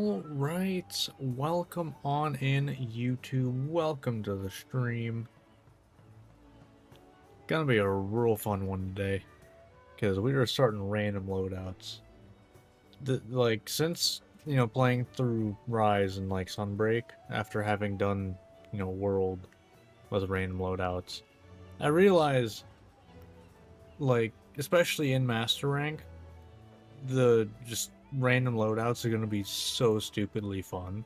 All right, welcome on in YouTube. Welcome to the stream. Gonna be a real fun one today because we are starting random loadouts. Since playing through Rise and Sunbreak after having done World with random loadouts, I realize especially in Master Rank, the just random loadouts are gonna be so stupidly fun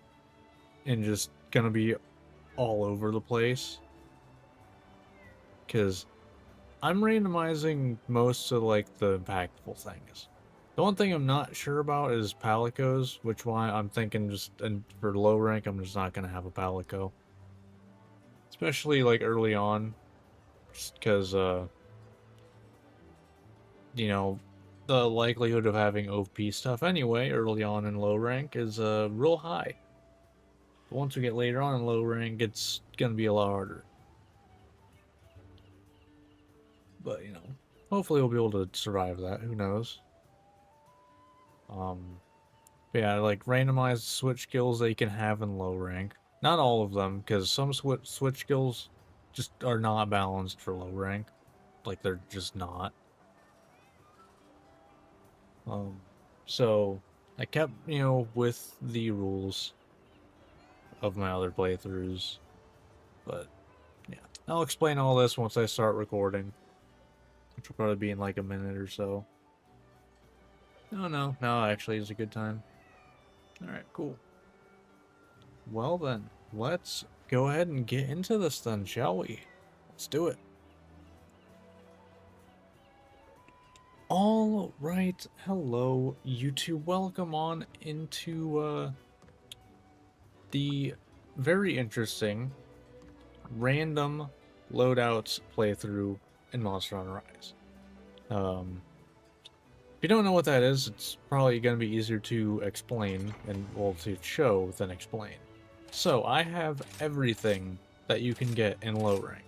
and just gonna be all over the place because I'm randomizing most of the impactful things. The one thing I'm not sure about is Palicos, which why I'm thinking and for low rank I'm just not gonna have a Palico, especially early on, just because you know the likelihood of having OP stuff anyway early on in low rank is real high. But once we get later on in low rank, it's gonna be a lot harder. But hopefully we'll be able to survive that. Who knows? Yeah, randomized switch skills that you can have in low rank. Not all of them, because some switch skills just are not balanced for low rank. They're just not. So I kept, with the rules of my other playthroughs. But yeah, I'll explain all this once I start recording, which will probably be in a minute or so. No, actually is a good time. Alright, cool. Well then, let's go ahead and get into this then, shall we? Let's do it. All right, hello YouTube. Welcome on into the very interesting random loadouts playthrough in Monster Hunter Rise. If you don't know what that is, it's probably going to be easier to explain and to show than explain. So I have everything that you can get in low rank.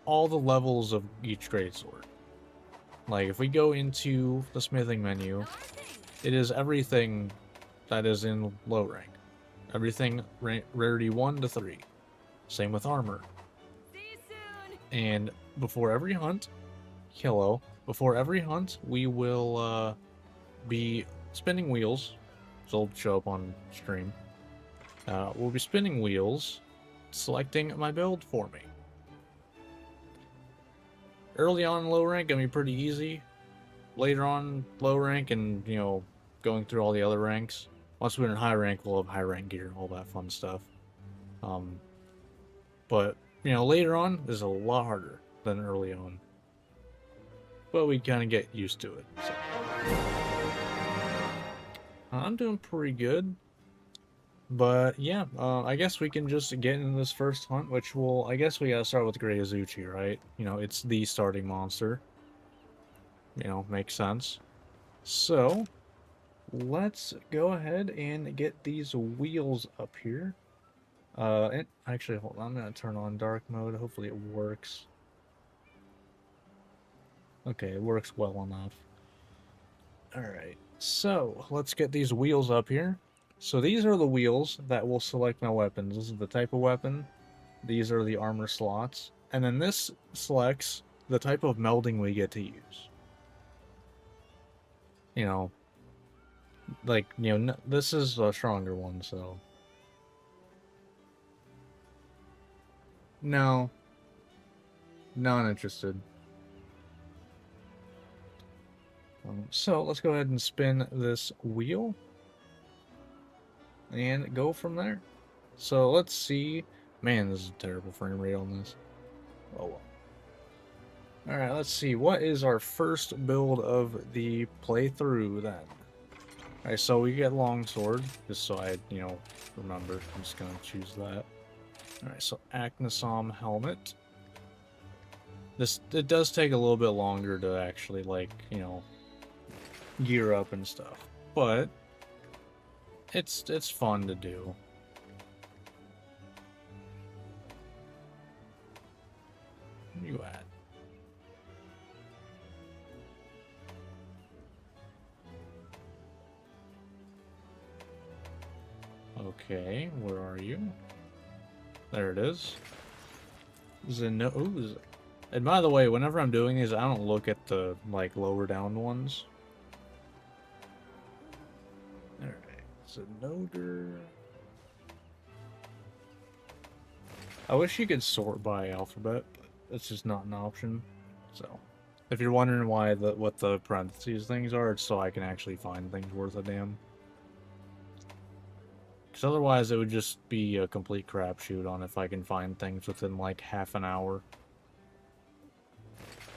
All the levels of each greatsword. If we go into the smithing menu, it is everything that is in low rank. Everything rarity 1 to 3. Same with armor. See you soon. And before every hunt, before every hunt, we will be spinning wheels. So it'll show up on stream. We'll be spinning wheels, selecting my build for me. Early on in low rank, gonna be pretty easy. Later on, low rank and, going through all the other ranks. Once we're in high rank, we'll have high rank gear, all that fun stuff. But, later on is a lot harder than early on. But we kind of get used to it. So. I'm doing pretty good. But, yeah, I guess we can just get into this first hunt, which I guess we gotta start with Grey Azuchi, right? It's the starting monster. Makes sense. So, let's go ahead and get these wheels up here. And actually, hold on, I'm gonna turn on dark mode. Hopefully it works. Okay, it works well enough. Alright, so let's get these wheels up here. So these are the wheels that will select my weapons. This is the type of weapon. These are the armor slots. And then this selects the type of melding we get to use. This is a stronger one, so... No. Not interested. So let's go ahead and spin this wheel. And go from there. So let's see. Man, this is a terrible frame rate on this. Oh well. Alright, let's see. What is our first build of the playthrough then? Alright, so we get longsword, just so I, remember. I'm just gonna choose that. Alright, so Acnosom helmet. It does take a little bit longer to actually, gear up and stuff. But it's fun to do. Where you at? Okay, where are you? There it is. Ooh, and by the way, whenever I'm doing these, I don't look at the, like, lower down ones. Alright, Zenoder. I wish you could sort by alphabet, but it's just not an option. So, if you're wondering why what the parentheses things are, it's so I can actually find things worth a damn. Because otherwise it would just be a complete crapshoot on if I can find things within like half an hour.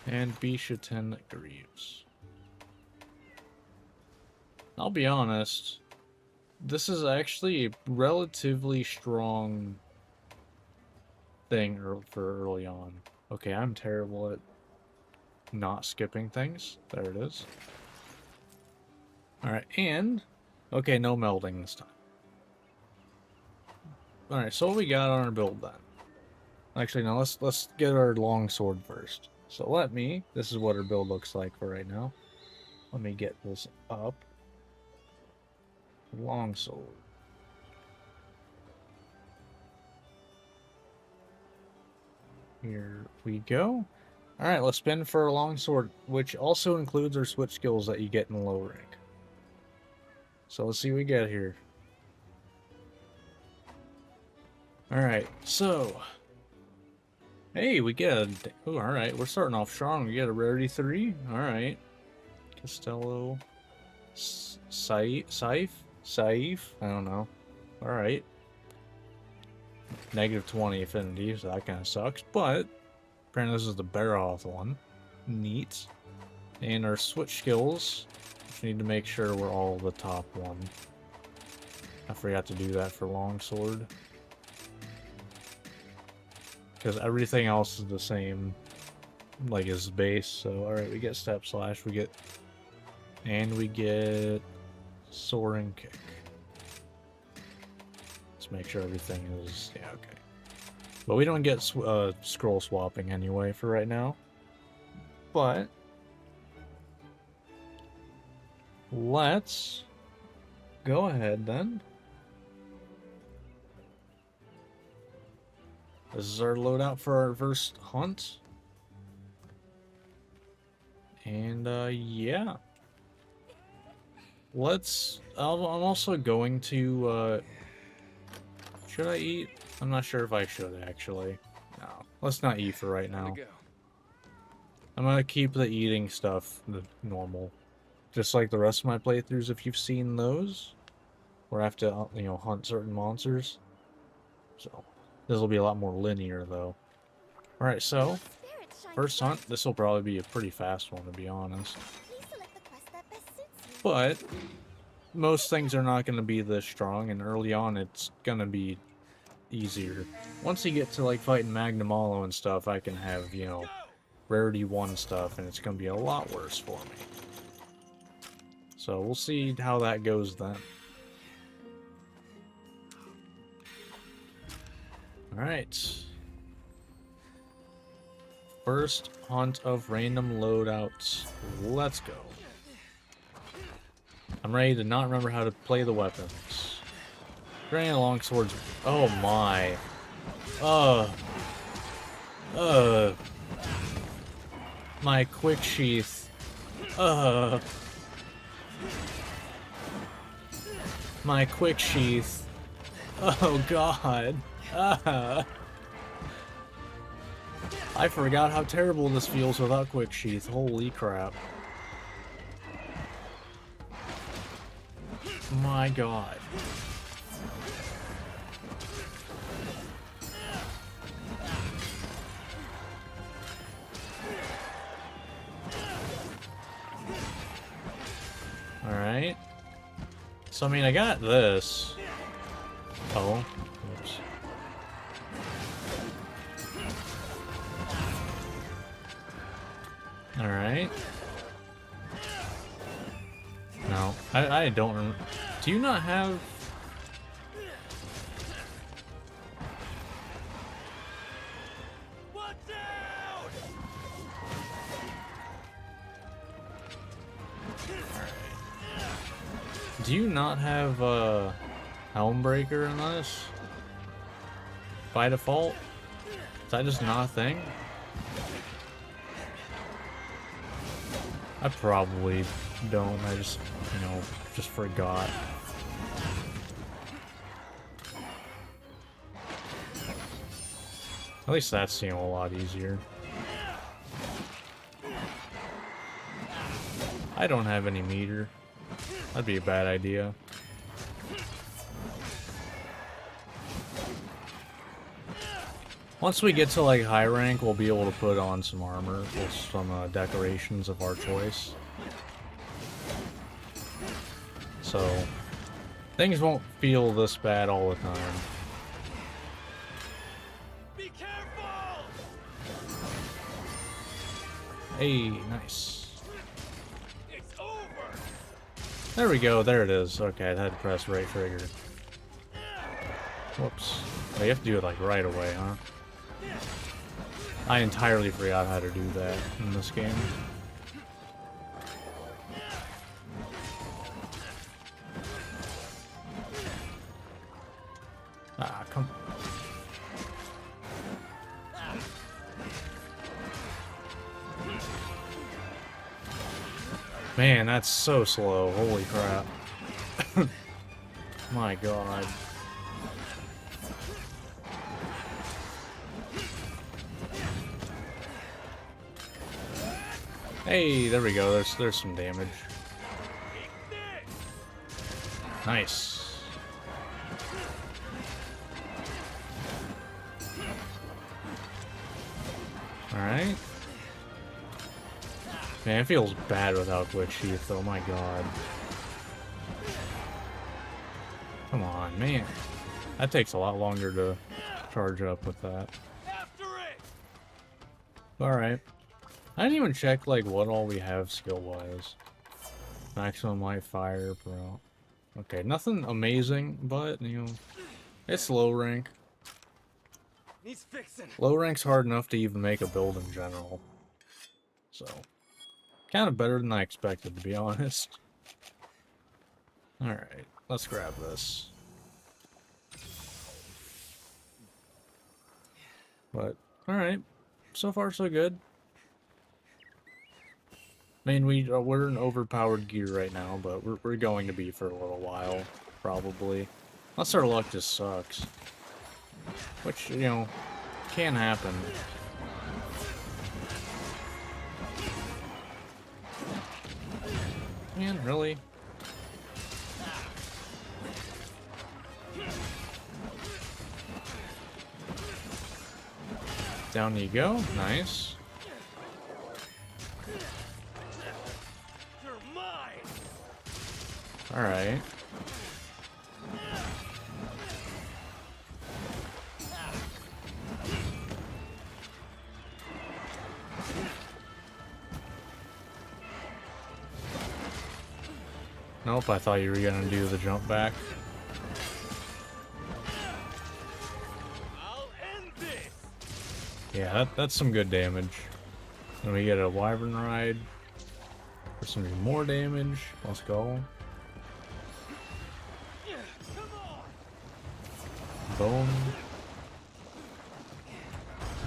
And Bishaten Greaves. I'll be honest, this is actually a relatively strong thing for early on. Okay, I'm terrible at not skipping things. There it is. Alright, and... okay, no melding this time. Alright, so what we got on our build then? Actually, no, let's get our longsword first. So this is what our build looks like for right now. Let me get this up. Longsword. Here we go. Alright, let's spin for a longsword, which also includes our switch skills that you get in low rank. So let's see what we get here. Alright, so... hey, we get a... oh, alright, we're starting off strong. We get a rarity 3. Alright. Costello... Saif? I don't know. Alright. -20 affinity, so that kind of sucks. But, apparently this is the Barahoth one. Neat. And our switch skills, just need to make sure we're all the top one. I forgot to do that for longsword. Because everything else is the same, like his base. So, alright, we get step slash, we get soaring kick. Let's make sure everything is, yeah, okay. But we don't get scroll swapping anyway for right now. But let's go ahead then. This is our loadout for our first hunt. And, yeah. I'm also going to, should I eat? I'm not sure if I should, actually. No, let's not eat for right now. I'm gonna keep the eating stuff normal. Just like the rest of my playthroughs, if you've seen those. Where I have to, you know, hunt certain monsters. So... this will be a lot more linear, though. Alright, so, first hunt. This will probably be a pretty fast one, to be honest. But, most things are not going to be this strong, and early on it's going to be easier. Once you get to, like, fighting Magnamalo and stuff, I can have, you know, rarity 1 stuff, and it's going to be a lot worse for me. So, we'll see how that goes then. Alright. First hunt of random loadouts. Let's go. I'm ready to not remember how to play the weapons. Granny longswords. Oh my. My quick sheath. My quick sheath. Oh god. I forgot how terrible this feels without quick sheath. Holy crap. My god. Alright. So, I mean, I got this. Oh. Oops. Alright. No, I don't remember. Do you not have... do you not have, Helmbreaker in this? By default? Is that just not a thing? I probably don't. I just, you know, just forgot. At least that's, you know, a lot easier. I don't have any meter. That'd be a bad idea. Once we get to like high rank, we'll be able to put on some armor with some decorations of our choice. So things won't feel this bad all the time. Be careful! Hey, nice. It's over. There we go. There it is. Okay, I had to press right trigger. Whoops. Oh, you have to do it like right away, huh? I entirely forgot how to do that in this game. Ah, come. Man, that's so slow. Holy crap. My god. Hey, there we go. There's some damage. Nice. Alright. Man, it feels bad without glitch sheath, though. My god. Come on, man. That takes a lot longer to charge up with that. Alright. I didn't even check, like, what all we have skill-wise. Maximum light fire, pro. Okay, nothing amazing, but, you know, it's low rank. Needs fixing. Low rank's hard enough to even make a build in general. So, kind of better than I expected, to be honest. Alright, let's grab this. But, alright. So far, so good. I mean, we're in overpowered gear right now, but we're going to be for a little while, probably. Unless our luck just sucks. Which, you know, can happen. Man, really? Down you go. Nice. You're mine. Alright. Nope, I thought you were gonna do the jump back. I'll end this. Yeah, that's some good damage. Then we get a wyvern ride for some more damage. Let's go. Come on. Boom.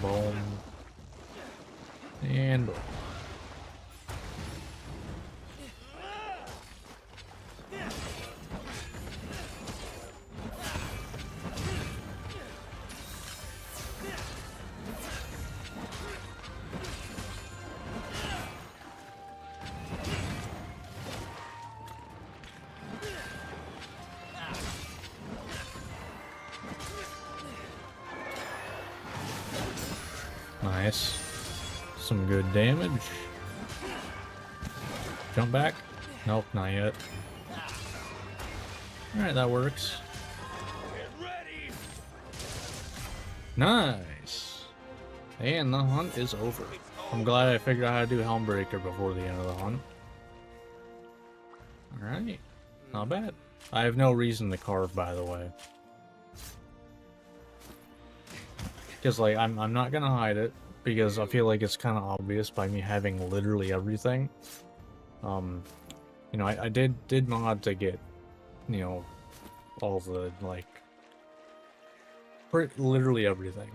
Boom. And boom. Nice. Some good damage. Jump back? Nope, not yet. Alright, that works. Get ready. Nice. And the hunt is over. I'm glad I figured out how to do Helmbreaker before the end of the hunt. Alright. Not bad. I have no reason to carve, by the way. Because, like, I'm not gonna hide it, because I feel like it's kind of obvious by me having literally everything. You know, I did mod to get, you know, all the, like, literally everything.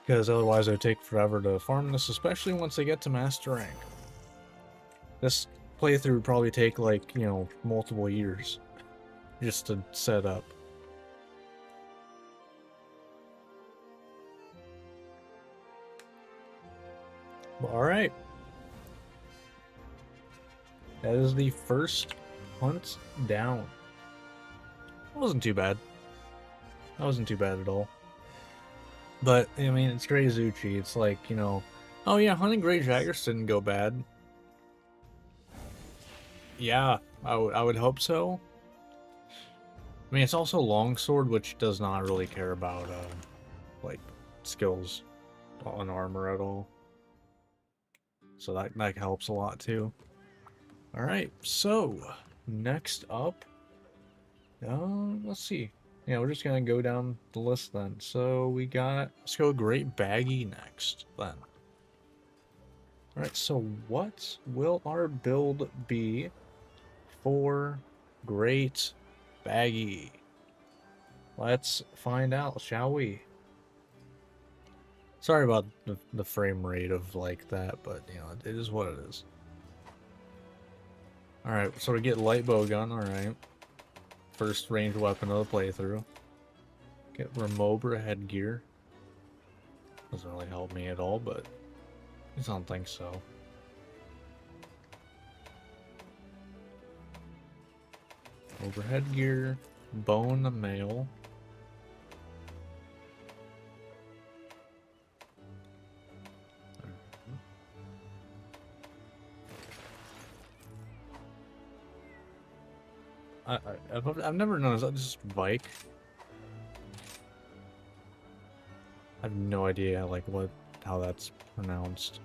Because otherwise it would take forever to farm this, especially once they get to Master Rank. This playthrough would probably take, like, you know, multiple years just to set up. Alright. That is the first hunt down. It wasn't too bad. That wasn't too bad at all. But, I mean, it's Grey Zuchi. It's like, you know... Oh yeah, hunting Grey Jaggers didn't go bad. Yeah, I would hope so. I mean, it's also Longsword, which does not really care about, like, skills on armor at all. So that helps a lot, too. Alright, so, next up... let's see. Yeah, we're just gonna go down the list then. So, we got... Let's go Great Baggy next, then. Alright, so what will our build be for Great Baggy? Let's find out, shall we? Sorry about the frame rate of like that, but you know, it is what it is. Alright, so we get light bow gun, alright. First ranged weapon of the playthrough. Get Remobra headgear. Doesn't really help me at all, but I don't think so. Overhead gear, bone mail. I've never known, is that just bike? I have no idea like how that's pronounced.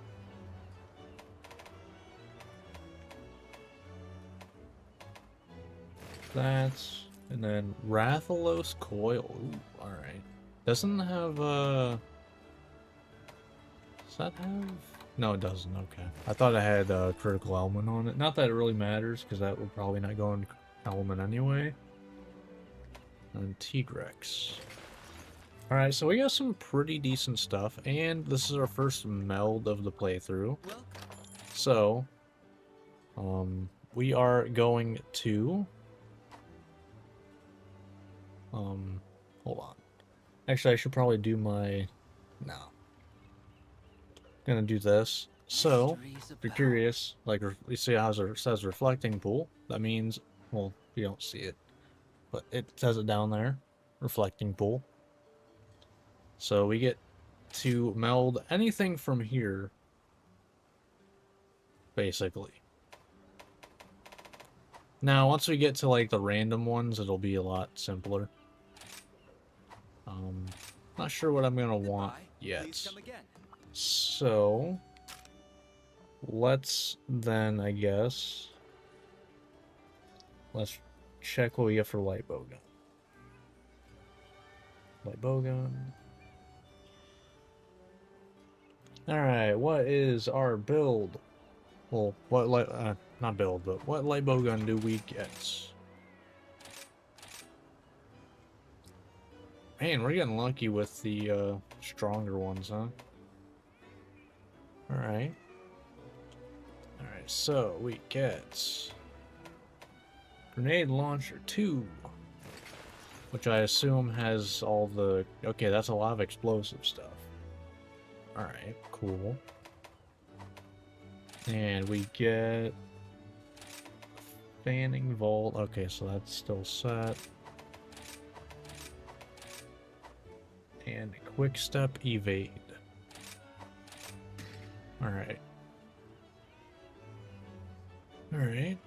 That's, and then Rathalos coil. Ooh, alright. Doesn't have does that have? No, it doesn't. Okay. I thought it had a critical element on it. Not that it really matters, because that would probably not go in element anyway. And Tigrex. Alright, so we got some pretty decent stuff, and this is our first meld of the playthrough. So, we are going to... hold on. Actually, I should probably do my... No. Gonna do this. So, if you're curious, like, you see how it says reflecting pool? That means, well, you don't see it, but it says it down there. Reflecting pool. So we get to meld anything from here, basically. Now, once we get to, like, the random ones, it'll be a lot simpler. Not sure what I'm gonna want yet. So, let's then, I guess, let's check what we get for light bow gun. Light bow gun. Alright, what is our build? Well, what light, not build, but what light bow gun do we get? Man, we're getting lucky with the stronger ones, huh? Alright. Alright, so we get Grenade Launcher 2, which I assume has all the... Okay, that's a lot of explosive stuff. Alright, cool. And we get Fanning Vault. Okay, so that's still set. And Quick Step Evade. Alright. Alright.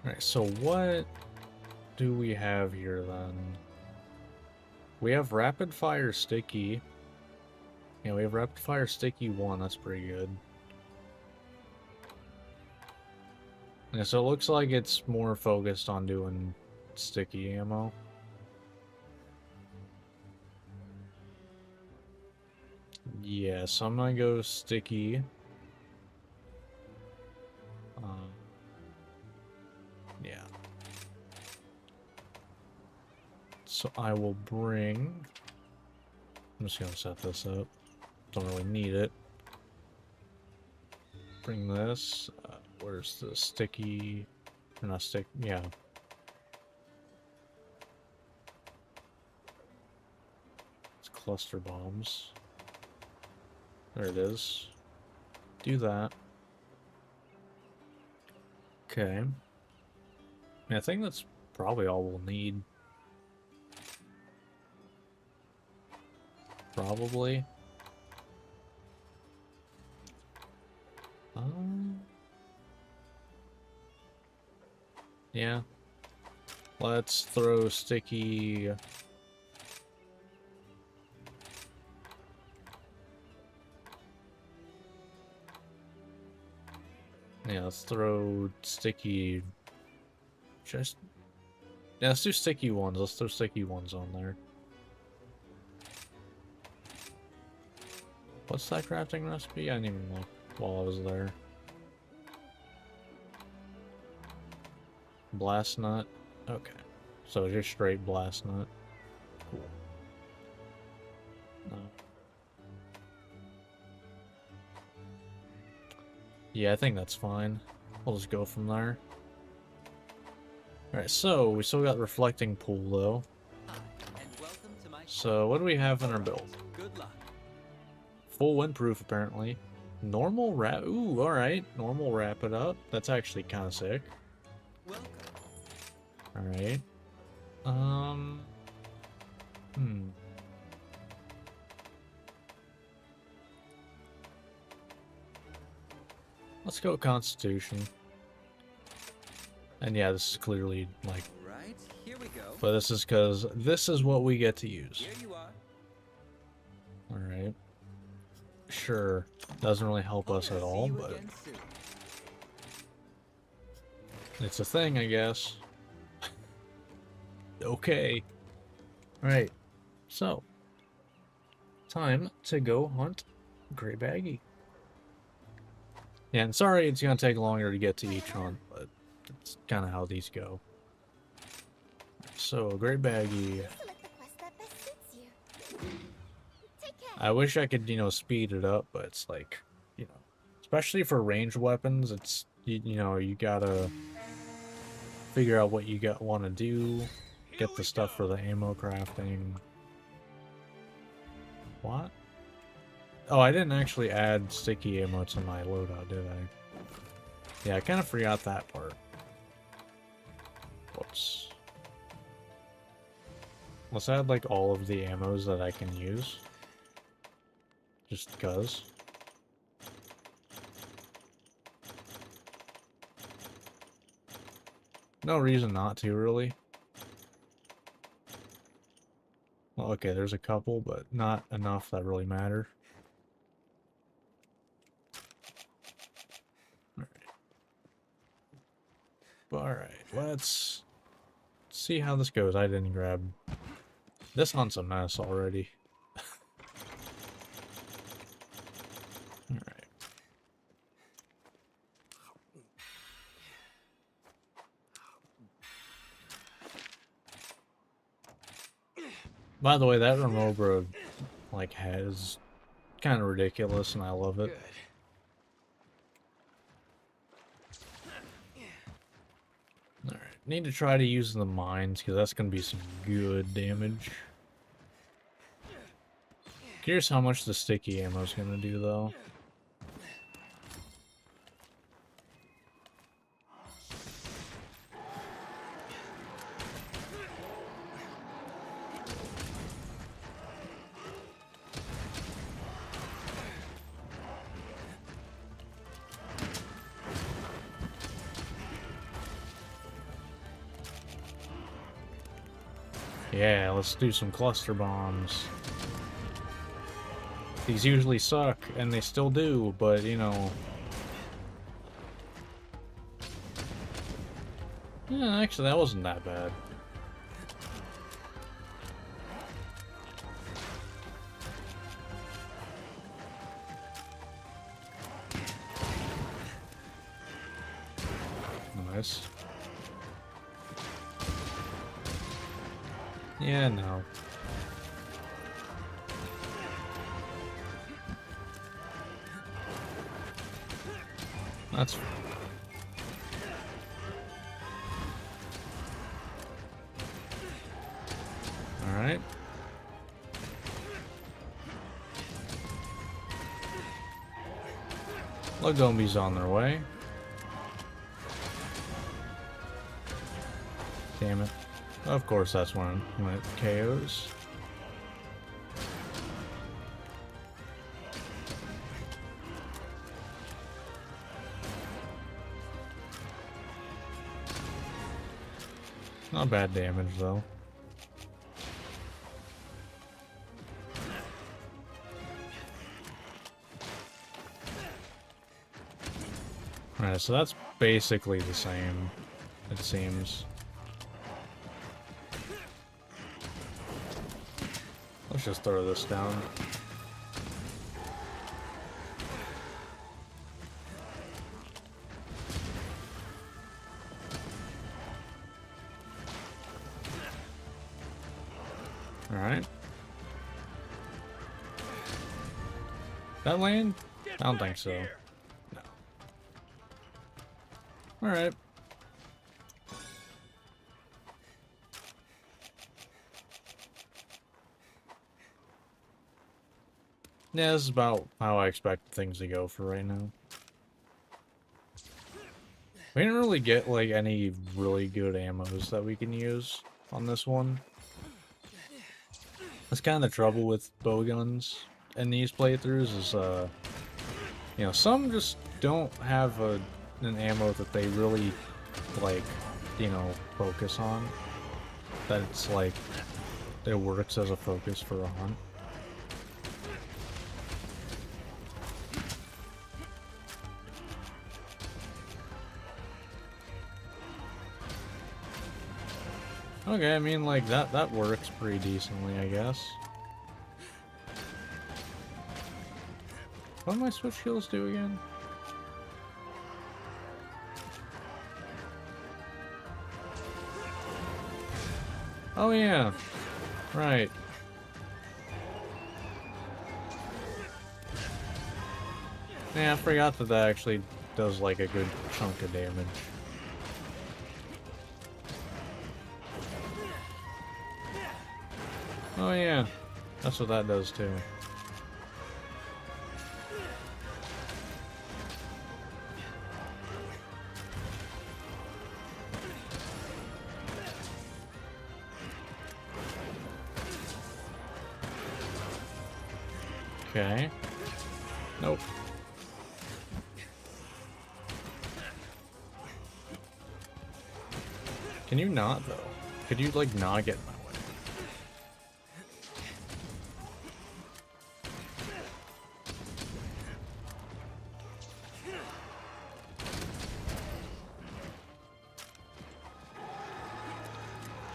Alright, so what do we have here then? We have Rapid Fire Sticky. Yeah, we have Rapid Fire Sticky 1, that's pretty good. Yeah, so it looks like it's more focused on doing sticky ammo. Yeah, so I'm gonna go sticky. So I will bring... I'm just gonna set this up. Don't really need it. Bring this. Where's the sticky... Or not stick... Yeah. It's cluster bombs. There it is. Do that. Okay. I think that's probably all we'll need. Probably. Yeah. Let's throw sticky... Yeah, let's throw sticky... Just... Yeah, let's do sticky ones. Let's throw sticky ones on there. What's that crafting recipe? I didn't even look while I was there. Blast nut. Okay. So just straight blast nut. Cool. No. Yeah, I think that's fine. We'll just go from there. Alright, so we still got reflecting pool though. So what do we have in our build? Good luck. Full windproof apparently. Normal wrap. Ooh, alright. Normal wrap it up. That's actually kind of sick. Welcome. Alright. Let's go Constitution. And yeah, this is clearly like... Right, here we go. But this is because this is what we get to use. Here you are. Alright. Sure. Doesn't really help us at all, but... It's a thing, I guess. Okay. Alright. So. Time to go hunt Gray Baggy. Yeah, and sorry it's gonna take longer to get to each hunt, but it's kind of how these go. So, Gray Baggy. I wish I could, you know, speed it up, but it's like, you know, especially for ranged weapons, it's, you know, you gotta figure out what you want to do, get the stuff for the ammo crafting. What? Oh, I didn't actually add sticky ammo to my loadout, did I? Yeah, I kind of forgot that part. Whoops. Let's add like all of the ammos that I can use. Just because. No reason not to, really. Well, okay, there's a couple, but not enough that really matter. Alright, let's see how this goes. I didn't grab... This hunt's a mess already. Alright. By the way, that Remobra, like, has kind of ridiculous, and I love it. Alright, need to try to use the mines, because that's going to be some good damage. Curious how much the sticky ammo is going to do, though. Yeah, let's do some cluster bombs. These usually suck, and they still do, but, you know... Yeah, actually, that wasn't that bad. Nice. Yeah, no. That's... Alright. Logombi's on their way. Damn it. Of course that's when it KOs. Not bad damage though. Alright, so that's basically the same, it seems. Let's just throw this down. Alright. That land? I don't think so. No. Alright. Yeah, this is about how I expect things to go for right now. We didn't really get, like, any really good ammos that we can use on this one. That's kind of the trouble with bow guns in these playthroughs is, you know, some just don't have an ammo that they really, like, you know, focus on. That it's, like, it works as a focus for a hunt. Okay, I mean, like, that works pretty decently, I guess. What do my switch skills do again? Oh, yeah. Right. Yeah, I forgot that that actually does, like, a good chunk of damage. Oh yeah, that's what that does too. Okay. Nope. Can you not though? Could you like not get in my way?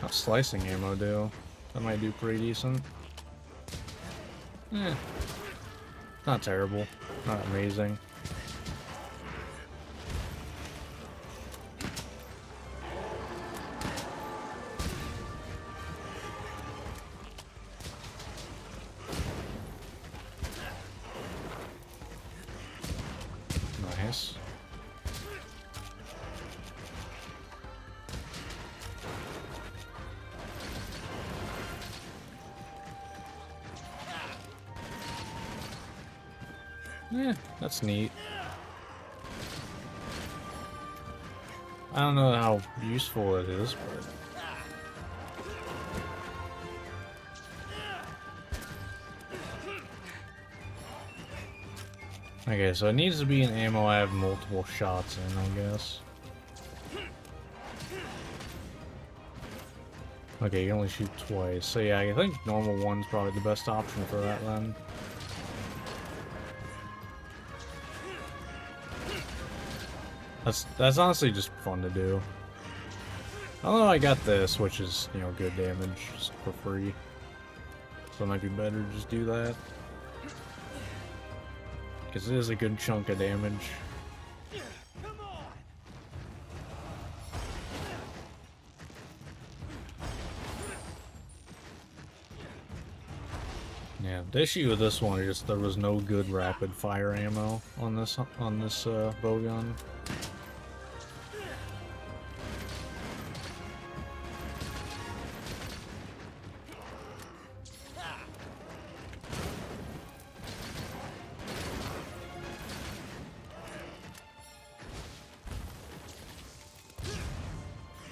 How's slicing ammo do? That might do pretty decent. Eh. Not terrible. Not amazing. Nice. Yeah, that's neat. I don't know how useful it is, but... Okay, so it needs to be an ammo I have multiple shots in, I guess. Okay, you only shoot twice. So yeah, I think normal one's probably the best option for that then. That's honestly just fun to do. Although I got this, which is, you know, good damage just for free. So it might be better to just do that. Because it is a good chunk of damage. Come on! Yeah, the issue with this one is just there was no good rapid fire ammo on this bow gun.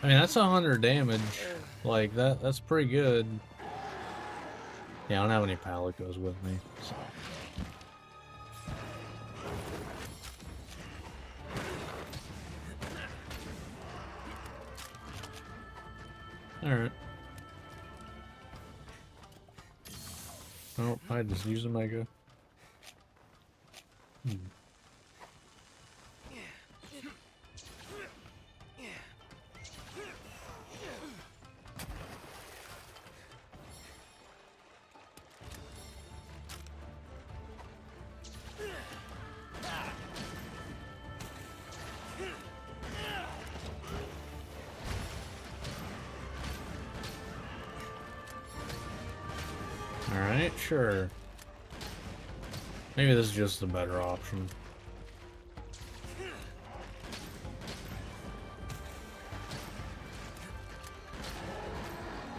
I mean, that's 100 damage. Like, that's pretty good. Yeah, I don't have any palicos with me, so. Alright. Oh, I just used a mega. Alright, sure. Maybe this is just a better option.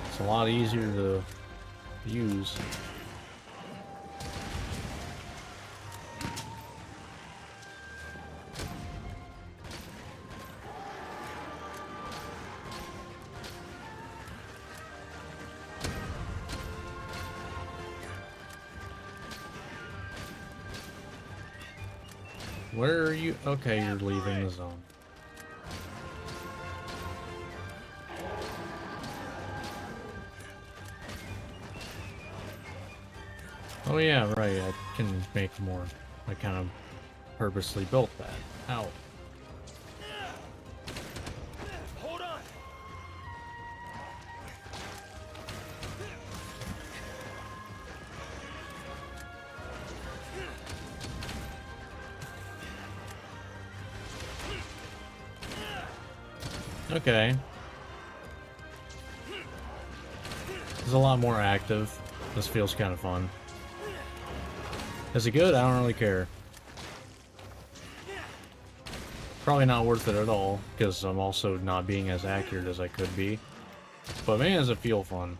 It's a lot easier to use. Where are you? Okay, you're leaving the zone. Oh yeah, right, I can make more. I kind of purposely built that. Ow. Hold on. Okay. It's a lot more active. This feels kind of fun. Is it good? I don't really care. Probably not worth it at all, because I'm also not being as accurate as I could be. But man, does it feel fun.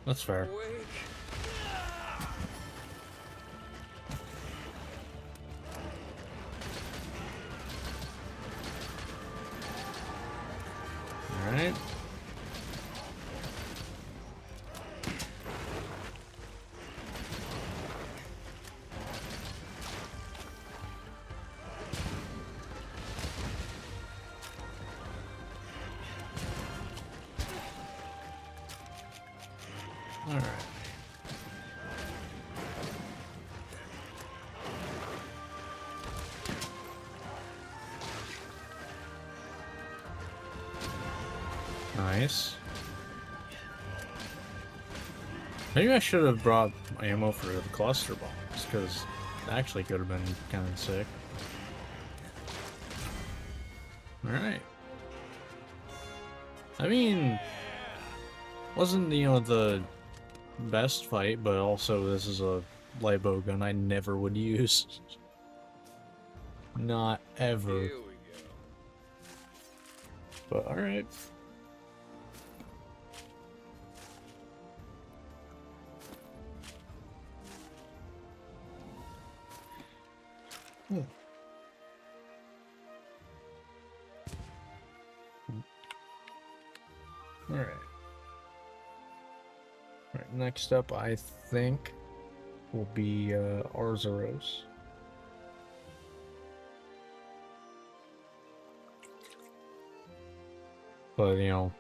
That's fair. Alright. Alright. Nice. Maybe I should have brought ammo for the cluster bombs, because it actually could have been kind of sick. Alright. I mean, wasn't, you know, the best fight, but also this is a light bow gun I never would use. Not ever. Here we go. But alright. Alright. Alright, next up I think will be Arzuros. But, you know,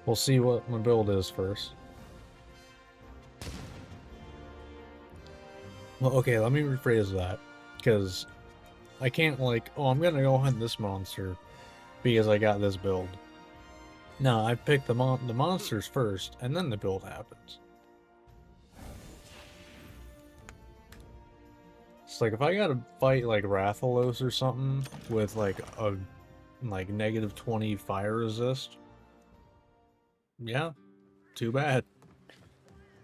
we'll see what my build is first. Well, okay, let me rephrase that. Because I can't, like, oh, I'm gonna go hunt this monster because I got this build. No, I picked the monsters first, and then the build happens. It's like if I gotta fight like Rathalos or something with like a -20 fire resist, yeah, too bad.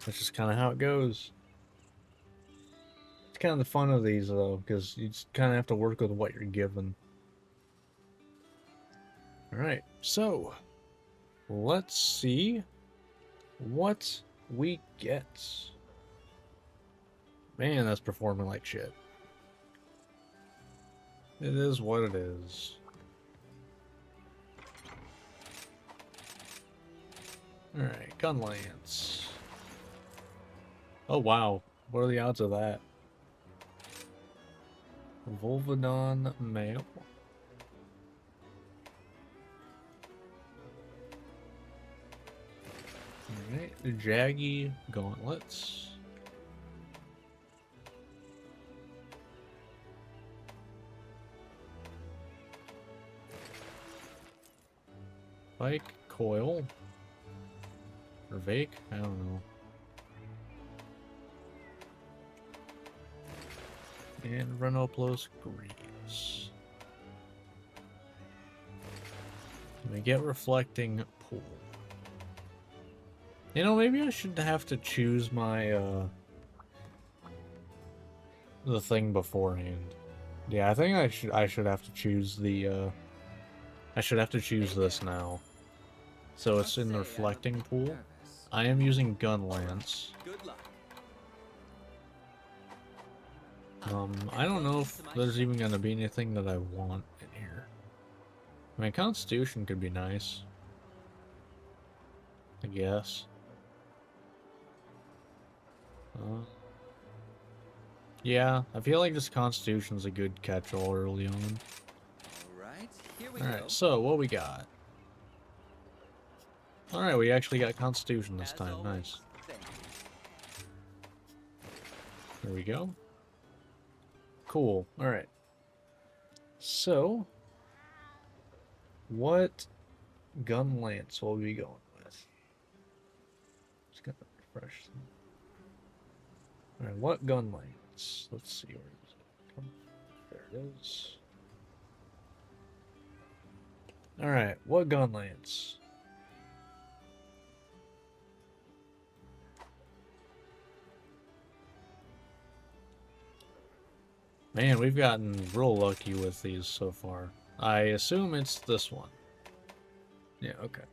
That's just kind of how it goes. It's kind of the fun of these though, because you just kind of have to work with what you're given. Alright, so let's see what we get. Man, that's performing like shit. It is what it is. Alright, gun lance. Oh wow, what are the odds of that? Volvodon male. Alright, Jaggy gauntlets. Spike coil. Or Vake? I don't know. And Renoplos Greaves. We get reflecting pool. You know, maybe I should have to choose my the thing beforehand. Yeah, I think I should have to choose the I should have to choose this now. So it's in the reflecting pool. I am using gun lance. Good luck. I don't know if there's even gonna be anything that I want in here. I mean, Constitution could be nice, I guess. Yeah, I feel like this Constitution's a good catch-all early on. Alright, here we go. Alright, so what we got? Alright, we actually got Constitution this As time, always, nice. thank you. There we go. Cool, alright. So, what gun lance will we be going with? Just gonna refresh them. Alright, what gun lance? Let's see, where is it? Come, there it is. Alright, what gun lance? Man, we've gotten real lucky with these so far. I assume it's this one. Yeah, okay.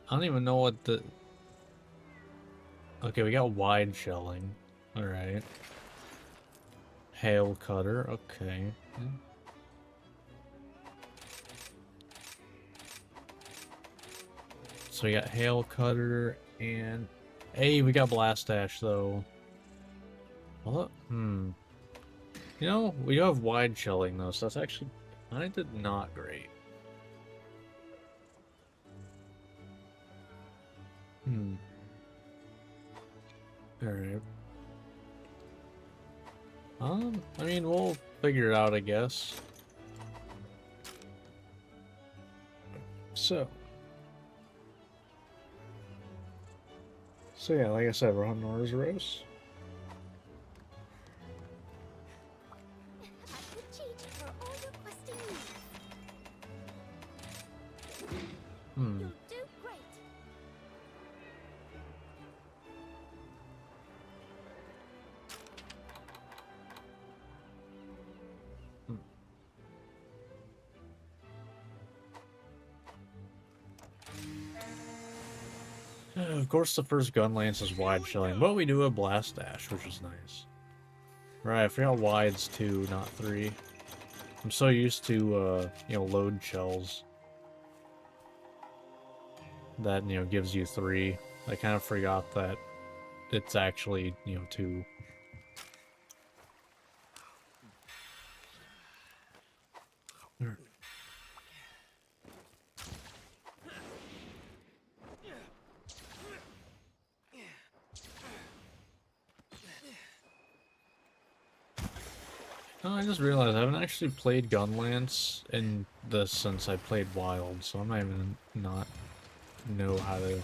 I don't even know what the... Okay, we got wide shelling. Alright. Hail cutter, okay. So we got hail cutter and... Hey, we got blast dash though. What? You know, we do have wide shelling though, so that's actually kind of not great. Alright. I mean, we'll figure it out, I guess. So yeah, like I said, we're on Nora's. I could cheat for all your questing needs. You'll do great. Of course, the first gun lance is wide shelling, but we do have blast dash, which is nice. Right, I forgot wide's 2, not 3. I'm so used to, you know, load shells that, you know, gives you 3. I kind of forgot that it's actually, you know, 2. Oh, I just realized I haven't actually played Gunlance in this since I played Wild, so I might even not know how to...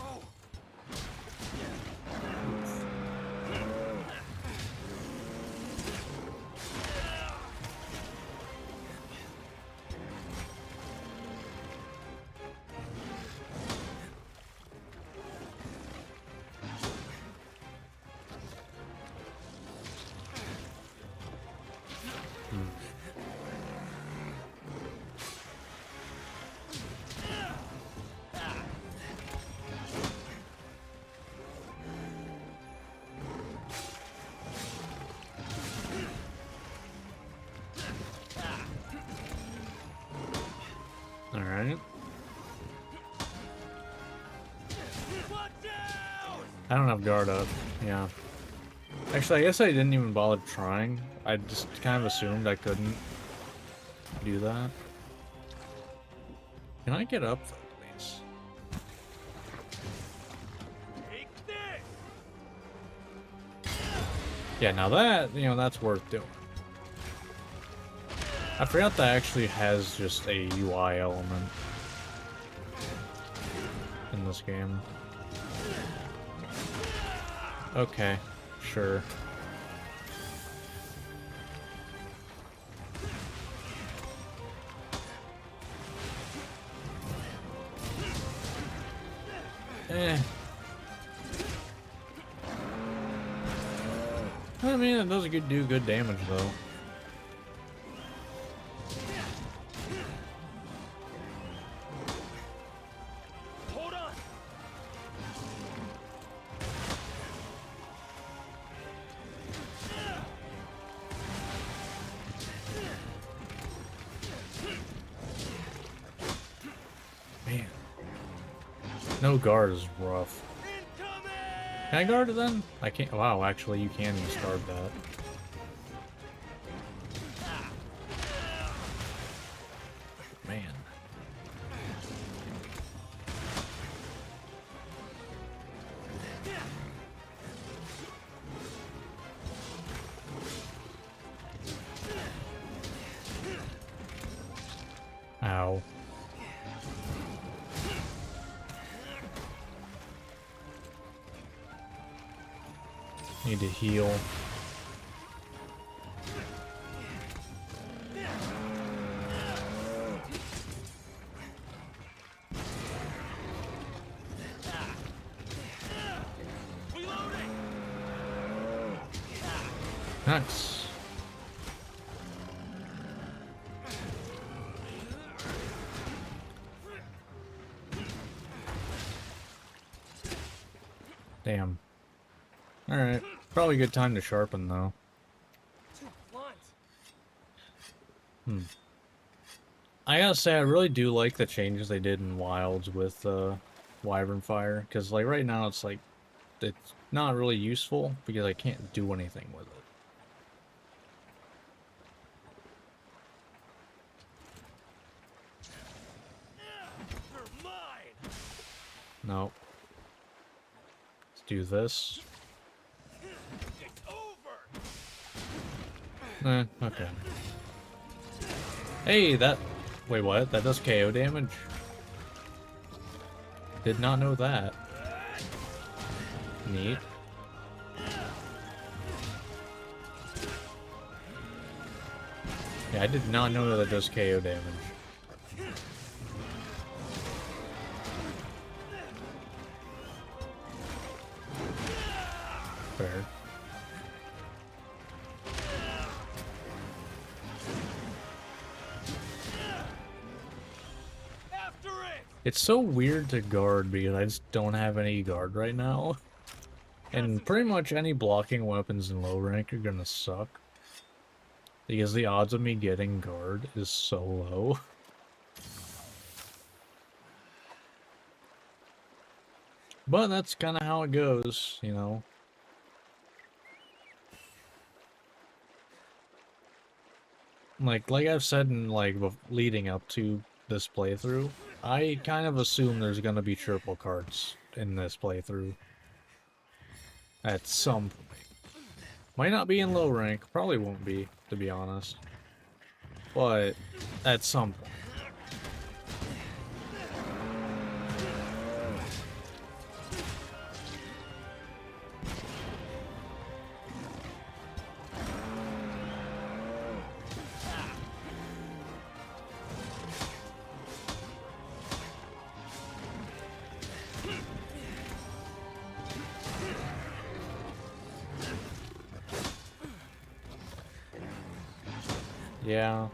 Hmm. All right. Watch out! I don't have guard up. Yeah. Actually, I guess I didn't even bother trying. I just kind of assumed I couldn't do that. Can I get up though, please? Take this! Yeah, now that, you know, that's worth doing. I forgot that actually has just a UI element in this game. Okay, sure. I mean, it does do good damage though. Hold on! Man. No guard is rough. Incoming! Can I guard it then? I can't. Wow, actually, you can use guard that. Man. Ow. Need to heal. Reloading! Nice. Damn. Alright. Probably a good time to sharpen, though. Too blunt. I gotta say, I really do like the changes they did in Wilds with Wyvern Fire. Because, like, right now it's like, it's not really useful because I can't do anything with it. They're mine! No. Let's do this. It's over! Okay. Hey, that... Wait, what? That does KO damage? Did not know that. Neat. Yeah, I did not know that it does KO damage. Fair. After it! It's so weird to guard because I just don't have any guard right now. And pretty much any blocking weapons in low rank are gonna suck. Because the odds of me getting guard is so low. But that's kind of how it goes, you know. Like I've said in leading up to this playthrough, I kind of assume there's gonna be triple cards in this playthrough. At some point. Might not be in low rank, probably won't be, to be honest. But at some point. Yeah.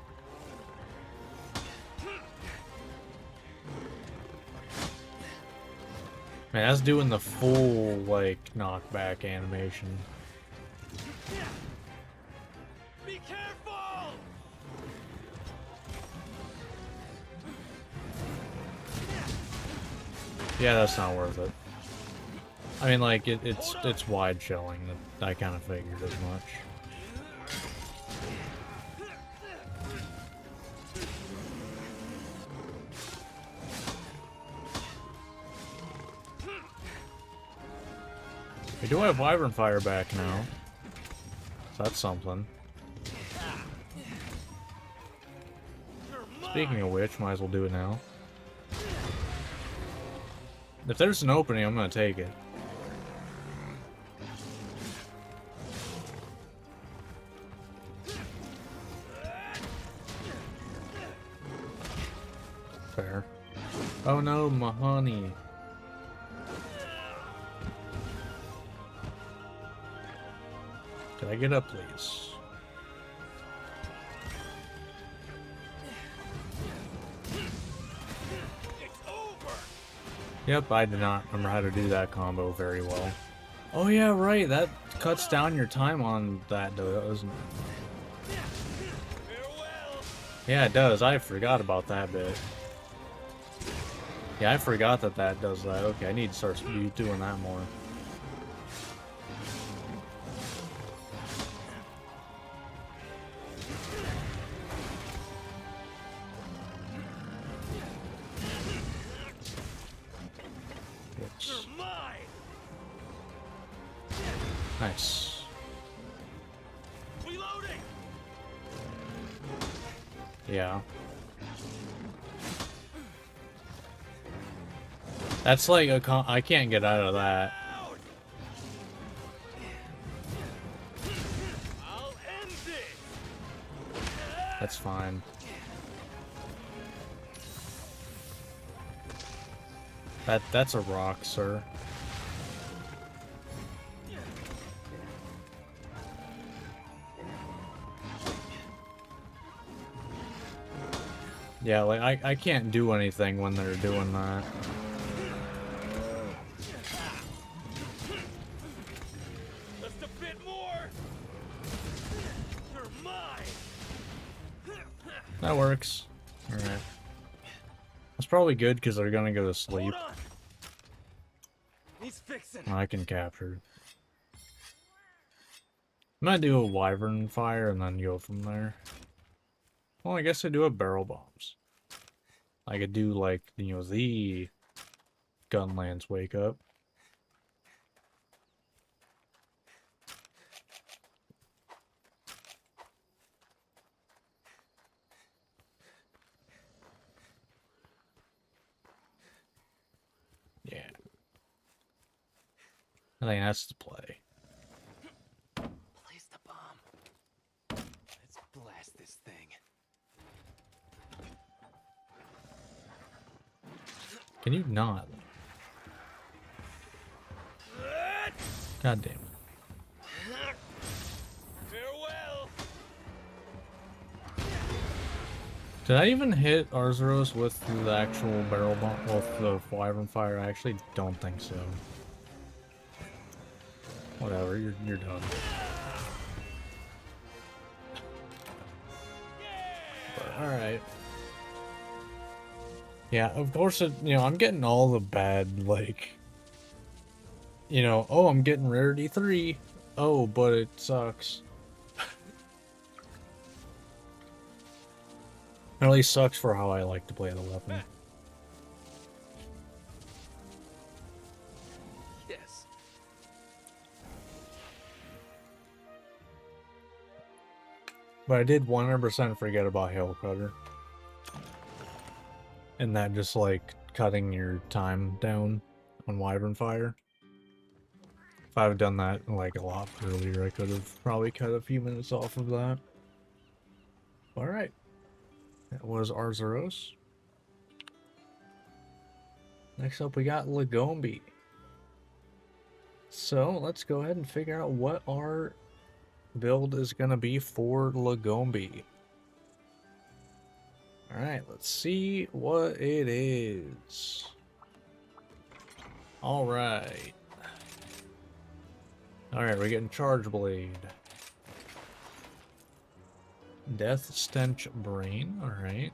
Man, that's doing the full, like, knockback animation. Be careful! Yeah, that's not worth it. I mean, like, it's wide showing. I kind of figured as much. We do have Wyvern Fire back now. So that's something. Speaking of which, might as well do it now. If there's an opening, I'm gonna take it. Fair. Oh no, my honey. Can I get up, please? It's over! Yep, I did not remember how to do that combo very well. Oh yeah, right, that cuts down your time on that, doesn't it? Farewell! Yeah, it does. I forgot about that bit. Yeah, I forgot that that does that. Okay, I need to start doing that more. Oops. You're mine! Nice. Reloading! Yeah. That's like a I can't get out of that. Out! I'll end this! That's fine. That's a rock, sir. Yeah, like I can't do anything when they're doing that. Just a bit more! You're mine! That works. Alright. That's probably good because they're gonna go to sleep. Hold on! He's fixing. I can capture. I'm gonna do a Wyvern Fire and then go from there. Well, I guess I do have barrel bombs. I could do, like, you know, the Gunlands Wake Up. Yeah. I think that's the play. Place the bomb. Let's blast this thing. Can you not? God damn it. Farewell! Did I even hit Arzuros with the actual barrel bomb, with the Wyvern Fire? I actually don't think so. Whatever, you're done. Alright. Yeah, of course, you know, I'm getting all the bad, like, you know, oh, I'm getting rarity 3. Oh, but it sucks. It really sucks for how I like to play the weapon. Yes. But I did 100% forget about Hail Cutter. And that just, like, cutting your time down on Wyvern Fire. If I had done that, like, a lot earlier, I could have probably cut a few minutes off of that. Alright. That was Arzuros. Next up, we got Lagombi. So, let's go ahead and figure out what our build is going to be for Lagombi. Alright, let's see what it is. Alright. Alright, we're getting Charge Blade. Death Stench Brain, alright.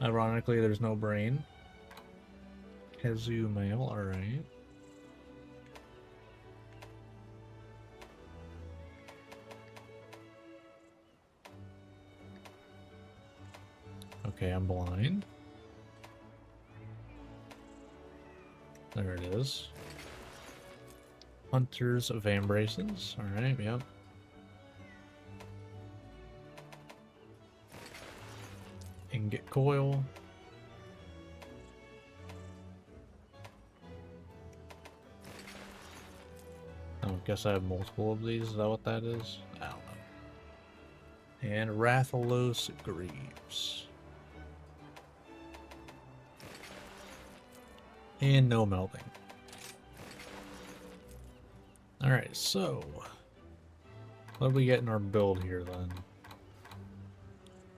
Ironically, there's no brain. Kazoo Mail, alright. Okay, I'm blind. There it is. Hunters of Embraces. Alright, yep. Ingot Coil. Oh, guess I have multiple of these. Is that what that is? I don't know. And Rathalos Greaves. And no melting. Alright, so what do we get in our build here then?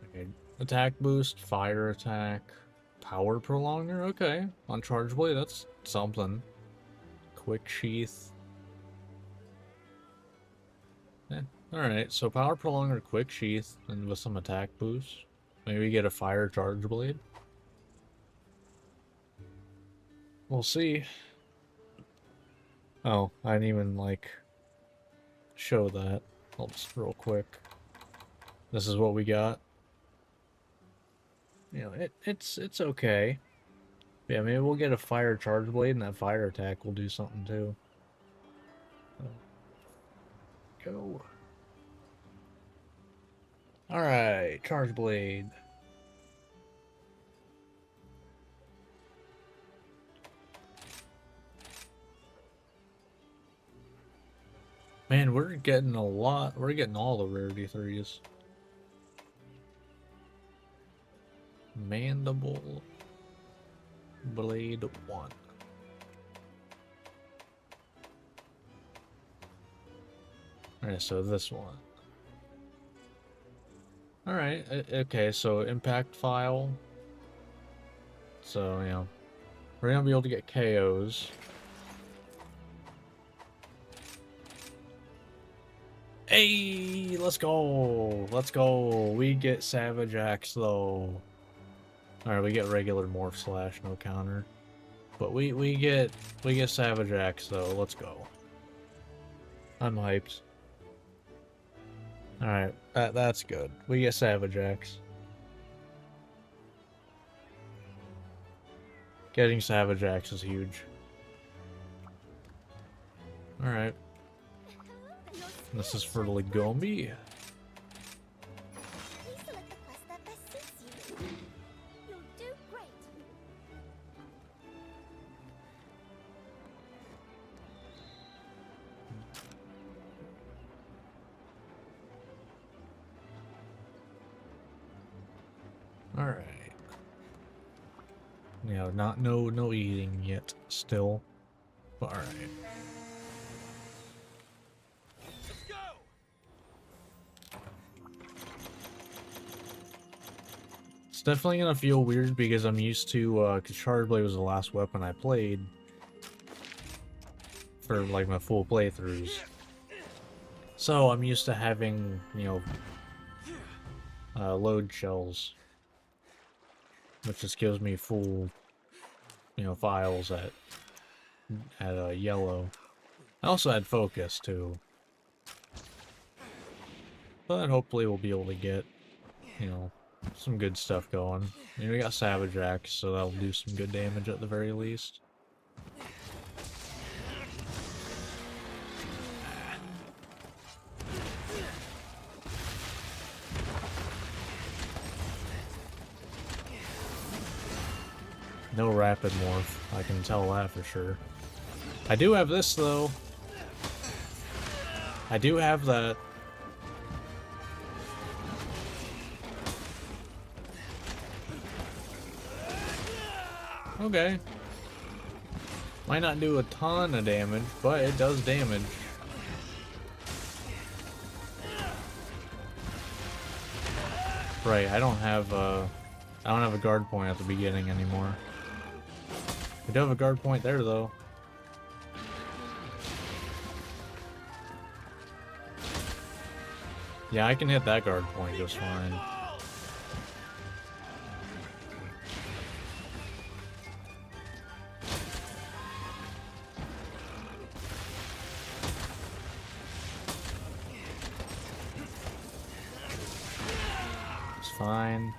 Okay, attack boost, fire attack, power prolonger, okay. On Charge Blade, that's something. Quick sheath. Alright, so power prolonger, quick sheath, and with some attack boost. Maybe we get a fire Charge Blade. We'll see. Oh, I didn't even, like, show that. I'll just real quick. This is what we got. You know, it's okay. Yeah, maybe we'll get a fire Charge Blade, and that fire attack will do something, too. Go. Alright, Charge Blade. Man, we're getting a lot. We're getting all the rarity 3s. Mandible Blade 1. Alright, so this one. Alright, okay, so impact file. So, you know, we're gonna be able to get KOs. Hey, let's go. Let's go. We get Savage Axe though. Alright, we get regular Morph Slash, no counter. But we get Savage Axe though. Let's go. I'm hyped. Alright, that's good. We get Savage Axe. Getting Savage Axe is huge. Alright. This is for Legombi. Please select the quest that best suits you. You'll do great. Alright. Yeah, no eating yet still. But alright. Let's go! It's definitely gonna feel weird because I'm used to, cause Charge Blade was the last weapon I played for like my full playthroughs. So I'm used to having, you know, load shells, which just gives me full, you know, files at yellow. I also had focus too, but hopefully we'll be able to get, you know, some good stuff going. I mean, we got Savage Axe, so that'll do some good damage at the very least. No rapid morph, I can tell that for sure. I do have this though. I do have that. Okay. Might not do a ton of damage, but it does damage. Right, I don't have a guard point at the beginning anymore. I do have a guard point there though. Yeah, I can hit that guard point just fine. It's fine.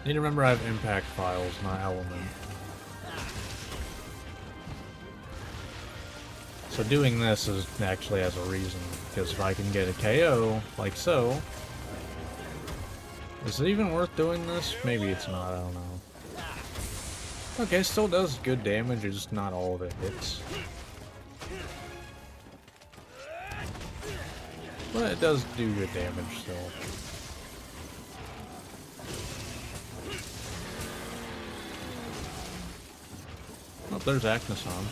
Need to remember I have impact files, not element. So doing this is actually has a reason, because if I can get a KO, like so... Is it even worth doing this? Maybe it's not, I don't know. Okay, still does good damage, it's just not all of it hits. But it does do good damage still. Oh, there's Acneson.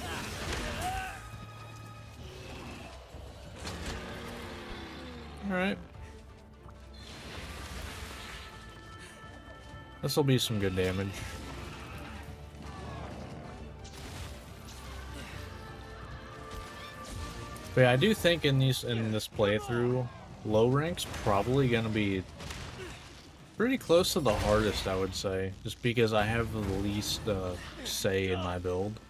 Alright. This'll be some good damage. But yeah, I do think in this playthrough, low rank's probably gonna be pretty close to the hardest, I would say. Just because I have the least say in my build.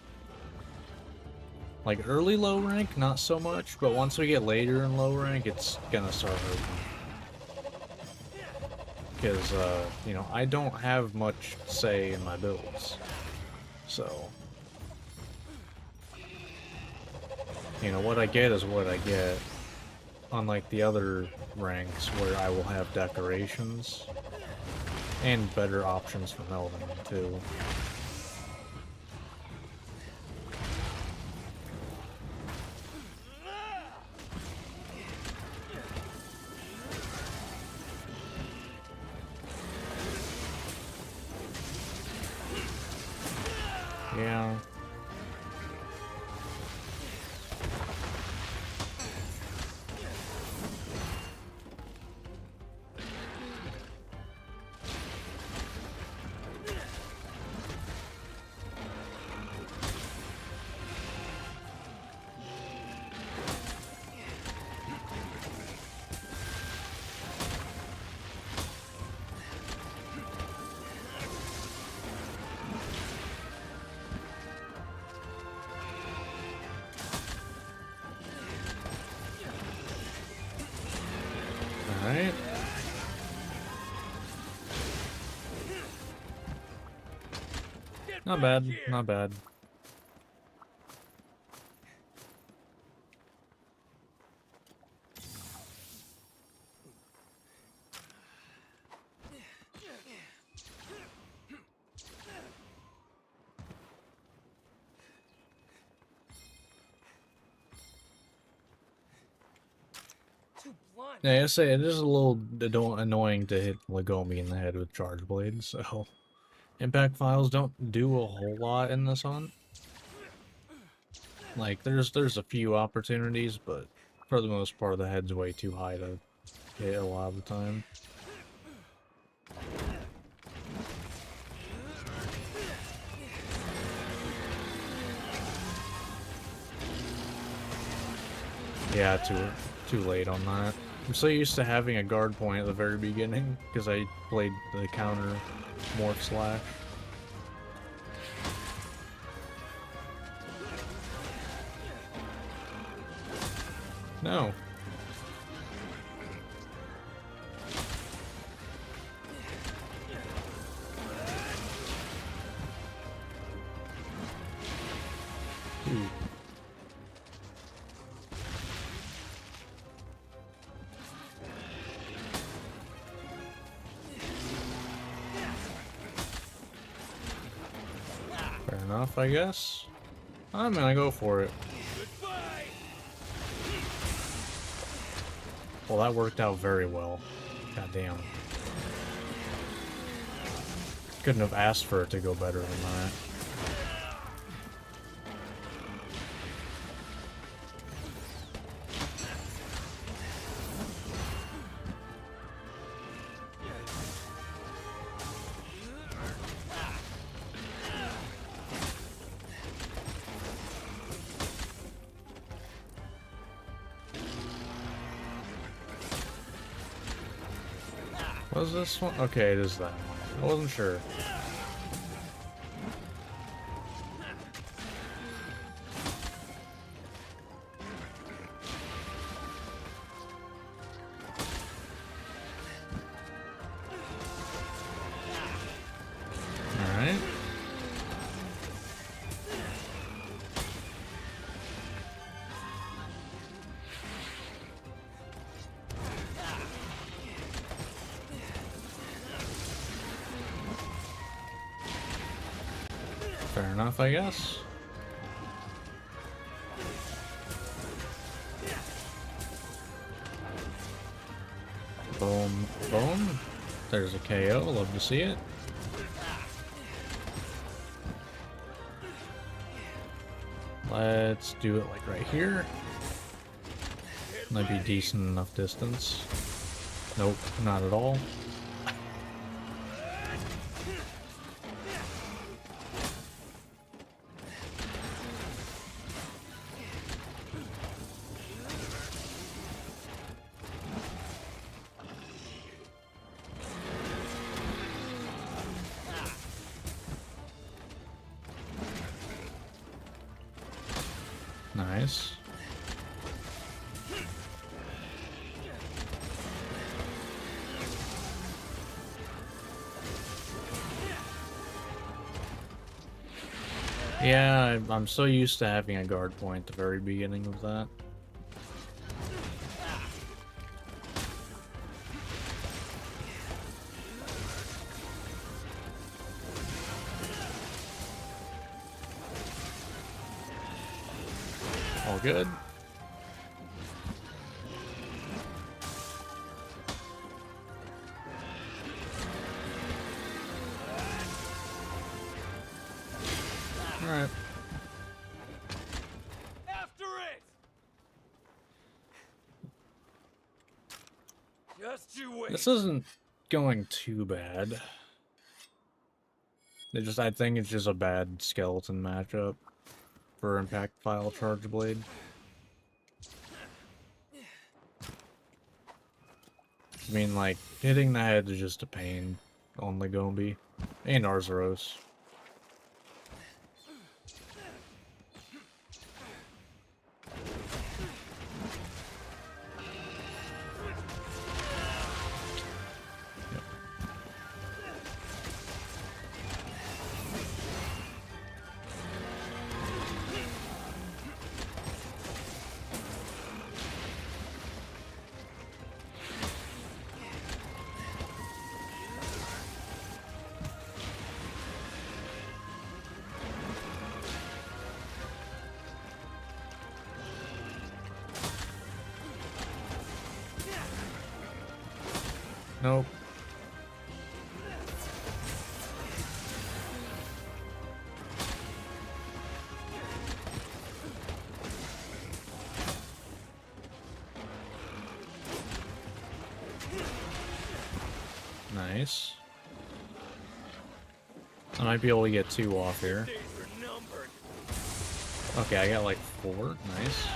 Like early low rank, not so much, but once we get later in low rank, it's gonna start hurting. Because, you know, I don't have much say in my builds. So, you know, what I get is what I get. Unlike the other ranks where I will have decorations and better options for melding too. Yeah. Alright. Not bad, not bad. Too blunt. Yeah, I say it is a little annoying to hit Legomi in the head with Charge Blade, so impact files don't do a whole lot in this hunt. Like, there's a few opportunities, but for the most part, the head's way too high to hit a lot of the time. Yeah, too late on that. I'm so used to having a guard point at the very beginning, because I played the counter Morph Slash. No. Ooh. Fair enough, I guess. I'm gonna go for it. Goodbye. Well, that worked out very well. God damn. Couldn't have asked for it to go better than that. Was this one? Okay, it is that one. I wasn't sure. Alright. Fair enough, I guess. Boom, boom. There's a KO. Love to see it. Let's do it like right here. Might be decent enough distance. Nope, not at all. Nice. Yeah, I'm so used to having a guard point at the very beginning of that. All good. Alright. After it! Just you wait. This isn't going too bad. I think it's just a bad skeleton matchup for Impact File Charge Blade. I mean, like, hitting the head is just a pain on the Gombi. And Arzuros. Nope. Nice. I might be able to get 2 off here. Days are numbered. Okay, I got like 4. Nice.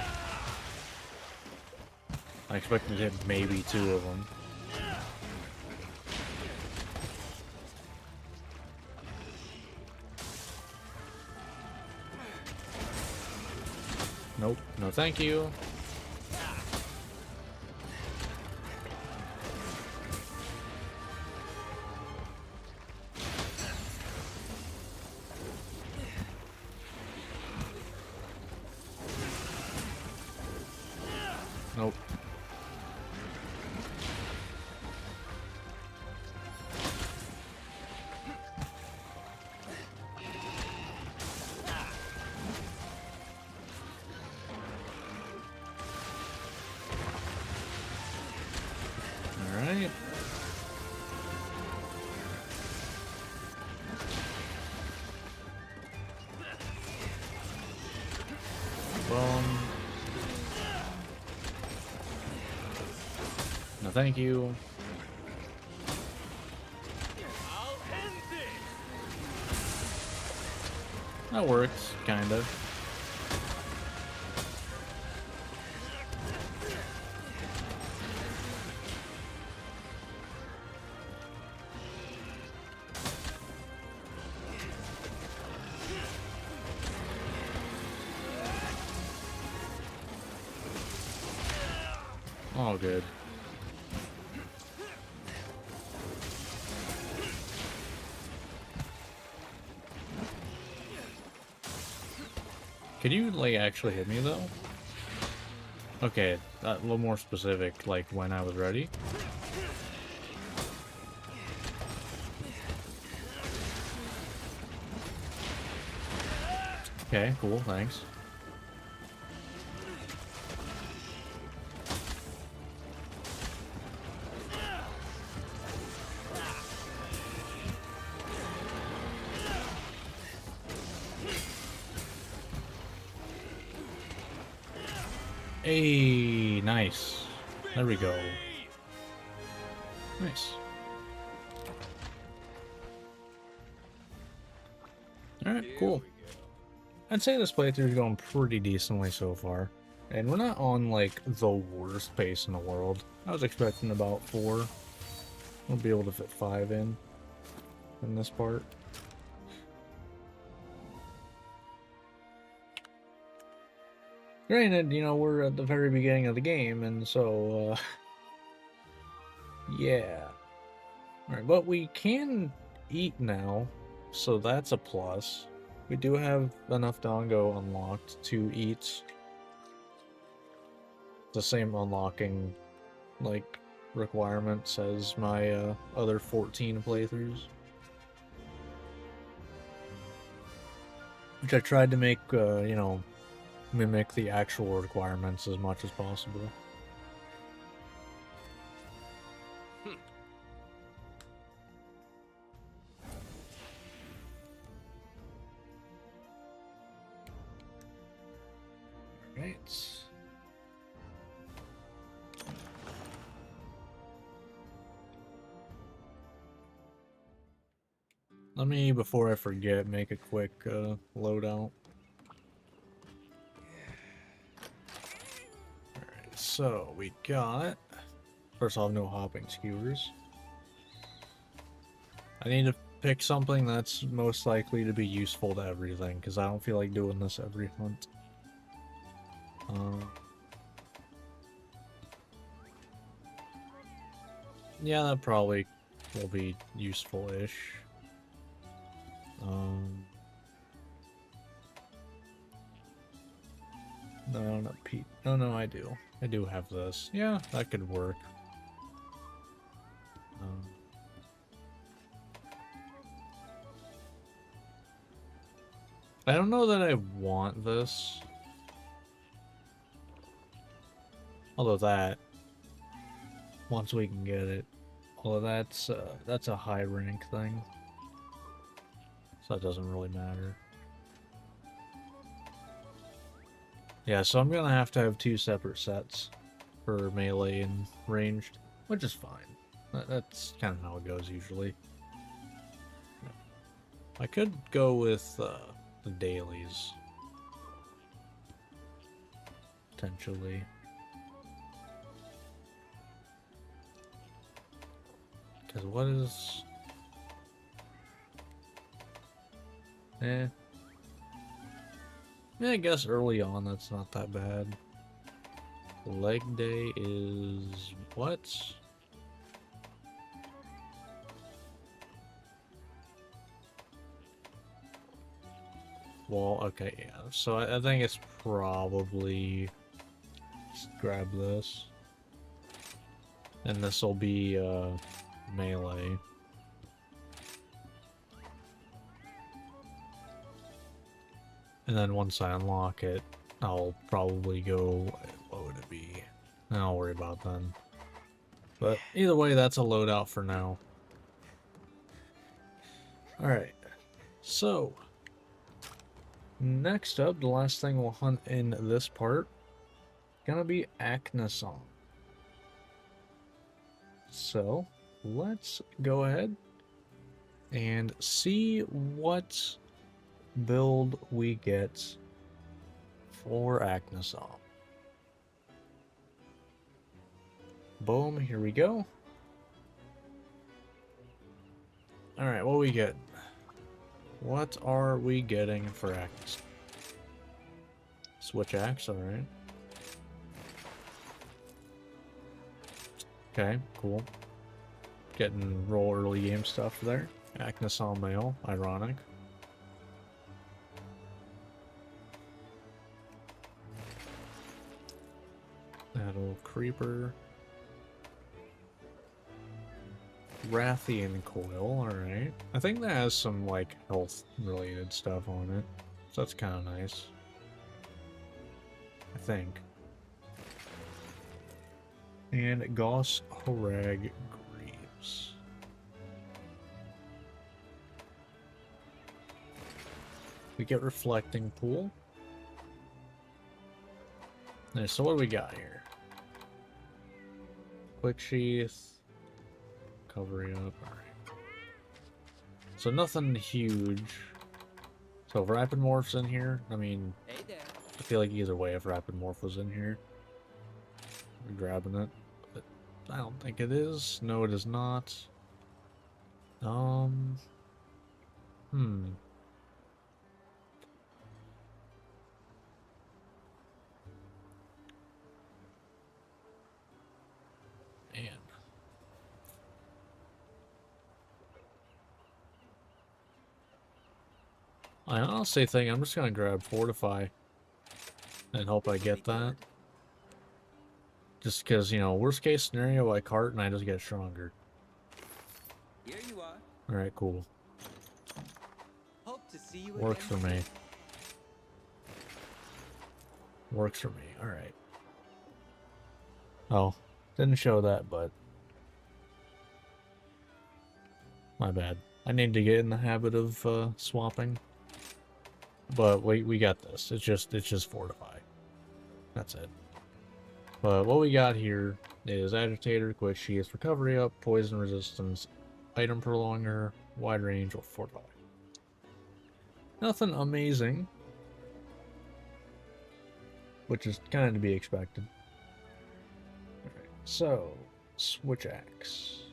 I expected to hit maybe 2 of them. Nope. No thank you. Nope. Alright. Boom. No thank you. I'll end this. That works, kind of. all good. Could you, like, actually hit me, though? Okay, a little more specific, like, when I was ready. Okay, cool, thanks. Hey, nice. There we go. Nice. Alright, cool. I'd say this playthrough is going pretty decently so far. And we're not on, like, the worst pace in the world. I was expecting about 4. We'll be able to fit 5 in this part. Granted, you know, we're at the very beginning of the game, and so, yeah. Alright, but we can eat now, so that's a plus. We do have enough Dongo unlocked to eat. The same unlocking, like, requirements as my other 14 playthroughs. Which I tried to make, you know, mimic the actual requirements as much as possible. Alright. Let me, before I forget, make a quick loadout. Alright, so we got... First off, no hopping skewers. I need to pick something that's most likely to be useful to everything, because I don't feel like doing this every hunt. Yeah, that probably will be useful-ish. No, not Pete. Oh, no, I do. I do have this. Yeah, that could work. I don't know that I want this. Although that, once we can get it, although that's a high rank thing, so that doesn't really matter. Yeah, so I'm gonna have to have 2 separate sets for melee and ranged, which is fine. That's kind of how it goes usually. I could go with the dailies, potentially. Because what is... Yeah, I guess early on that's not that bad. Leg day is... what? Well, okay, yeah. So I think it's probably... Just grab this. And this will be melee. And then once I unlock it, I'll probably go... What would it be? I'll worry about then. But either way, that's a loadout for now. Alright. So, next up, the last thing we'll hunt in this part, gonna be Aknason. So, let's go ahead and see what build we get for Aknason. Boom, here we go. Alright, what we get? What are we getting for Aknason? Switch axe, alright. Okay, cool. Getting roll early game stuff there. Acnosol male, ironic. That'll creeper. Rathian coil, alright. I think that has some like health related stuff on it. So that's kinda nice. I think. And Gauss Horag Greaves. We get Reflecting Pool. Now, so what do we got here? Quick Sheath. Covering up, alright. So nothing huge. So if Rapid Morph's in here, I mean, Hey there. I feel like either way if Rapid Morph was in here, we're grabbing it. But I don't think it is. No, it is not. Man. I honestly think I'm just gonna grab Fortify and hope I get that. Just because, you know, worst case scenario, I cart and I just get stronger. Here you are. Alright, cool. Hope to see you Works for again me. soon. Works for me. Alright. Oh, didn't show that, but my bad. I need to get in the habit of swapping. But we got this. It's just Fortify. That's it. But what we got here is Agitator, Quick Sheath, Recovery Up, Poison Resistance, Item Prolonger, Wide Range, or Fortify. Nothing amazing, which is kind of to be expected. Alright, so, Switch Axe.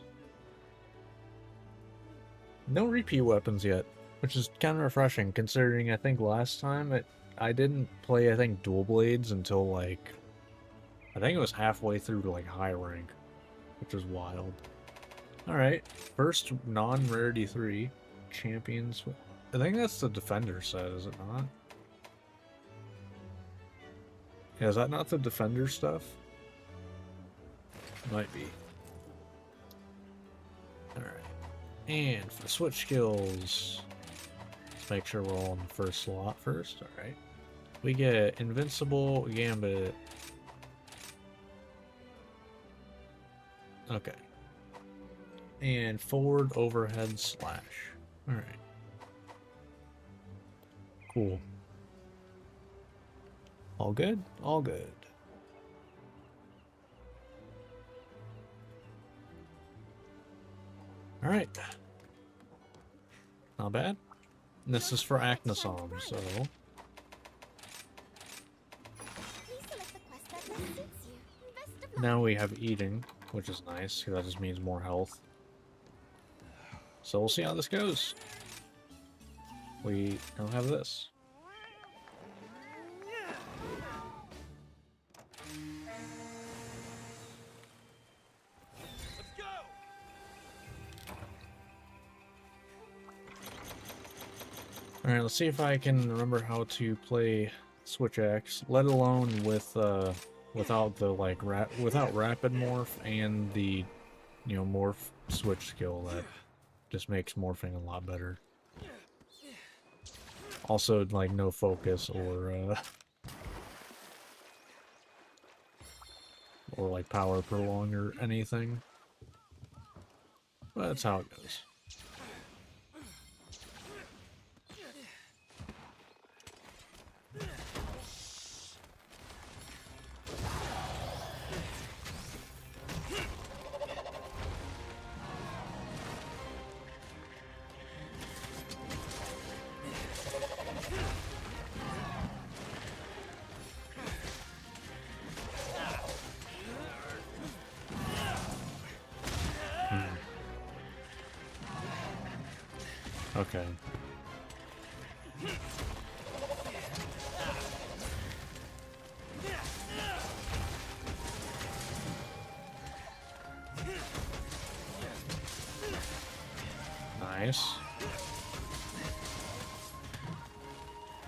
No repeat weapons yet, which is kind of refreshing, considering I think last time I didn't play, I think, Dual Blades until, like, I think it was halfway through to, like, high rank, which was wild. Alright, first non-rarity 3, Champions. I think that's the Defender set, is it not? Yeah, is that not the Defender stuff? Might be. Alright. And for the switch skills, let's make sure we're all in the first slot first. Alright. We get Invincible, Gambit. Okay. And forward overhead slash. Alright. Cool. All good? All good. Alright. Not bad. And this is for Acnosom, so... Please select the quest that best suits you. Best of luck. Now we have eating, which is nice, because that just means more health. So we'll see how this goes. We don't have this. Let's go! Alright, let's see if I can remember how to play Switch Axe, let alone with without the like without rapid morph and the morph switch skill that just makes morphing a lot better. Also, like, no focus or like power prolong or anything. But that's how it goes. Okay.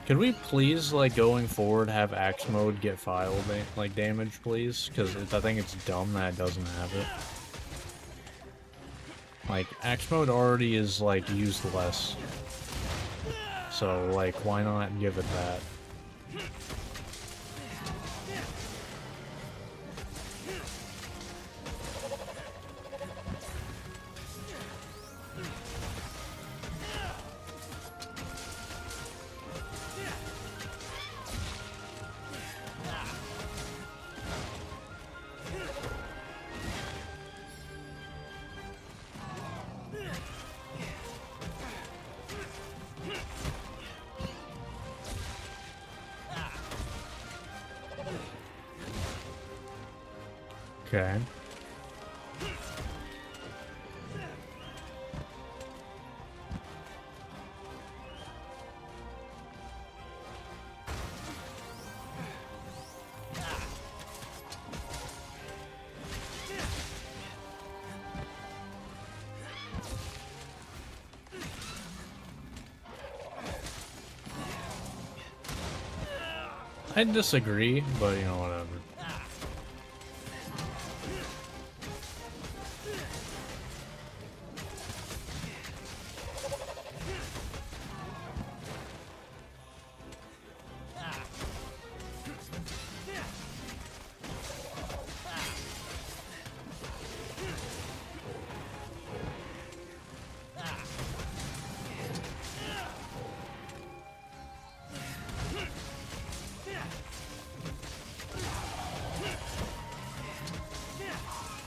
Could we please, like, going forward, have axe mode get file damage, please? Because I think it's dumb that it doesn't have it. Like, axe mode already is, like, used less. So, like, why not give it that? Okay. I disagree, but you know, whatever.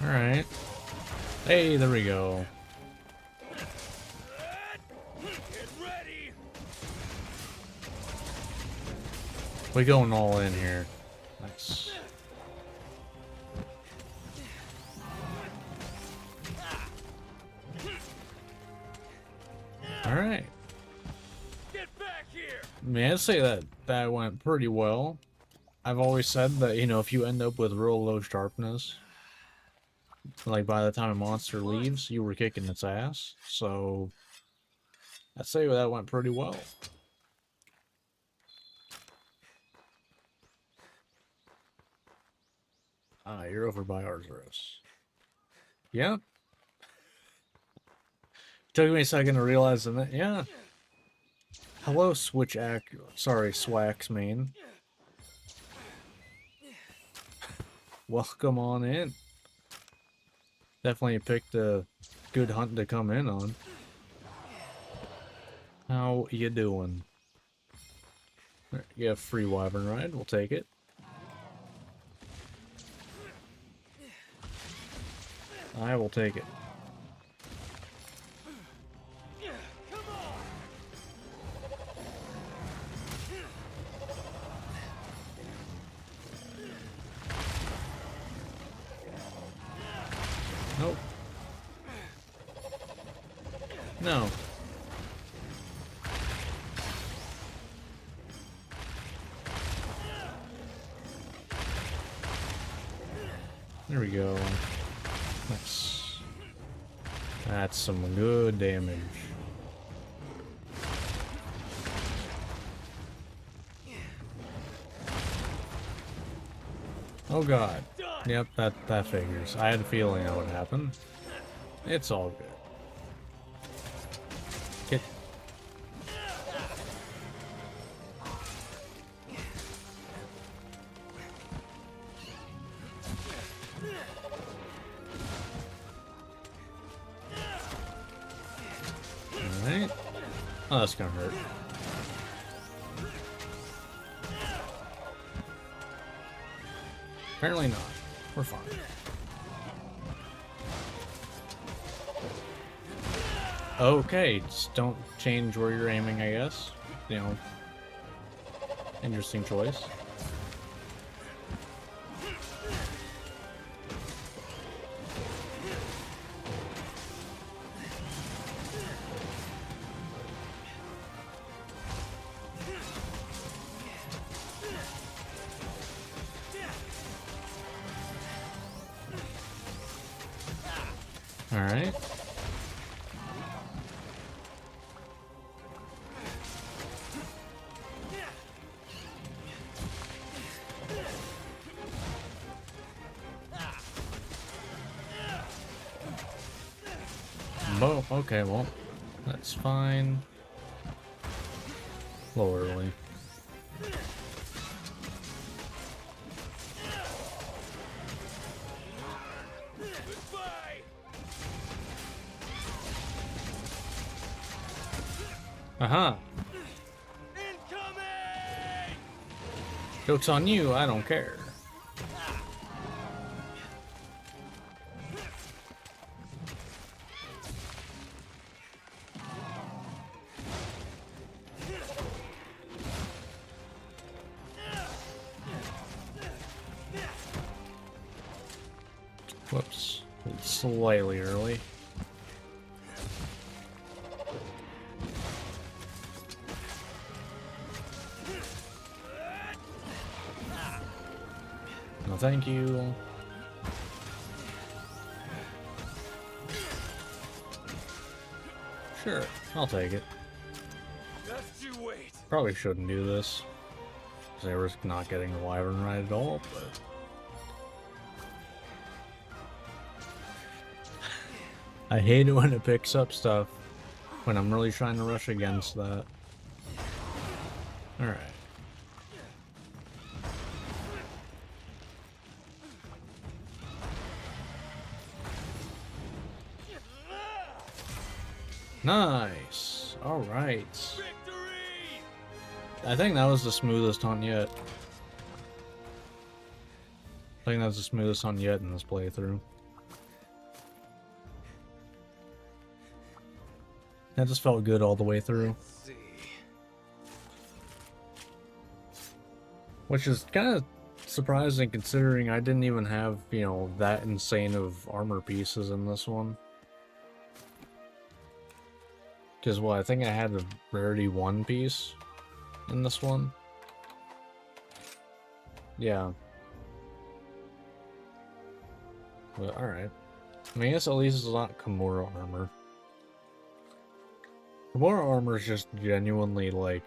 Alright. Hey, there we go. Get ready. We going all in here. Nice. Alright. Get back here. I mean, I'd say that went pretty well. I've always said that, you know, if you end up with real low sharpness, like by the time a monster leaves, you were kicking its ass. So I'd say that went pretty well. Ah, you're over by Arzuros. Yep. Took me a second to realize that. Yeah. Hello, Swax main. Welcome on in. Definitely picked a good hunt to come in on. How you doing? You have free wyvern ride, we'll take it. I will take it. Nope. No. There we go. Nice. That's some good damage. Oh god. Yep, that figures. I had a feeling that would happen. It's all good. Get. Alright. Oh, that's gonna hurt. Apparently not. We're fine. Okay, just don't change where you're aiming, I guess. You know, interesting choice. All right. Oh, okay, well, that's fine. A little early. Goodbye. Aha! Incoming! Joke's on you, I don't care. Whoops. Slightly early. No, thank you. Sure, I'll take it. Just you wait. Probably shouldn't do this, because I risk not getting the wyvern right at all, but... I hate it when it picks up stuff, when I'm really trying to rush against that. Alright. Nice! Alright. Victory! I think that was the smoothest hunt yet. I think that's the smoothest hunt yet in this playthrough. That just felt good all the way through. Let's see. Which is kind of surprising considering I didn't even have, you know, that insane of armor pieces in this one. Because, well, I think I had a rarity 1 piece in this one. Yeah. But, alright. I mean, I guess at least it's not Kimura armor. Kimura armor is just genuinely, like,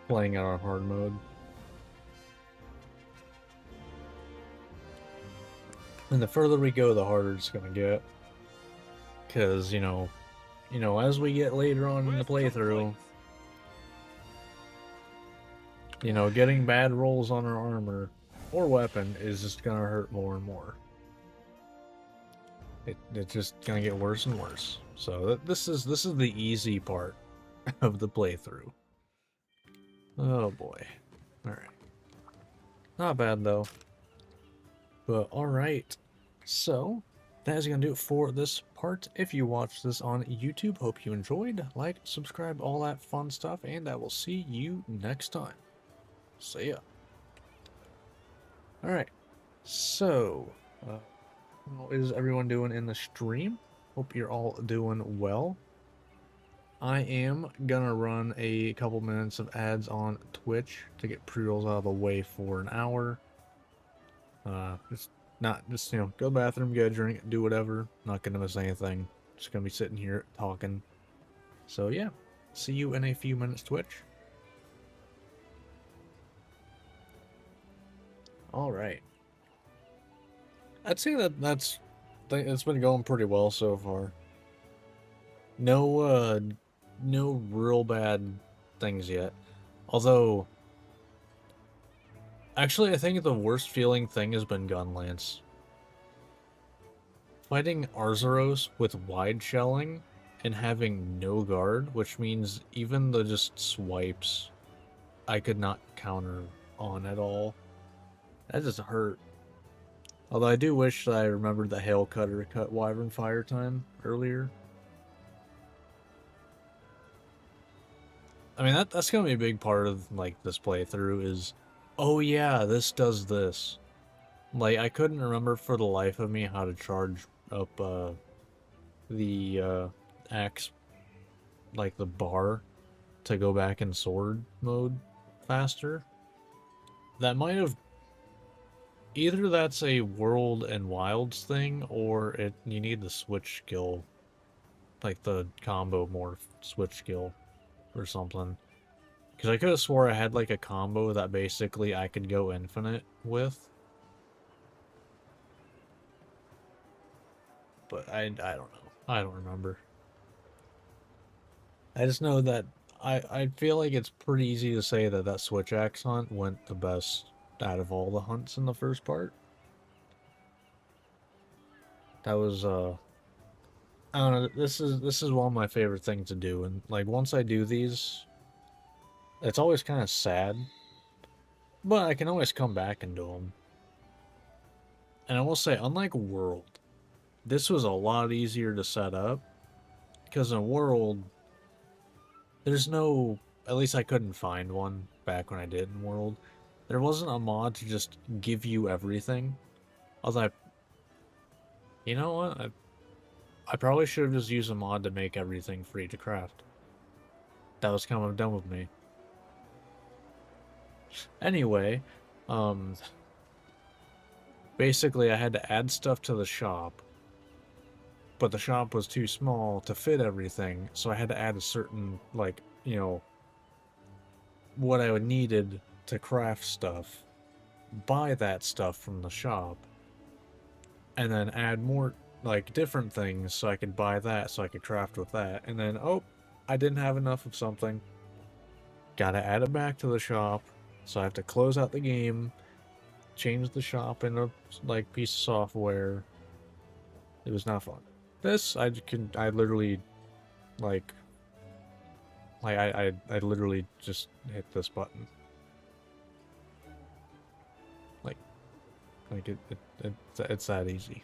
playing out on hard mode. And the further we go, the harder it's gonna get. Because, you know, as we get later on in the playthrough, you know, getting bad rolls on our armor or weapon is just gonna hurt more and more. It's just gonna get worse and worse. So this is the easy part of the playthrough. Oh boy. Alright. Not bad though. But alright. So that is going to do it for this part. If you watched this on YouTube, hope you enjoyed. Like, subscribe, all that fun stuff, and I will see you next time. See ya. Alright, so, how is everyone doing in the stream? Hope you're all doing well. I am gonna run a couple minutes of ads on Twitch to get pre-rolls out of the way for an hour. Just, you know, go to the bathroom, get a drink, do whatever. Not gonna miss anything. Just gonna be sitting here talking. So yeah, see you in a few minutes, Twitch. Alright. I'd say it's been going pretty well so far. No real bad things yet. Although, actually, I think the worst feeling thing has been Gunlance. Fighting Arzuros with wide shelling and having no guard, which means even the just swipes I could not counter on at all. That just hurt. Although I do wish that I remembered the Hail Cutter cut Wyvern Fire time earlier. I mean, that's gonna be a big part of, like, this playthrough is, oh yeah, this does this. Like, I couldn't remember for the life of me how to charge up, the, axe, like, the bar to go back in sword mode faster. That might have... Either that's a World and Wilds thing, or you need the switch skill. Like, the combo morph switch skill. Or something. Because I could have swore I had like a combo that basically I could go infinite with. But I don't know. I don't remember. I just know that I feel like it's pretty easy to say that that switch axe hunt went the best out of all the hunts in the first part. That was I don't know, this is one of my favorite things to do, and like once I do these, it's always kind of sad, but I can always come back and do them. And I will say, unlike World, this was a lot easier to set up because in World, there's no, at least I couldn't find one back when I did in World. There wasn't a mod to just give you everything. I was like, you know what? I probably should have just used a mod to make everything free to craft. That was kind of dumb of me. Anyway, um, basically I had to add stuff to the shop, but the shop was too small to fit everything, so I had to add a certain, like, you know, what I would needed to craft stuff, buy that stuff from the shop, and then add more, like, different things so I could buy that so I could craft with that, and then, oh, I didn't have enough of something. Gotta add it back to the shop, so I have to close out the game, change the shop in a, like, piece of software. It was not fun. This, I literally, like I literally just hit this button. Like, it's that easy.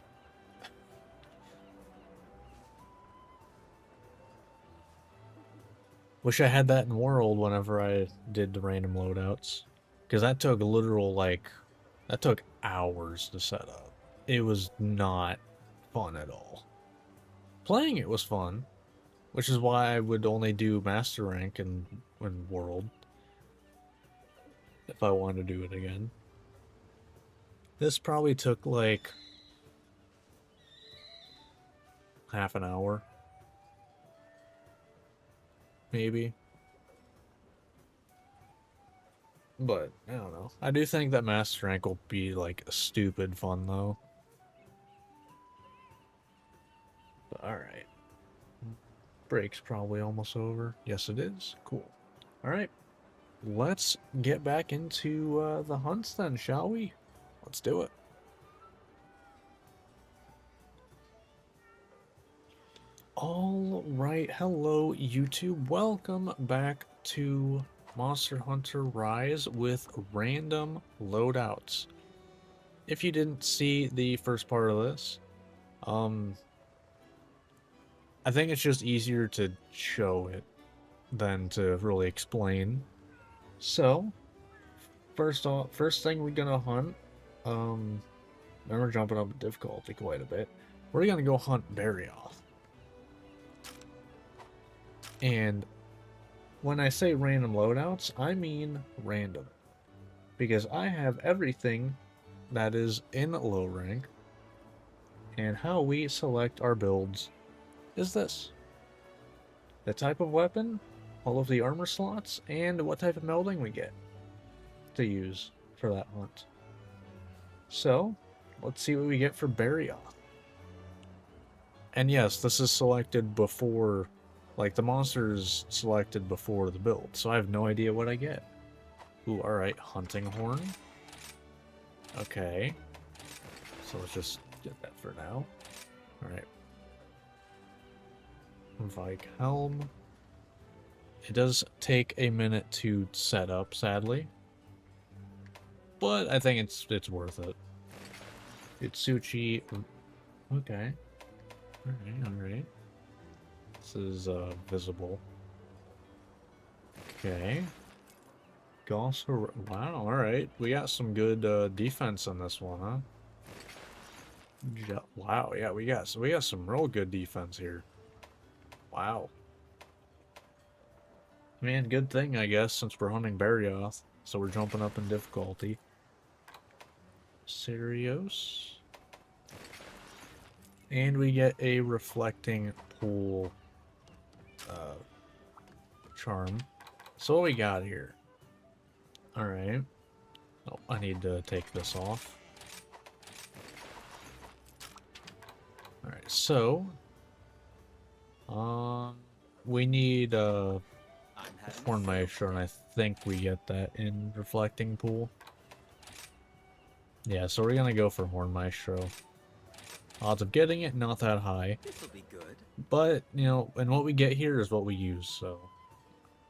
Wish I had that in World whenever I did the random loadouts. Because that took literal, like, that took hours to set up. It was not fun at all. Playing it was fun, which is why I would only do Master Rank in World. If I wanted to do it again. This probably took, like, half an hour. Maybe. But, I don't know. I do think that Master Rank will be, like, stupid fun, though. But, alright. Break's probably almost over. Yes, it is. Cool. Alright. Let's get back into the hunts then, shall we? Let's do it. Alright, hello YouTube. Welcome back to Monster Hunter Rise with random loadouts. If you didn't see the first part of this, I think it's just easier to show it than to really explain. So, first thing we're gonna hunt, remember jumping up difficulty quite a bit. We're gonna go hunt Barioth. And when I say random loadouts, I mean random. Because I have everything that is in low rank, and how we select our builds is this. The type of weapon, all of the armor slots, and what type of melding we get to use for that hunt. So, let's see what we get for Barioth. And yes, this is selected before, like, the monster is selected before the build, so I have no idea what I get. Ooh, alright, Hunting Horn. Okay. So let's just get that for now. Alright. Vike Helm. It does take a minute to set up, sadly. But I think it's worth it. Itsuchi. Okay. Alright. This is visible. Okay. Gosser. Wow, alright. We got some good defense on this one, huh? Wow, yeah, we got some real good defense here. Wow. Man, good thing, I guess, since we're hunting Barioth. So we're jumping up in difficulty. Sirios. And we get a reflecting pool charm. So what we got here? Alright. Oh, I need to take this off. Alright, so we need I'm having Horn a Maestro, and I think we get that in Reflecting Pool. Yeah, so we're gonna go for Horn Maestro. Odds of getting it, not that high. This'll be good. But, you know, and what we get here is what we use, so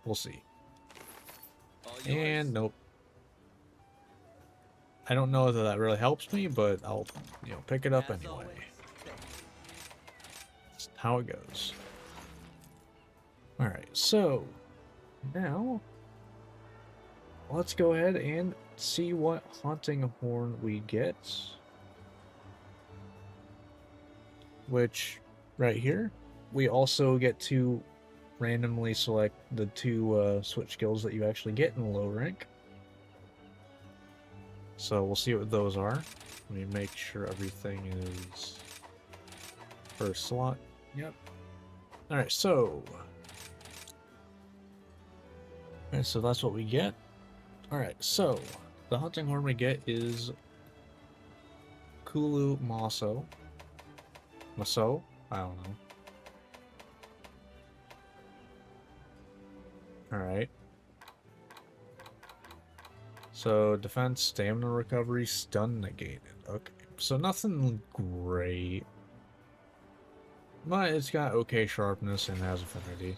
we'll see. All yours. And nope. I don't know whether that really helps me, but I'll, you know, pick it up As anyway. always. That's how it goes. Alright, so now let's go ahead and see what Haunting Horn we get. Which, right here, we also get to randomly select the two switch skills that you actually get in low rank. So we'll see what those are. Let me make sure everything is first slot. Yep. Alright, so that's what we get. Alright, so the hunting horn we get is Kulu Maso. Maso? I don't know. Alright. So defense, stamina recovery, stun negated. Okay. So nothing great. But it's got okay sharpness and has affinity.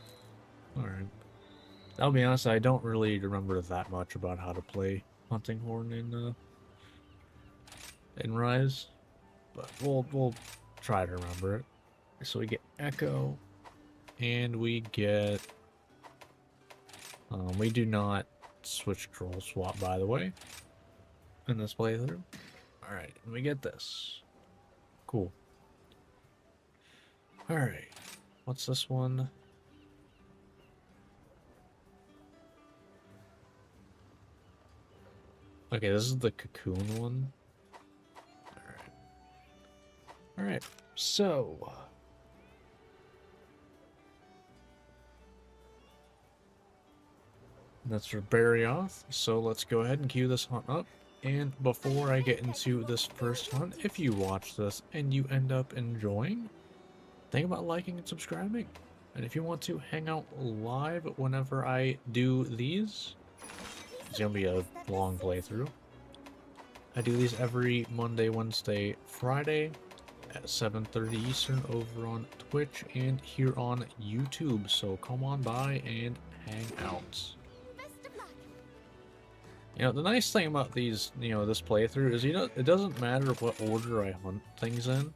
Alright. I'll be honest, I don't really remember that much about how to play Hunting Horn in Rise. But we'll try to remember it. So we get Echo, and we get we do not switch troll swap, by the way, in this playthrough. Alright, and we get this. Cool. Alright, what's this one? Okay, this is the cocoon one. Alright, so that's for Barrioth. So let's go ahead and queue this hunt up. And before I get into this first hunt, if you watch this and you end up enjoying, think about liking and subscribing. And if you want to hang out live whenever I do these, it's gonna be a long playthrough. I do these every Monday, Wednesday, Friday at 7:30 Eastern over on Twitch and here on YouTube. So come on by and hang out. Best of luck. You know, the nice thing about these, you know, this playthrough is, you know, it doesn't matter what order I hunt things in.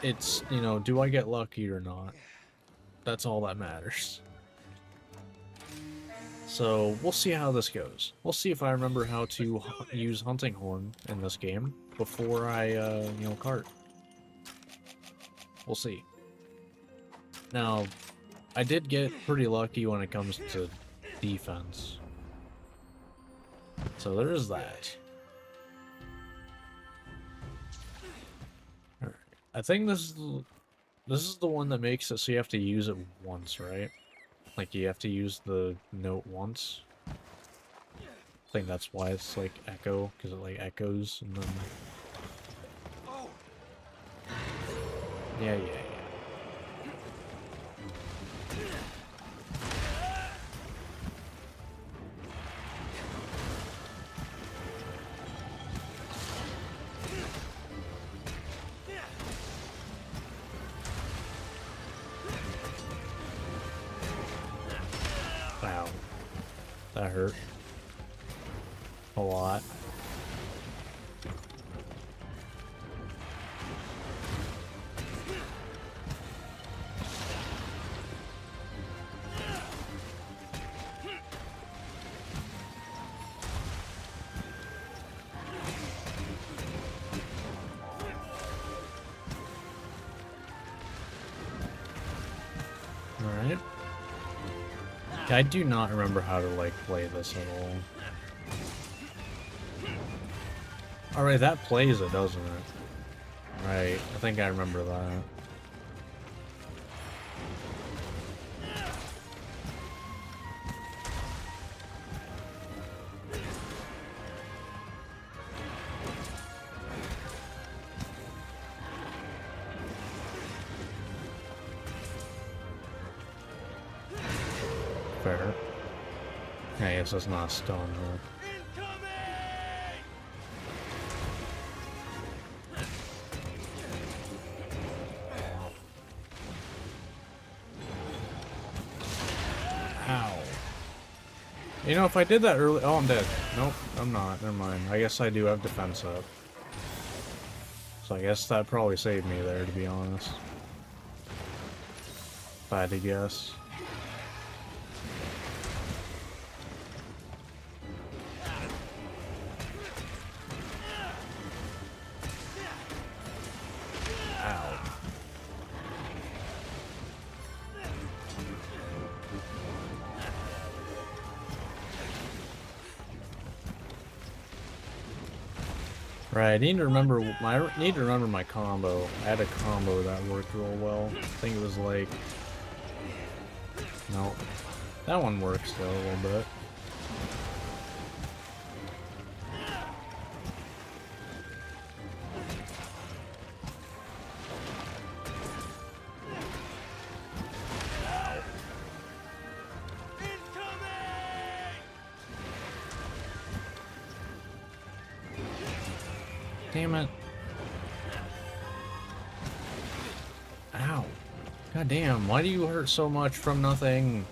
It's, you know, do I get lucky or not? That's all that matters. So, we'll see how this goes. We'll see if I remember how to use Hunting Horn in this game before I, you know, cart. We'll see. Now, I did get pretty lucky when it comes to defense. So there is that. Alright. I think this is the one that makes it so you have to use it once, right? Like you have to use the note once. I think that's why it's like echo, because it like echoes and then yeah. Wow. That hurt. A lot. Alright. I do not remember how to, like, play this at all. Alright, that plays it, doesn't it? Right, I think I remember that. I guess that's not stun though. Incoming! Ow. You know, if I did that early... Oh, I'm dead. Nope, I'm not. Never mind. I guess I do have defense up. So I guess that probably saved me there, to be honest. If I had to guess. Ow. Right, I need to remember my combo. I had a combo that worked real well. I think it was like... No. That one works though a little bit. Damn it. Ow. God damn, why do you hurt so much from nothing?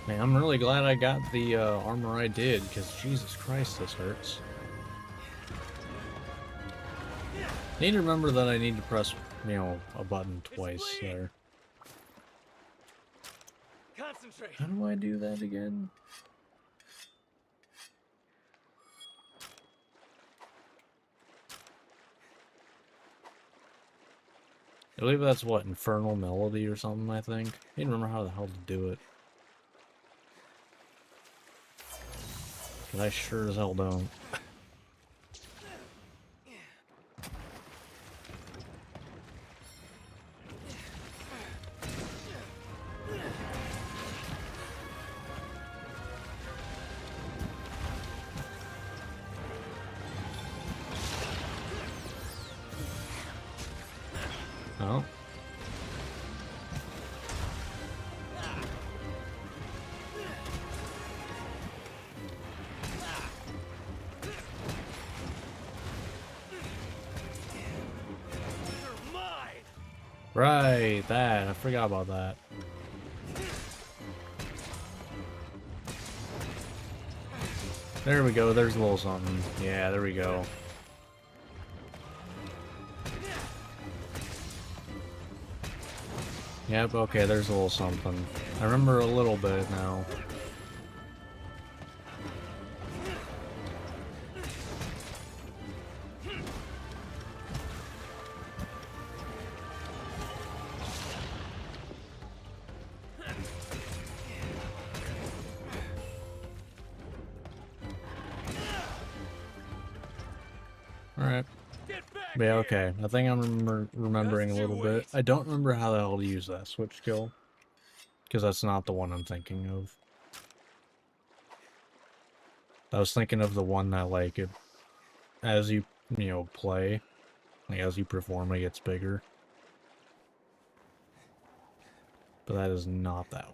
Man, I'm really glad I got the armor I did, because Jesus Christ, this hurts. Need to remember that I need to press, you know, a button twice there. Concentrate. How do I do that again? I believe that's what, Infernal Melody or something, I think. I don't remember how the hell to do it. But I sure as hell don't. Oh. You're mine. Right, that. I forgot about that. There we go, there's a little something. Yeah, there we go. Yep, okay, there's a little something. I remember a little bit now. Alright. Get back Yeah, here. okay. I think I'm remembering a Just you little bit. wait. I don't remember how the hell to use that switch skill. Because that's not the one I'm thinking of. I was thinking of the one that, like, it, as you know, play, like, as you perform, it gets bigger. But that is not that one.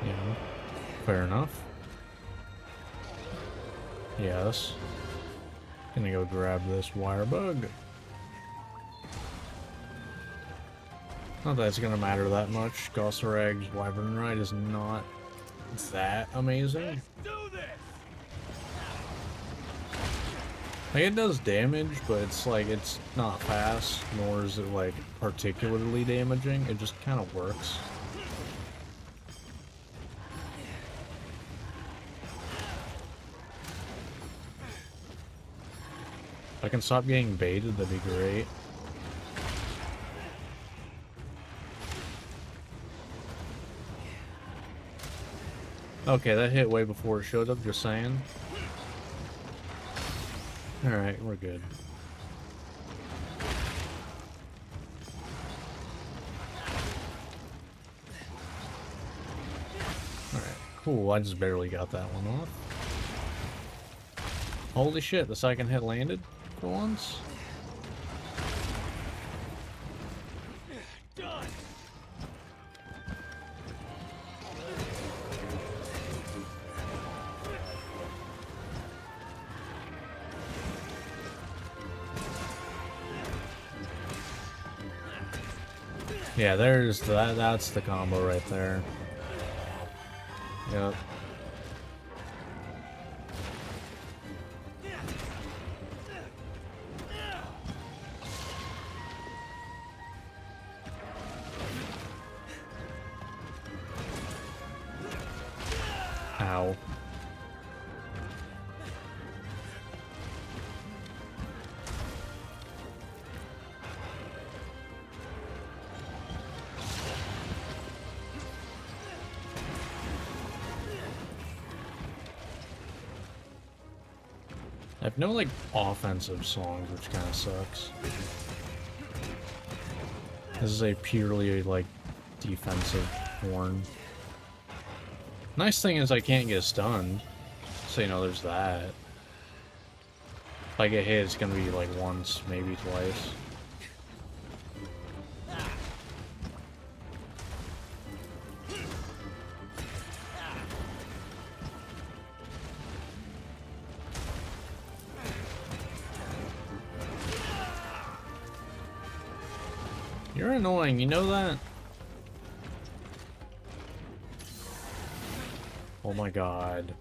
Yeah, fair enough. Yes. Gonna go grab this wire bug. Not that it's gonna matter that much. Gossarag's Wyvern Ride is not that amazing. Let's do this. Like, it does damage, but it's like, it's not fast, nor is it like particularly damaging. It just kind of works. If I can stop getting baited, that'd be great. Okay, that hit way before it showed up, just saying. Alright, we're good. Alright. Ooh, I just barely got that one off. Holy shit, the second hit landed for once. Done. Yeah, there's that's the combo right there. Yep. Ow. I have no, like, offensive songs, which kind of sucks. This is a purely, like, defensive horn. Nice thing is I can't get stunned, so, you know, there's that. If I get hit, it's gonna be, like, once, maybe twice. You're annoying, you know that? Oh my god.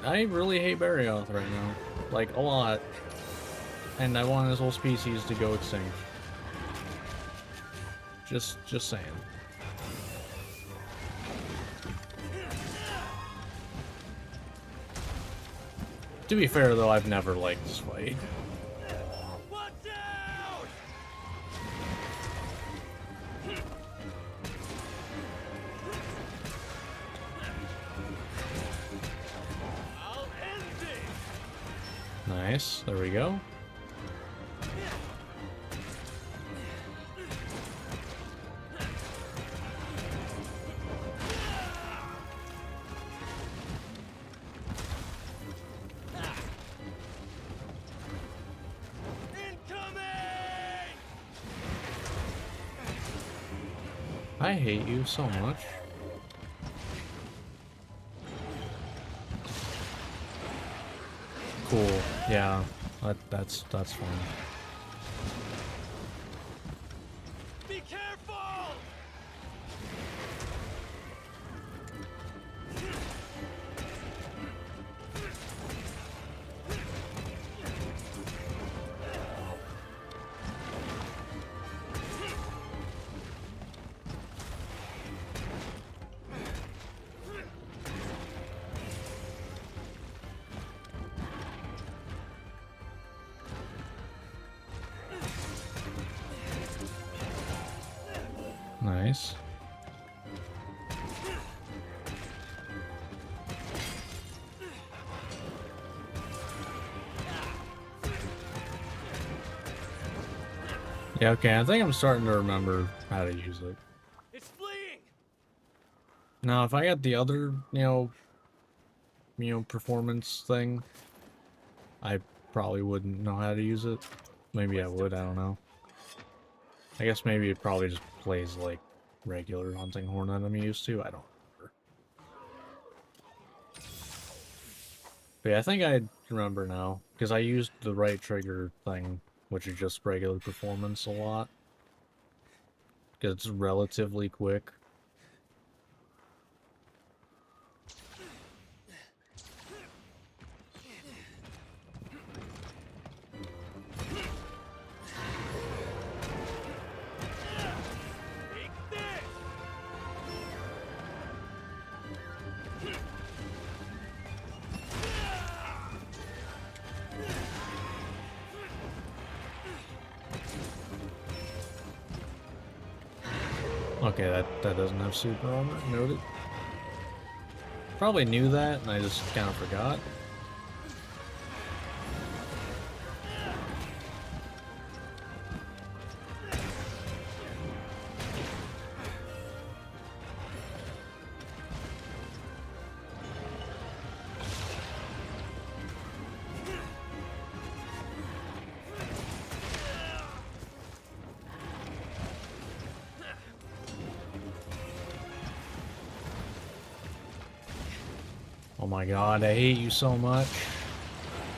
I really hate Barioth right now. Like, a lot. And I want his whole species to go extinct. Just saying. To be fair, though, I've never liked this fight. Watch out! I'll end this. Nice. There we go. I hate you so much. Cool. Yeah, that's fine. Be careful! Nice. Yeah, okay, I think I'm starting to remember how to use it. It's fleeing! Now, if I got the other, you know, performance thing, I probably wouldn't know how to use it. Maybe I would, I don't know. I guess maybe it probably just plays like regular hunting horn that I'm used to. I don't remember. But yeah, I think I remember now, because I used the right trigger thing, which is just regular performance a lot. Because it's relatively quick. Take this! Okay, that doesn't have super armor. Noted. Probably knew that, and I just kind of forgot. Oh my god, I hate you so much.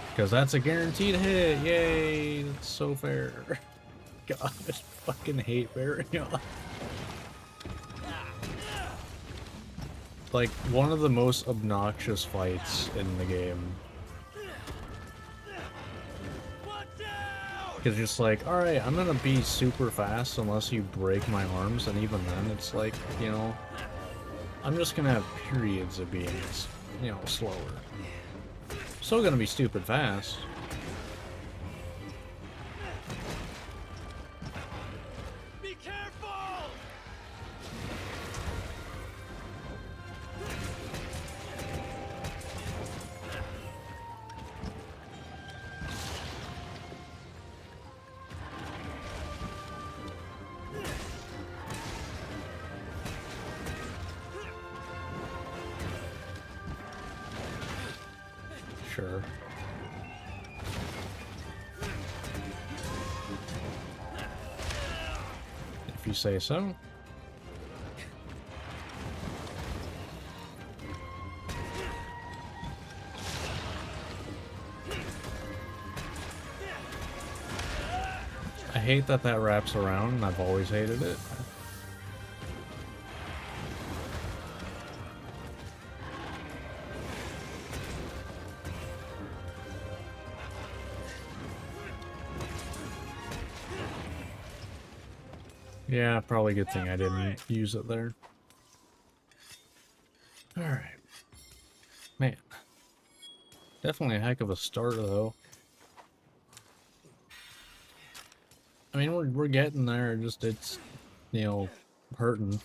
Because that's a guaranteed hit. Yay, that's so fair. God, I fucking hate Baryon. Like, one of the most obnoxious fights in the game. Watch out! Because just like, alright, I'm gonna be super fast unless you break my arms, and even then it's like, you know, I'm just gonna have periods of being, you know, slower. Still gonna be stupid fast. Be careful! Sure. If you say so. I hate that that wraps around, and I've always hated it. Yeah, probably a good thing I didn't use it there. Alright. Man. Definitely a heck of a start, though. I mean, we're getting there, just it's, you know, hurting.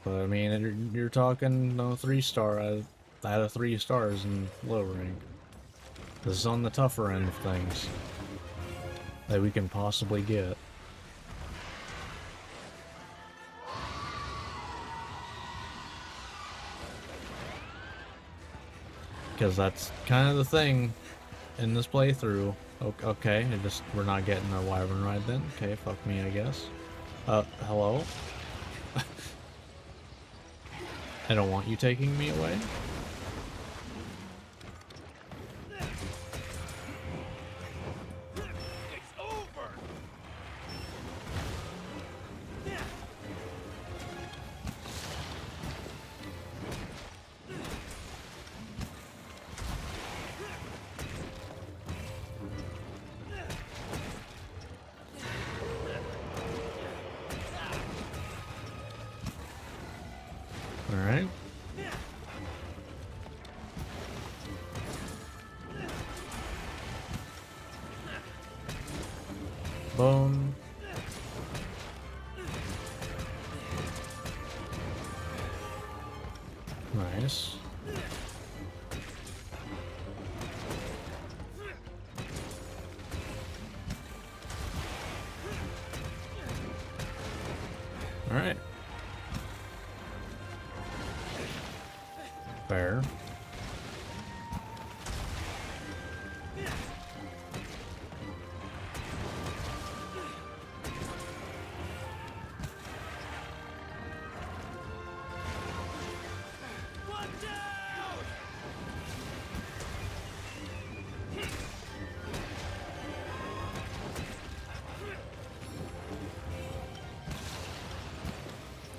But I mean, you're talking, no, 3-star out of 3 stars in low rank. This is on the tougher end of things that we can possibly get. Because that's kind of the thing in this playthrough. Okay, we're not getting a wyvern ride then. Okay, fuck me, I guess. Hello? I don't want you taking me away. It's over! Alright. Boom. Nice. Alright. Fair. Watch out!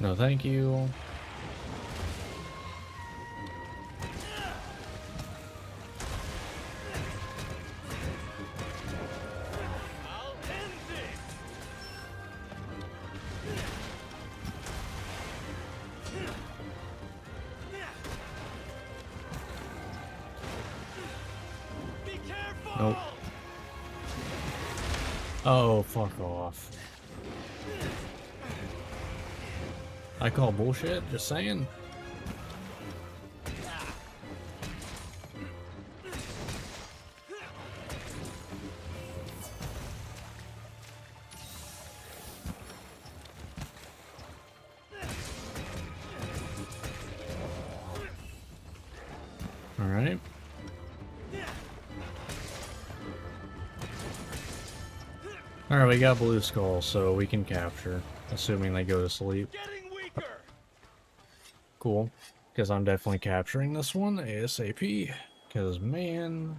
No, thank you. I'll end this! Be careful! Nope. Oh, fuck off. I call bullshit, just saying. Alright. Alright, we got Blue Skull, so we can capture, assuming they go to sleep. Getting weaker. Cool. Because I'm definitely capturing this one ASAP. Because, man,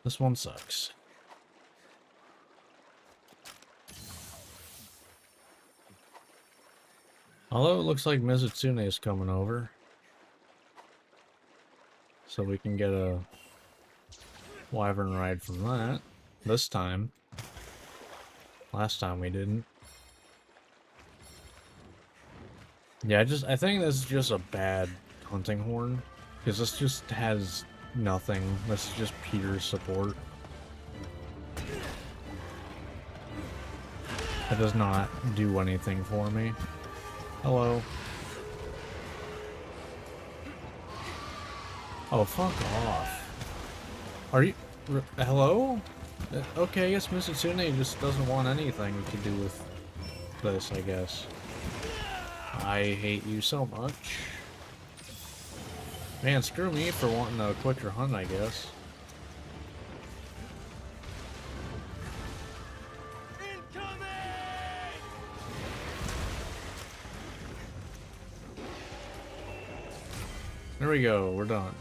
this one sucks. Although it looks like Mizutsune is coming over. So we can get a wyvern ride from that. This time. Last time we didn't. Yeah, I think this is just a bad hunting horn. Because this just has nothing. This is just Peter's support. It does not do anything for me. Hello. Oh, fuck off. Are you... hello? Okay, I guess Mizutsune just doesn't want anything to do with this, I guess. I hate you so much. Man, screw me for wanting a quicker hunt, I guess. Incoming! There we go, we're done.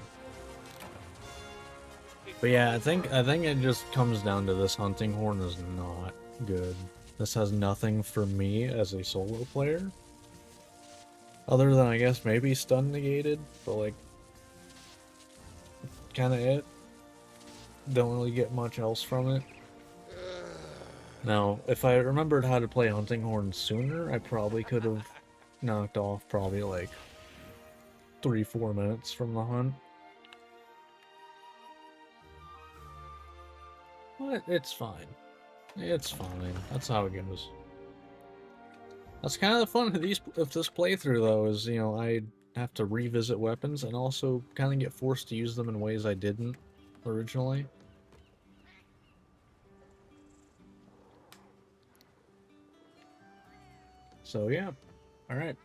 But yeah, I think it just comes down to this hunting horn is not good. This has nothing for me as a solo player. Other than, I guess, maybe stun negated, but like, kinda it. Don't really get much else from it. Now, if I remembered how to play hunting horn sooner, I probably could have knocked off probably like 3-4 minutes from the hunt. But it's fine. It's fine. That's how it goes. That's kind of the fun of this playthrough, though, is, you know, I have to revisit weapons and also kind of get forced to use them in ways I didn't originally. So, yeah. Alright.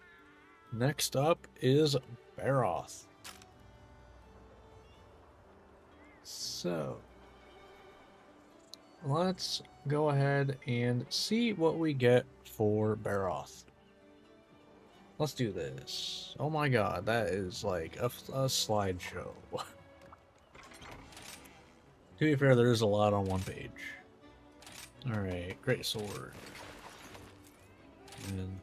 Next up is Baroth. So, let's go ahead and see what we get for Baroth. Let's do this. Oh my god, that is like a slideshow. To be fair, there is a lot on one page. Alright, great sword. And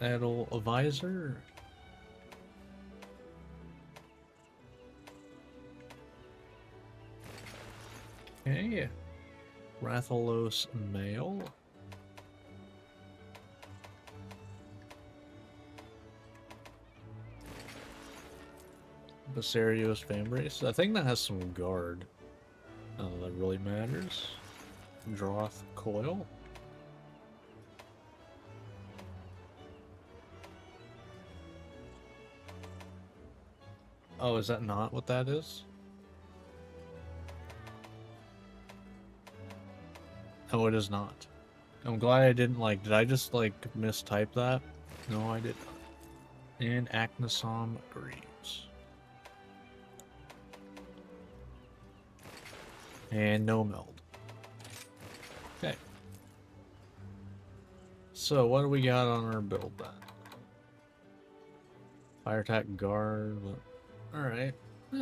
that'll a visor. Okay. Rathalos Mail. Basarios Fambrace. I think that has some guard. That really matters. Droth Coil. Oh, is that not what that is? Oh, it is not. I'm glad I didn't, like, did I just, like, mistype that? No, I did not. And Acnosom Greaves. And no meld. Okay. So, what do we got on our build then? Fire attack guard. Alright.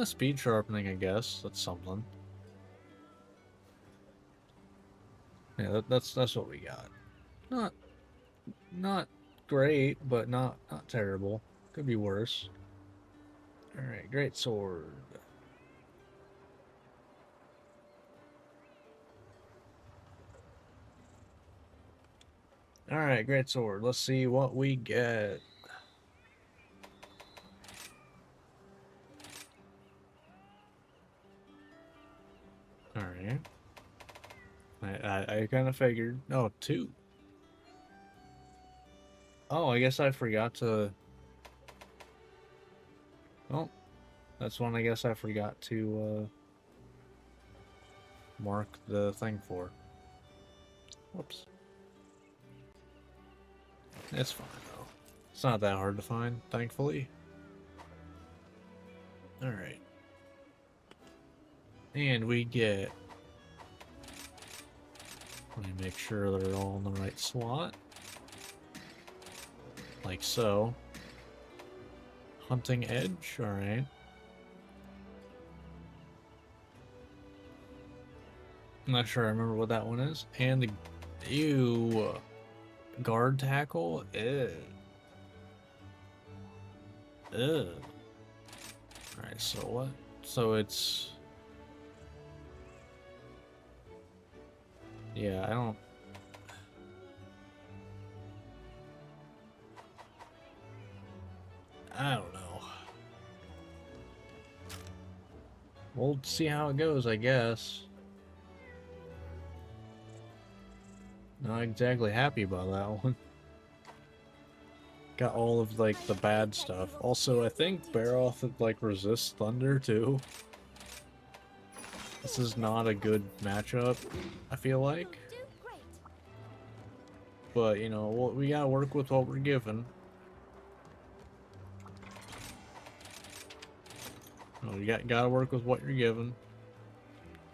Speed sharpening, I guess. That's something. Yeah, that's what we got. Not great, but not terrible. Could be worse. Alright, great sword. Alright, great sword. Let's see what we get. Alright. I kind of figured. Oh, 2. Oh, I guess I forgot to... Oh, that's one I guess I forgot to, mark the thing for. Whoops. It's fine, though. It's not that hard to find, thankfully. Alright. And we get... Let me make sure they're all in the right slot. Like so. Hunting Edge, alright. I'm not sure I remember what that one is. And the... Ew. Guard Tackle? Ew. Ugh. Alright, so what? So it's... Yeah, I don't... I don't know. We'll see how it goes, I guess. Not exactly happy about that one. Got all of, like, the bad stuff. Also, I think Baroth, like, resists Thunder, too. This is not a good matchup, I feel like. Do great. But, you know, we gotta work with what we're given. Oh, you gotta work with what you're given.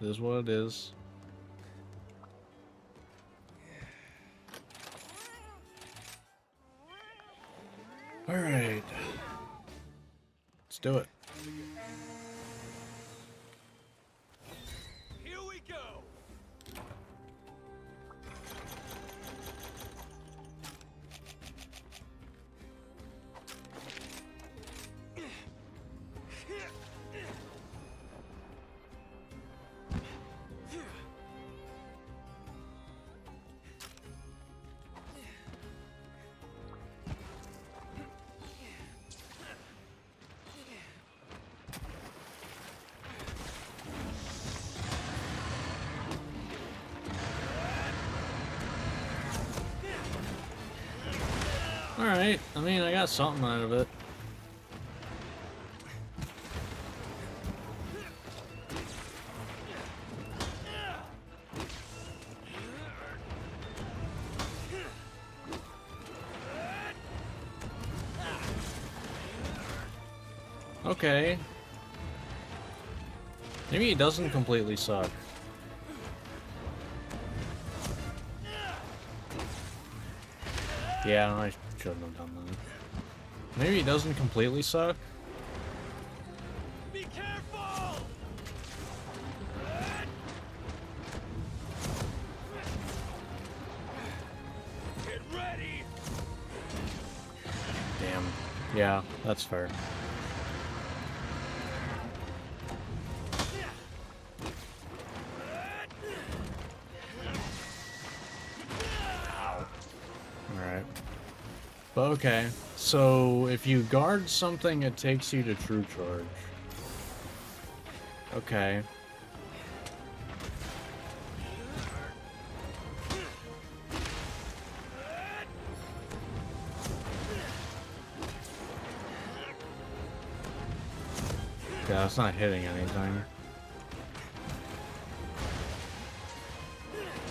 It is what it is. Alright. Let's do it. Here we go. Alright, I mean, I got something out of it. Okay. Maybe it doesn't completely suck. Yeah, I shouldn't have done that. Maybe it doesn't completely suck. Be careful. Get ready. Damn. Yeah, that's fair. Alright. But okay. So, if you guard something, it takes you to True Charge. Okay. Yeah, it's not hitting anything.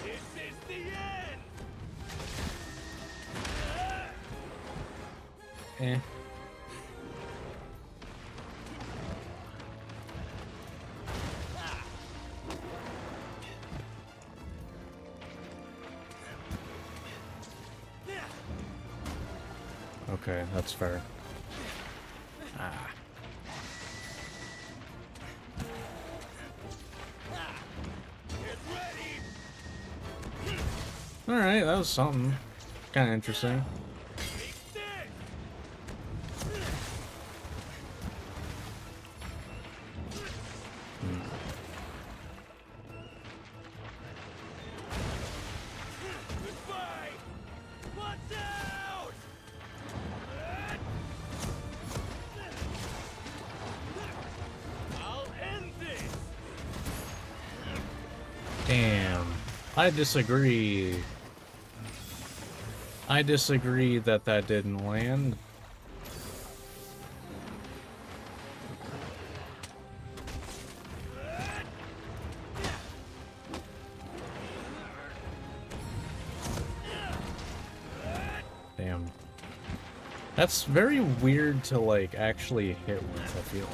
This is the end. Eh. Okay, that's fair. Ah. Get ready. Alright, that was something. Kinda interesting. Take this. Goodbye. Watch out. I'll end this. Damn. I disagree. I disagree that that didn't land. Damn. That's very weird to, like, actually hit with, I feel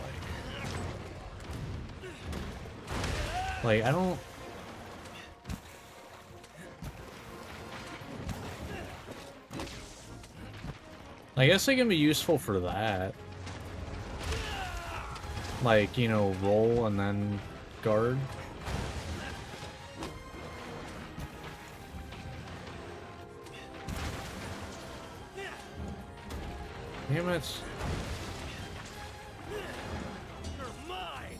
like. Like, I don't... I guess they can be useful for that. Like, you know, roll and then guard. Damn it. You're mine.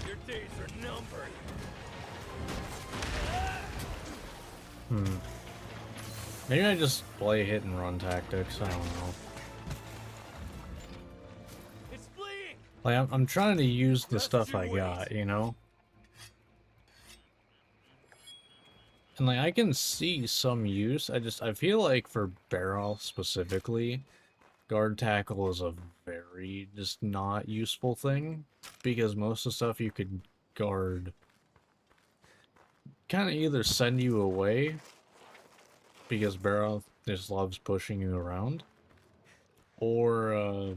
Your days are numbered. Maybe I just play hit and run tactics, I don't know. It's fleeing. Like, I'm trying to use the stuff I got, you know? And, like, I can see some use, I feel like for Barrel specifically, guard tackle is a very just not useful thing, because most of the stuff you could guard kind of either send you away, because Barrel just loves pushing you around, or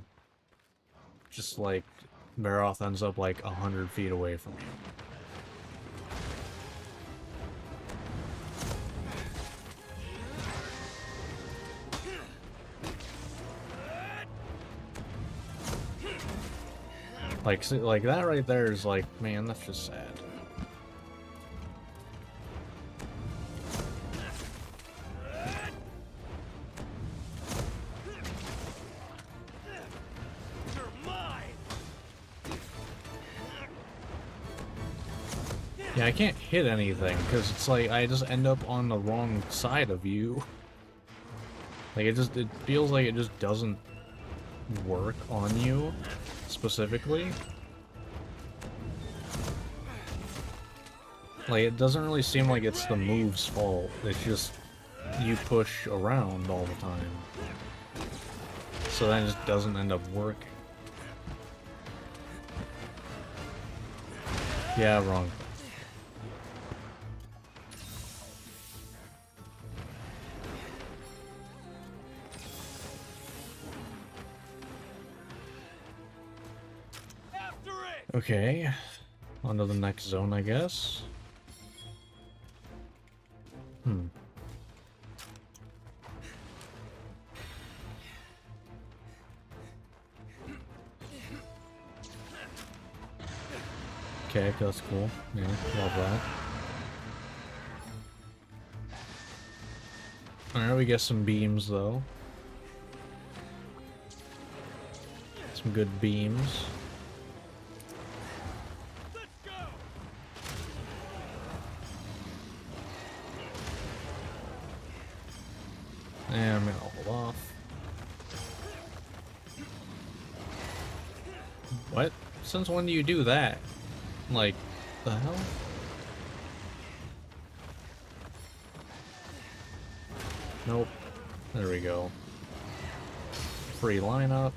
just like Baroth ends up like 100 feet away from you. Like that right there is like, man, that's just sad. You're mine. Yeah, I can't hit anything because it's like I just end up on the wrong side of you. Like it feels like it just doesn't work on you specifically. Like it doesn't really seem like it's the move's fault. It's just you push around all the time. So that just doesn't end up working. Yeah, wrong. After it. Okay, on to the next zone, I guess. Okay, that's cool. Yeah, love that. Alright, we get some beams, though. Some good beams. Let's go. And I'm gonna hold off. What? Since when do you do that? Like, the hell? Nope. There we go. Free lineup.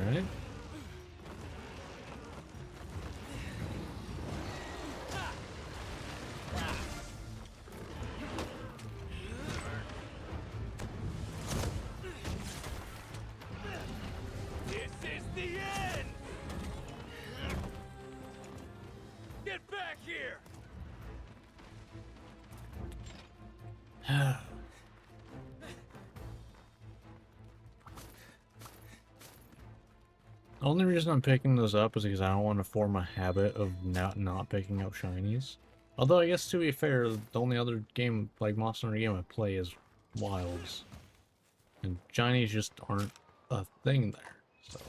Alright. This is the end. Get back here. The only reason I'm picking those up is because I don't want to form a habit of not picking up shinies. Although I guess to be fair, the only other game, like Monster Hunter game I play is Wilds. And shinies just aren't a thing there, so.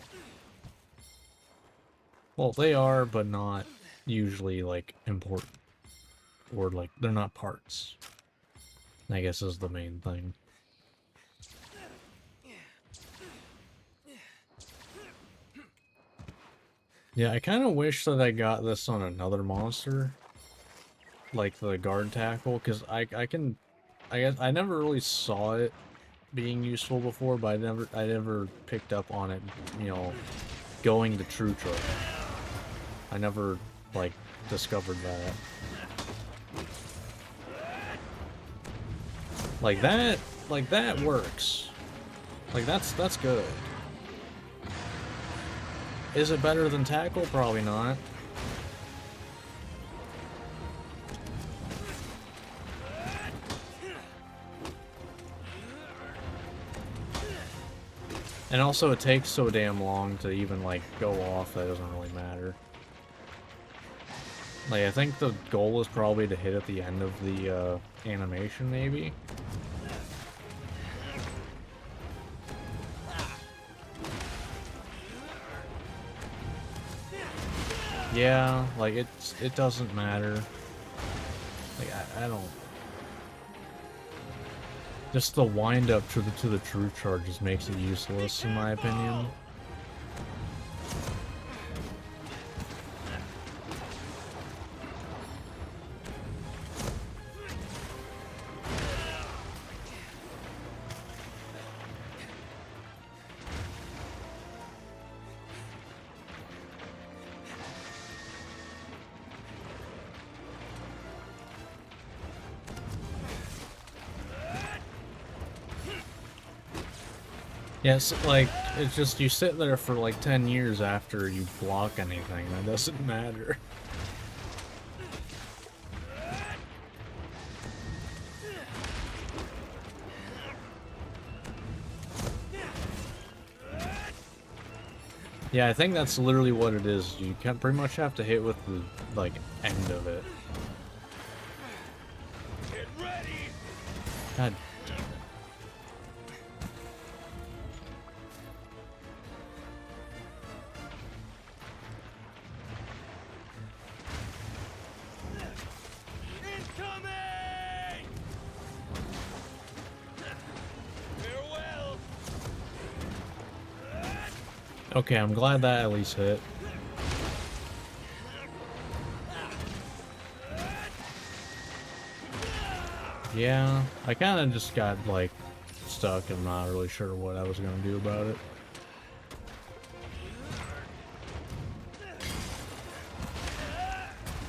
Well, they are, but not usually, like, important. or like they're not parts. I guess is the main thing. Yeah, I kind of wish that I got this on another monster, like the guard tackle, because I guess I never really saw it being useful before, but I never picked up on it, you know, going to true charge. I never like discovered that. Like that works. Like that's good. Is it better than tackle? Probably not. And also it takes so damn long to even like go off that it doesn't really matter. Like I think the goal is probably to hit at the end of the animation maybe. Yeah, like it doesn't matter. Like I don't. Just the wind up to the true charge just makes it useless in my opinion. Yes, like, it's just you sit there for like 10 years after you block anything, that doesn't matter. Yeah, I think that's literally what it is. You can pretty much have to hit with the, like, end of it. Get ready. God damn it. Incoming! Farewell! Okay, I'm glad that at least hit. Yeah, I kind of just got, like, stuck and not really sure what I was going to do about it.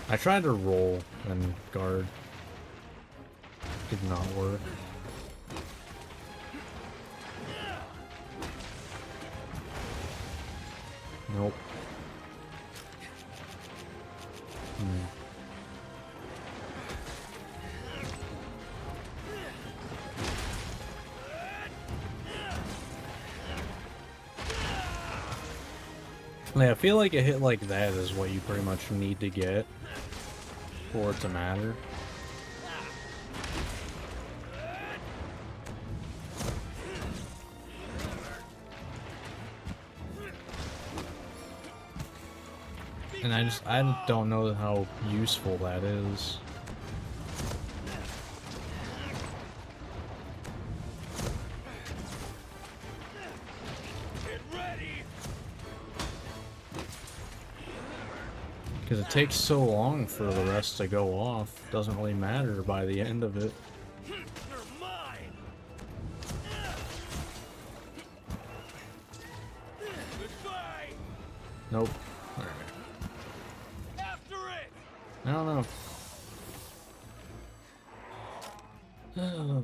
I tried to roll and guard. Did not work. Nope. Yeah, I feel like a hit like that is what you pretty much need to get for it to matter. And I don't know how useful that is. Get ready. Because it takes so long for the rest to go off. Doesn't really matter by the end of it. You're mine. Goodbye. Nope. Alright. After it. I don't know. Oh.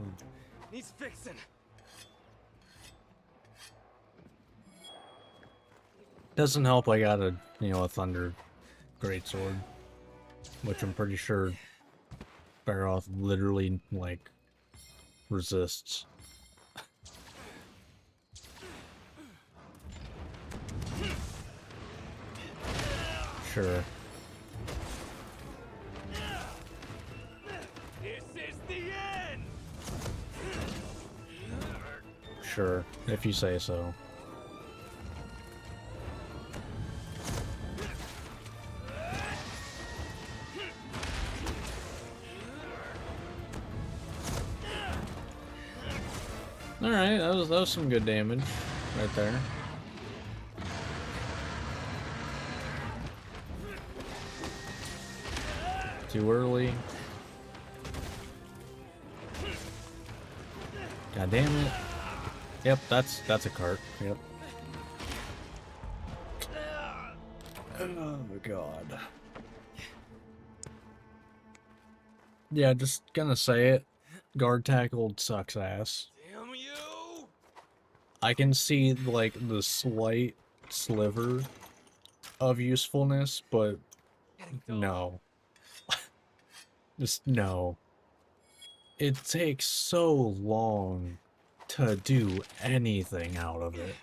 Needs fixing. Doesn't help I got a, you know, a Thunder Greatsword. Which I'm pretty sure Barroth literally, like, resists. Sure. This is the end. Sure. If you say so. Alright, that was some good damage right there. Too early. God damn it. Yep, that's a cart. Yep. Oh god. Yeah, just gonna say it. Guard tackled sucks ass. Damn you! I can see like the slight sliver of usefulness, but Getting dull. no. Just no. It takes so long to do anything out of it.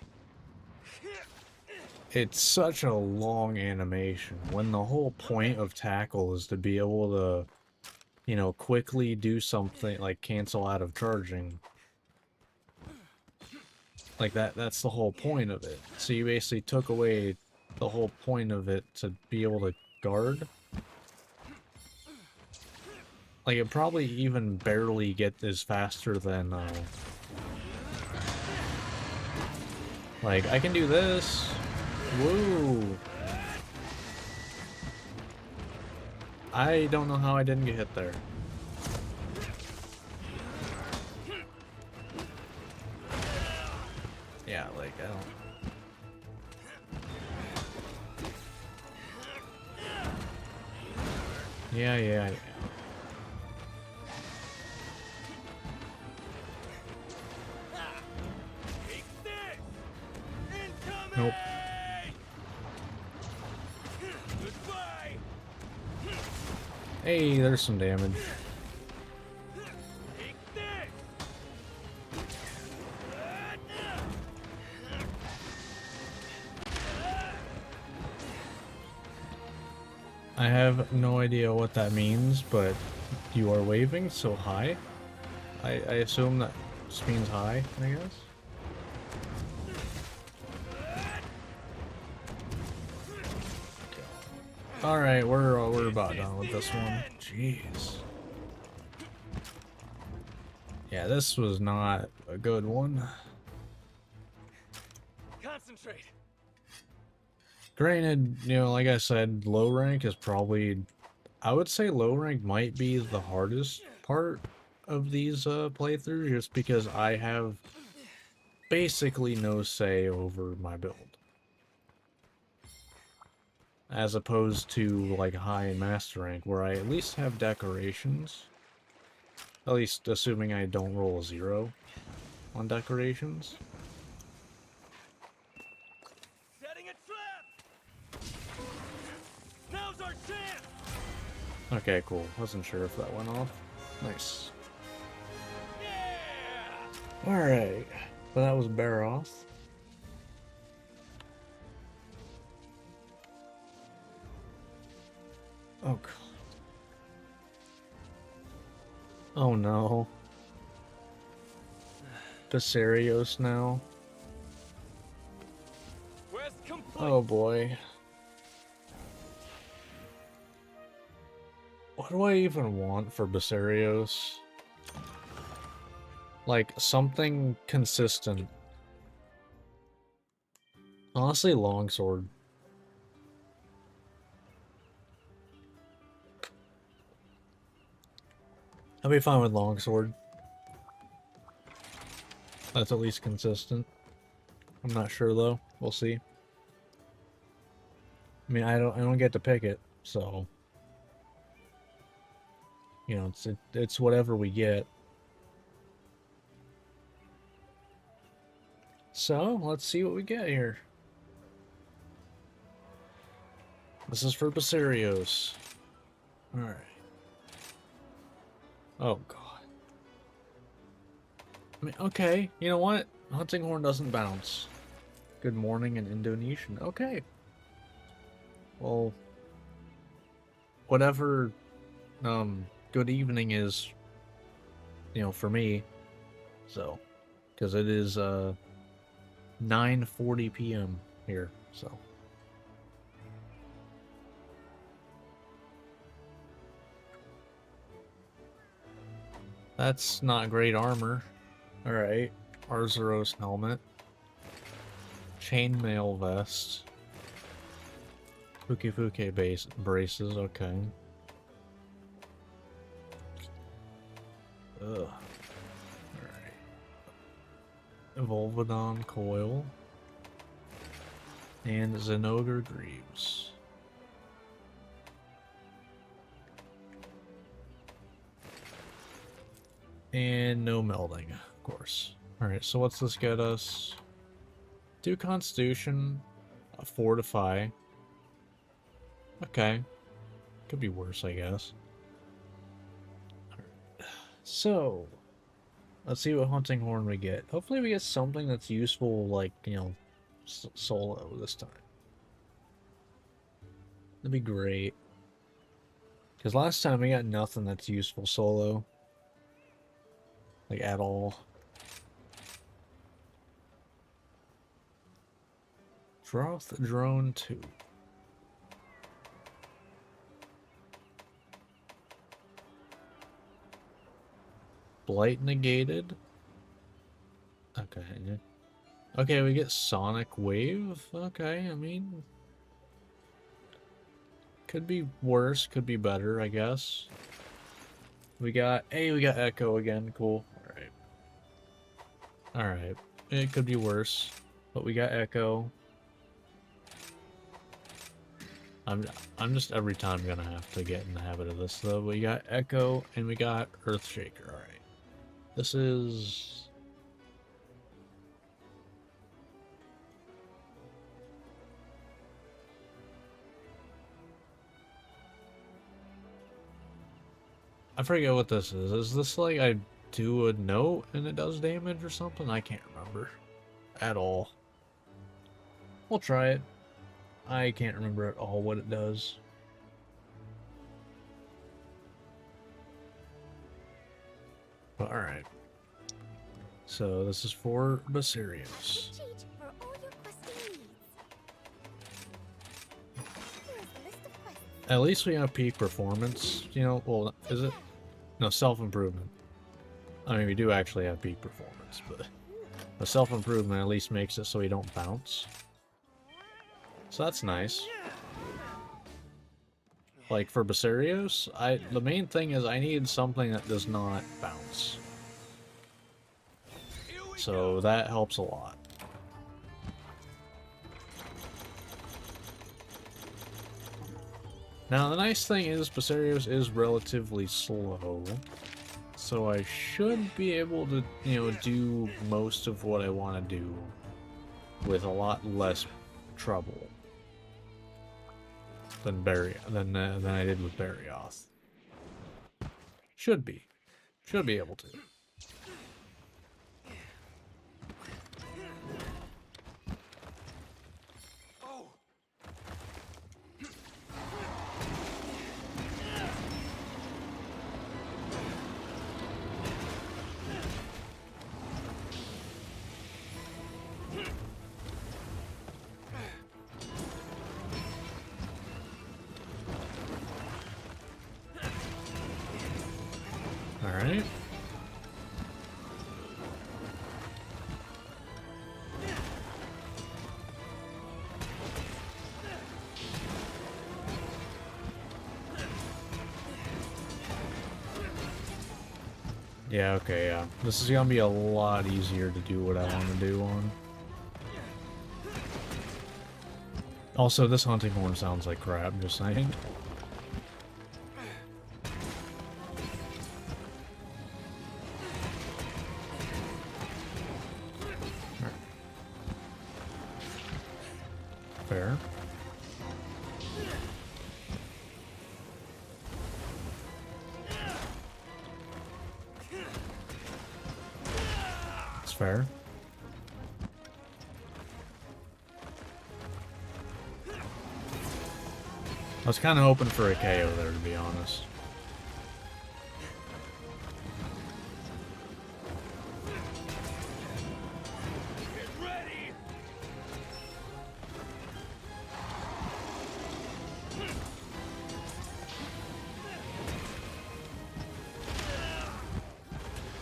It's such a long animation when the whole point of tackle is to be able to, you know, quickly do something like cancel out of charging. Like that's the whole point of it. So you basically took away the whole point of it to be able to guard. Like it probably even barely is faster than like I can do this. Woo. I don't know how I didn't get hit there. Yeah, like I don't. Yeah. Take this! Incoming! Nope. Goodbye! Hey, there's some damage. Take this! I have no idea what that means, but you are waving so high. I assume that just means high, I guess. All right, we're about done with this one. Jeez. Yeah, this was not a good one. Concentrate! Granted, you know, like I said, low rank is probably, I would say low rank might be the hardest part of these playthroughs, just because I have basically no say over my build. As opposed to like high and master rank, where I at least have decorations. At least assuming I don't roll a 0 on decorations. Setting a trap! Now's our chance! Okay, cool. Wasn't sure if that went off. Nice. Yeah! Alright. Well, that was Baroth. Oh, God. Oh, no. Basarios now. Quest complete! Oh, boy. What do I even want for Basarios? Like, something consistent. Honestly, longsword. I'll be fine with longsword. That's at least consistent. I'm not sure though. We'll see. I mean, I don't get to pick it, so you know, it's whatever we get. So let's see what we get here. This is for Basarios. All right. Oh God. I mean, okay. You know what? Hunting horn doesn't bounce. Good morning in Indonesian. Okay. Well, whatever good evening is, you know, for me. So, because it is 9:40 p.m. here, so. That's not great armor. All right. Arzuros helmet. Chainmail vest. Fuke base braces, okay. Ugh. Alright. Volvodon coil. And Zenogre Greaves. And no melding, of course. Alright, so what's this get us? 2 Constitution, a Fortify. Okay. Could be worse, I guess. Alright. So, let's see what Hunting Horn we get. Hopefully we get something that's useful, like, you know, solo this time. That'd be great. Because last time we got nothing that's useful solo. Like, at all. Droth Drone 2. Blight negated. Okay. Okay, we get Sonic Wave. Okay, I mean... Could be worse, could be better, I guess. We got... Hey, we got Echo again. Cool. Alright. Alright. It could be worse. But we got Echo. I'm just every time gonna have to get in the habit of this, though. We got Echo, and we got Earthshaker. Alright. This is... I forget what this is. Is this like I do a note and it does damage or something? I can't remember at all. We'll try it. I can't remember at all what it does. But alright. So this is for Basarios. Cheat for all your questing needs. Here is the list of quests. At least we have peak performance, you know, well, is it? No, self-improvement. I mean, we do actually have peak performance, but the self-improvement at least makes it so we don't bounce. So that's nice. Like for Basarios, the main thing is I need something that does not bounce. So that helps a lot. Now the nice thing is Basarios is relatively slow, so I should be able to, you know, do most of what I want to do with a lot less trouble than I did with Barioth. Should be able to. Alright. Yeah, okay, yeah. This is gonna be a lot easier to do what I want to do on. Also, this hunting horn sounds like crap, just saying. Fair. It's fair. I was kind of hoping for a KO there, to be honest.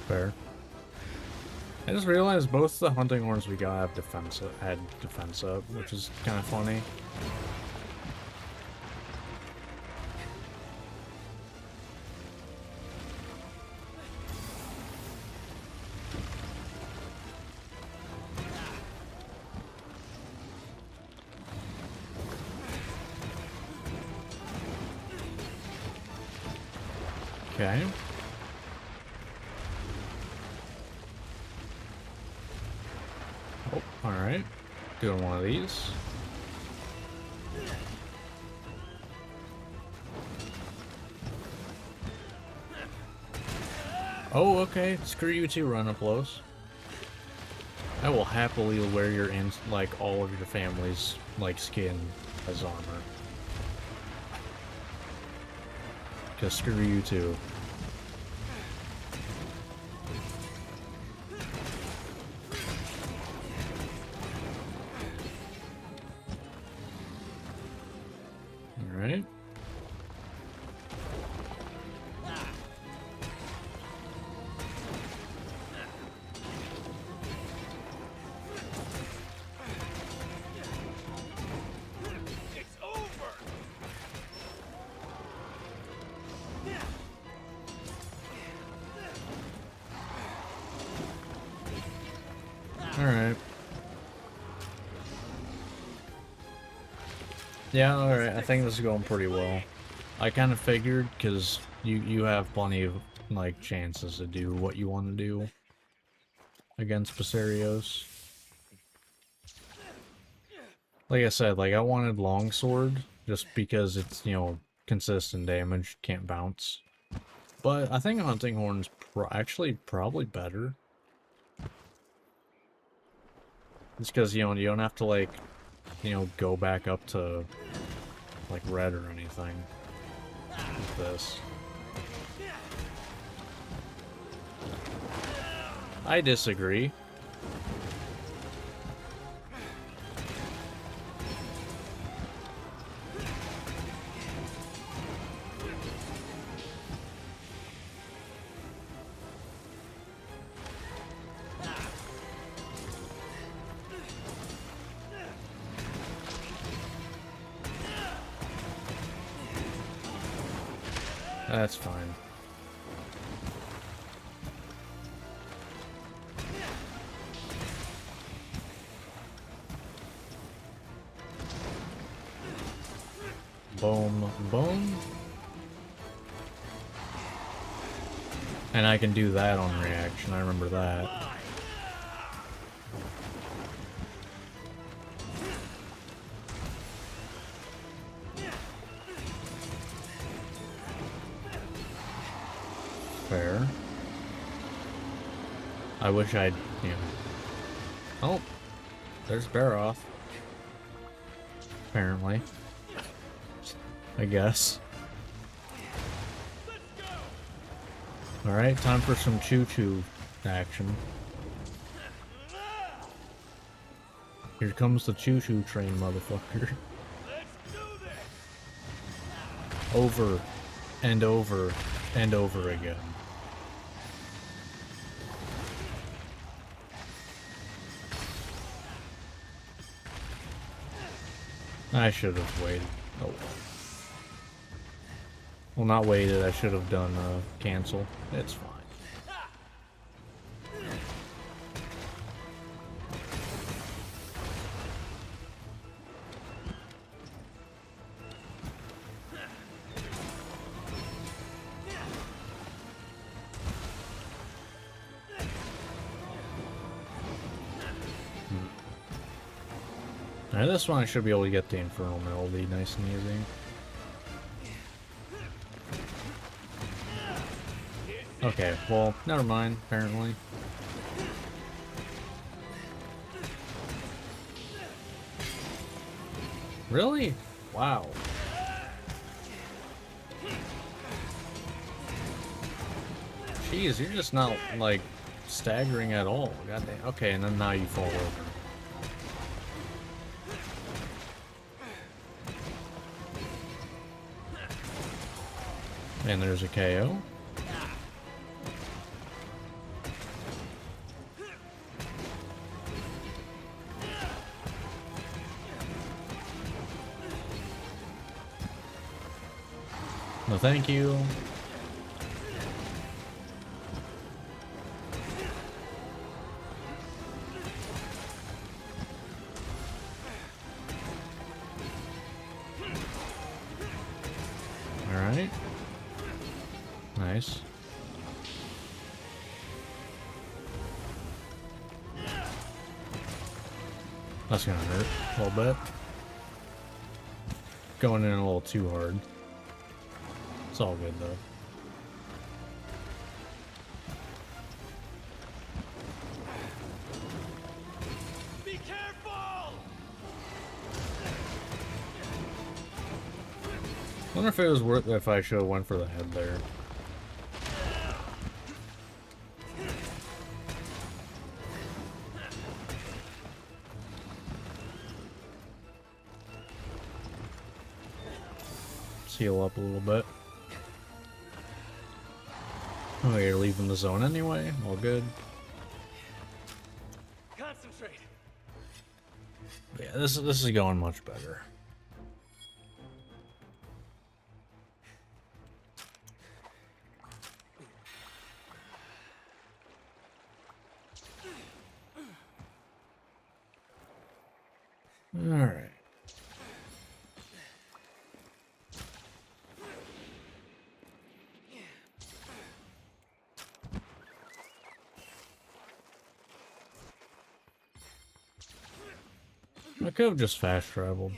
Fair. I just realized both the hunting horns we got have had defense up, which is kind of funny. Okay. Oh, alright. Doing one of these. Oh, okay. Screw you too, run up close. I will happily wear your like all of your family's like skin as armor. Cause screw you too. Alright. It's over. Alright. Yeah, alright. I think this is going pretty well. I kind of figured, because you have plenty of, like, chances to do what you want to do against Basarios. Like I said, like, I wanted Longsword, just because it's, you know, consistent damage, can't bounce. But I think Hunting Horn's actually probably better. It's because, you know, you don't have to, like, you know, go back up to, like, red or anything. With this. I disagree. That's fine. Boom, boom. And I can do that on reaction, I remember that. Fair. I wish I'd, you know... Oh! There's Baroth. Apparently. I guess. Alright, time for some choo-choo action. Here comes the choo-choo train, motherfucker. Over and over and over again. I should have waited. Oh. Well, not waited. I should have done cancel. It's fine. Alright, this one I should be able to get the Infernal Melody nice and easy. Okay, well, never mind, apparently. Really? Wow. Jeez, you're just not, like, staggering at all. Goddamn. Okay, and then now you fall over. And there's a KO. thank you. Alright. Nice. That's gonna hurt a little bit. Going in a little too hard. It's all good though. Be careful! Wonder if it was worth it if I should have went for the head there. Heal up a little bit. Oh, you're leaving the zone anyway? All good. Concentrate. Yeah, this is going much better. All right. I could have just fast traveled.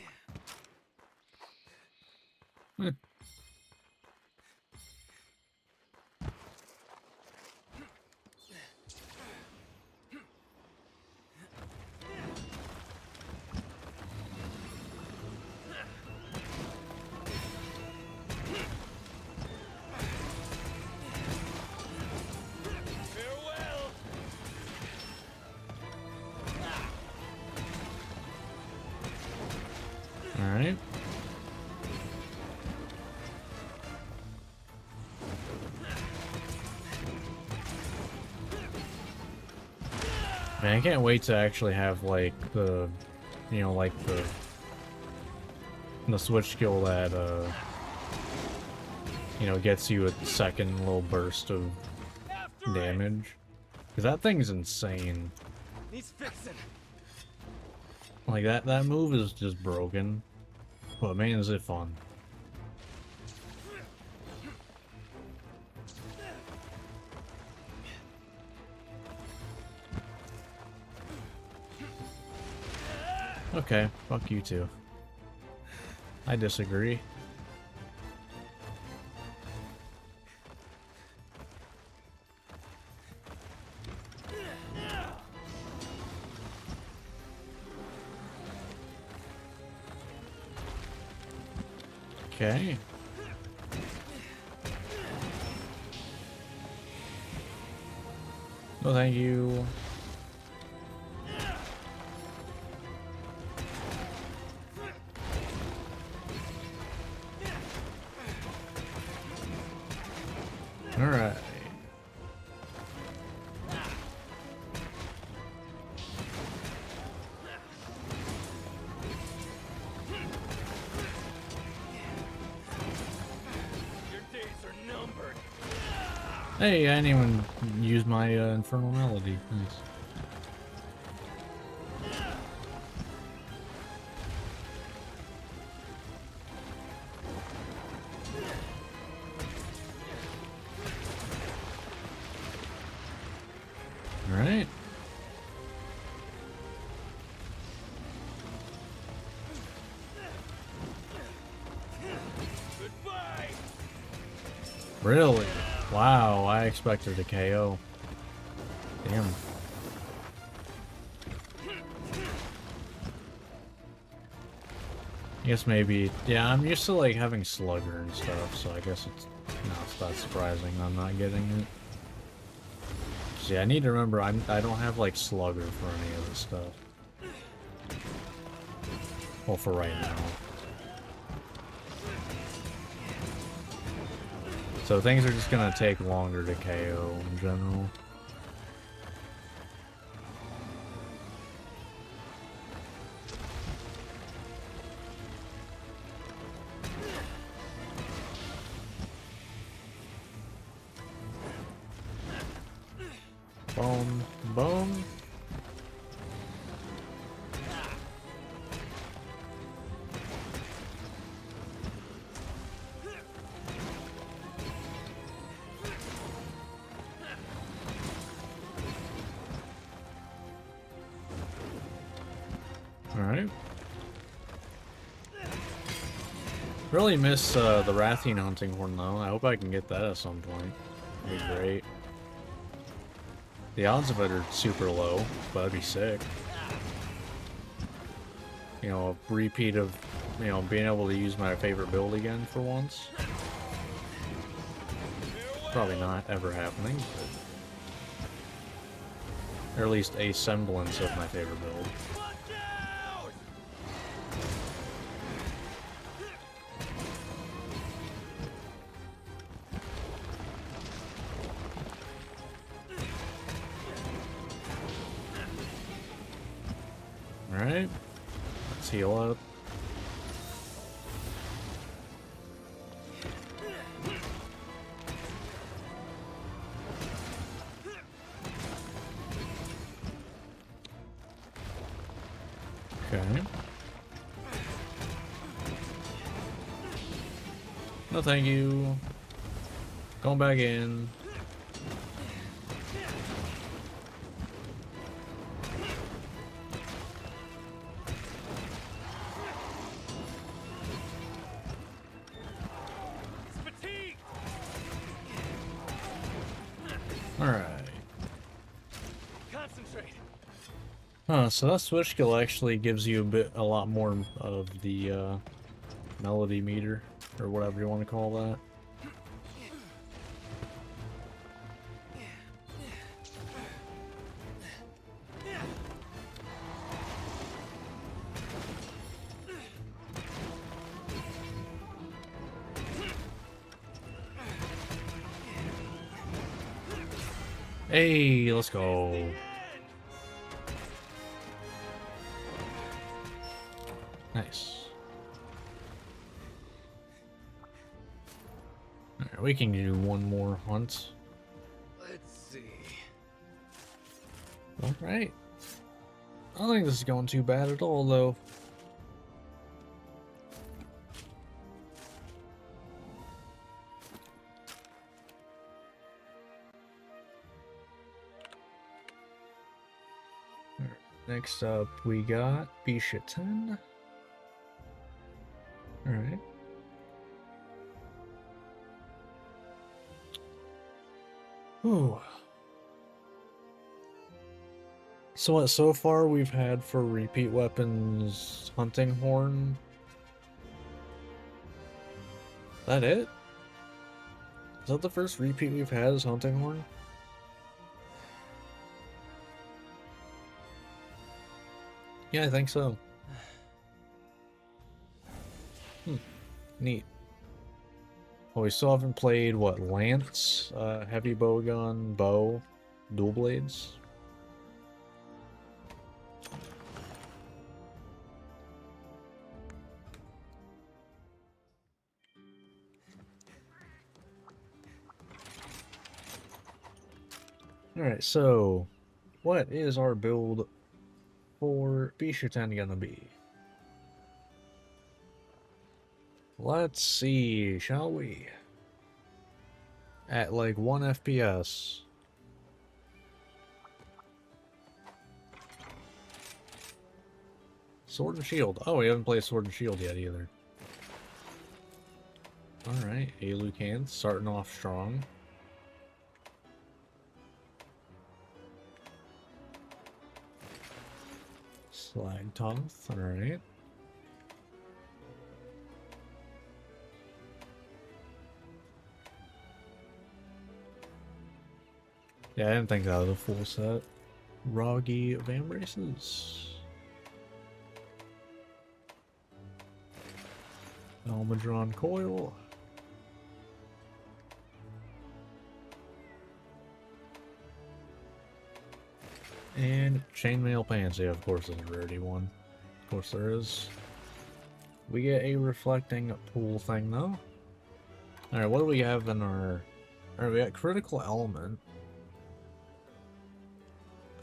Farewell! All right. Man, I can't wait to actually have like the, you know, like the switch skill that you know, gets you a second little burst of After it! damage. Cause that thing's insane. Needs fixing. Like that move is just broken. But man, is it fun. Okay, fuck you too. I disagree. Okay. No, thank you. All right. Your days are numbered. Hey, I didn't even use my infernal melody. Nice. All right. Goodbye. Really? Wow, I expected a KO. Damn. I guess maybe, yeah, I'm used to like having Slugger and stuff, so I guess it's not surprising I'm not getting it. See, I need to remember I don't have like Slugger for any of this stuff. Well, for right now. So things are just gonna take longer to KO in general. Boom, boom. Alright. Really miss the Rathian hunting horn though. I hope I can get that at some point. That'd be great. The odds of it are super low, but that'd be sick. You know, a repeat of, you know, being able to use my favorite build again for once. Probably not ever happening, but... or at least a semblance of my favorite build. Alright, let's heal up. Okay. No thank you. Going back in. Alright. Concentrate. Huh, so that switch skill actually gives you a lot more of the melody meter, or whatever you want to call that. Hey, let's go. Nice. Alright, we can do one more hunt. Let's see. Alright. I don't think this is going too bad at all, though. Next up, we got Bisha 10. Alright. Ooh. So what, so far we've had for repeat weapons, hunting horn. That it? Is that the first repeat we've had is hunting horn? Yeah, I think so. Neat. Well, we still haven't played, what, Lance, heavy bowgun, bow, dual blades? Alright, so, what is our build for Bisha 10 gonna be? Let's see, shall we? At like 1 FPS. Sword and Shield. Oh, we haven't played Sword and Shield yet either. Alright, Alucant starting off strong. Slag Toth, alright. Yeah, I didn't think that was a full set. Roggy Vambraces. Almadron Coil. And Chainmail Pants. Yeah, of course there's a rarity one. Of course there is. We get a reflecting pool thing though. Alright, what do we have in our... Alright, we got Critical Element.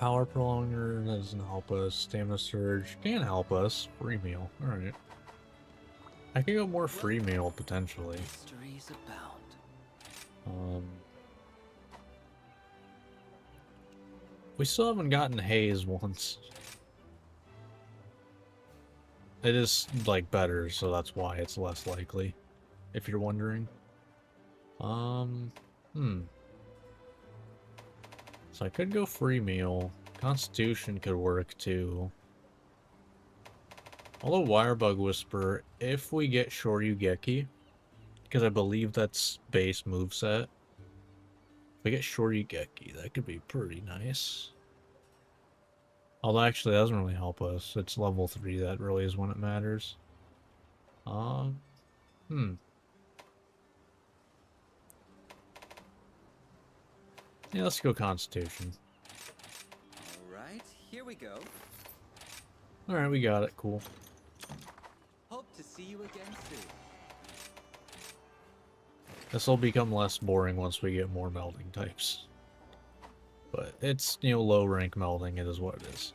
Power Prolonger doesn't help us. Stamina Surge can help us. Free meal. Alright. I could go more free meal, potentially. Mysteries abound. We still haven't gotten Haze once. It is, like, better, so that's why it's less likely, if you're wondering. So I could go free meal. Constitution could work, too. Although Wirebug Whisper, if we get Shoryugeki, because I believe that's base moveset. If we get Shoryugeki, that could be pretty nice. Although actually that doesn't really help us. It's level 3 that really is when it matters. Yeah, let's go Constitution. Alright, here we go. Alright, we got it. Cool. Hope to see you again soon. This will become less boring once we get more melding types. But it's, you know, low rank melding. It is what it is.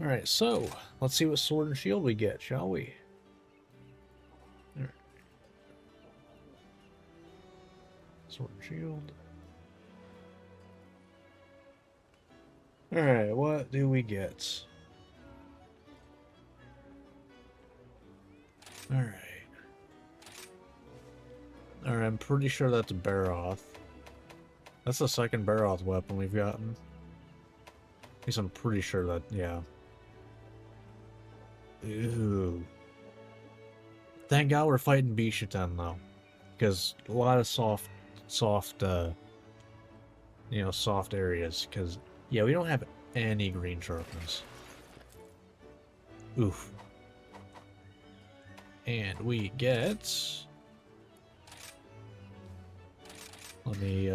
Alright, so let's see what sword and shield we get, shall we? Alright. Sword and shield. Alright, what do we get? Alright. Alright, I'm pretty sure that's a Baroth. That's the second Baroth weapon we've gotten. At least I'm pretty sure that, yeah. Ooh. Thank God we're fighting Bishuten, though. Because a lot of soft, you know, soft areas. Because, yeah, we don't have any green sharpness. Oof. And we get... Let me,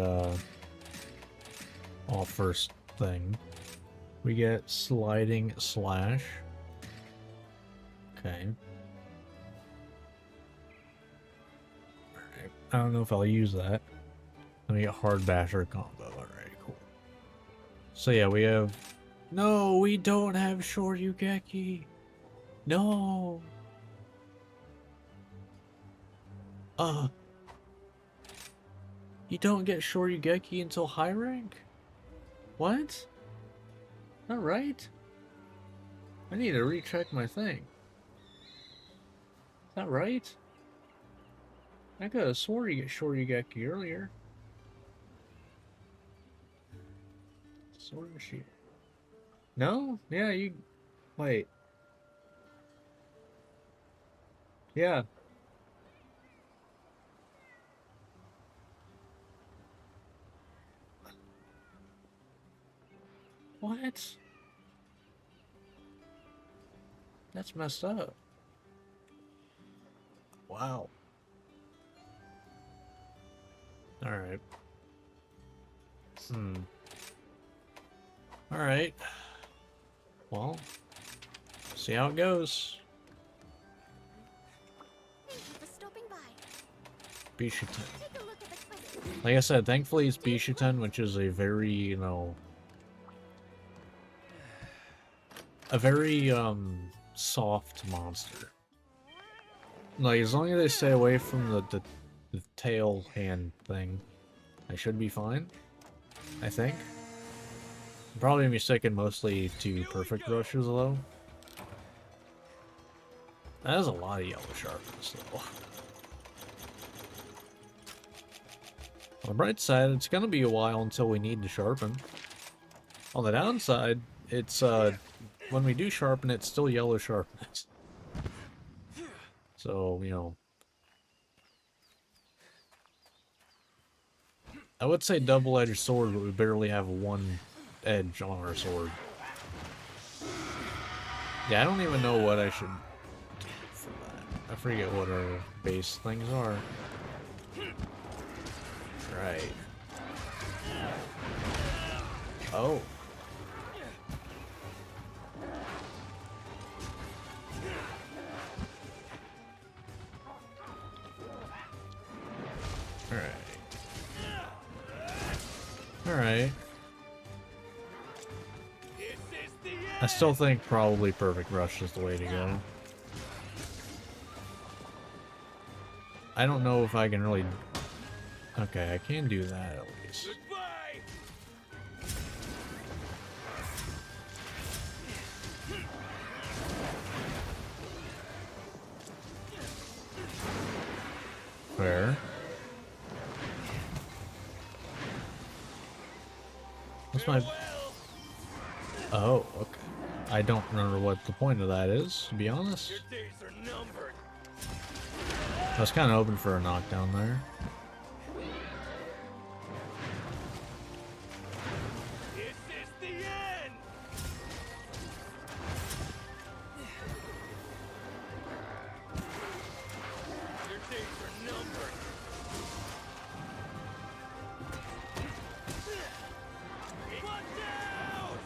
first thing. We get Sliding Slash. Okay. Alright. I don't know if I'll use that. Let me get Hard Basher combo. Alright, cool. So yeah, we have... No, we don't have Shoryugeki! No! You don't get Shoryugeki until high rank? What? Not right? I need to recheck my thing. Is that right? I could have swore you get Shoryugeki earlier. Sword and shield. No? Yeah, you... Wait. Yeah. What? That's messed up. Wow. Alright. Alright. Well, see how it goes. Thank you for stopping by. Bishuten. Take a look at the quest. Like I said, thankfully it's Bishuten, which is a very, you know... A very, soft monster. Like, as long as they stay away from the tail hand thing, I should be fine. I think. I'm probably gonna be sticking mostly to perfect rushes, though. That is a lot of yellow sharpness, though. On the bright side, it's gonna be a while until we need to sharpen. On the downside, it's, when we do sharpen, it's still yellow sharpness. So, you know. I would say double-edged sword, but we barely have one edge on our sword. Yeah, I don't even know what I should do for that. I forget what our base things are. Right. Oh. Alright. Alright. I still think probably Perfect Rush is the way to go. I don't know if I can really... Okay, I can do that at least. Fair. What's my... Oh, okay. I don't remember what the point of that is, to be honest. I was kind of hoping for a knockdown there. This is the end. Your days are numbered. Watch out!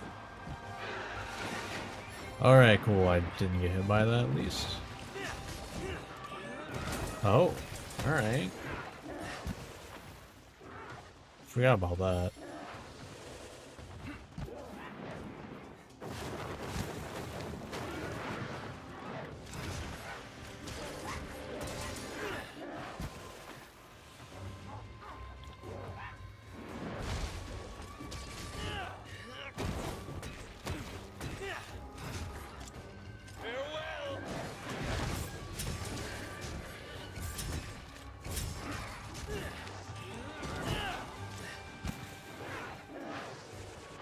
Alright, cool. I didn't get hit by that at least. Oh, alright. Forgot about that. Farewell.